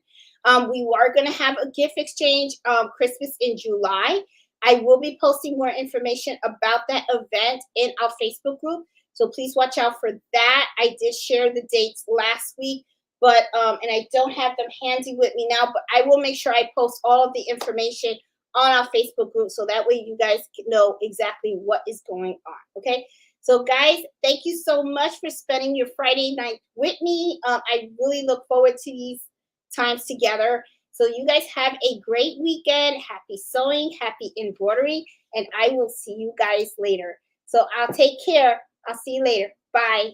We are going to have a gift exchange Christmas in July. I will be posting more information about that event in our Facebook group. So please watch out for that. I did share the dates last week, but and I don't have them handy with me now, but I will make sure I post all of the information on our Facebook group so that way you guys can know exactly what is going on. Okay. So guys, thank you so much for spending your Friday night with me. I really look forward to these times together. So you guys have a great weekend. Happy sewing, happy embroidery, and I will see you guys later. So I'll take care. I'll see you later. Bye.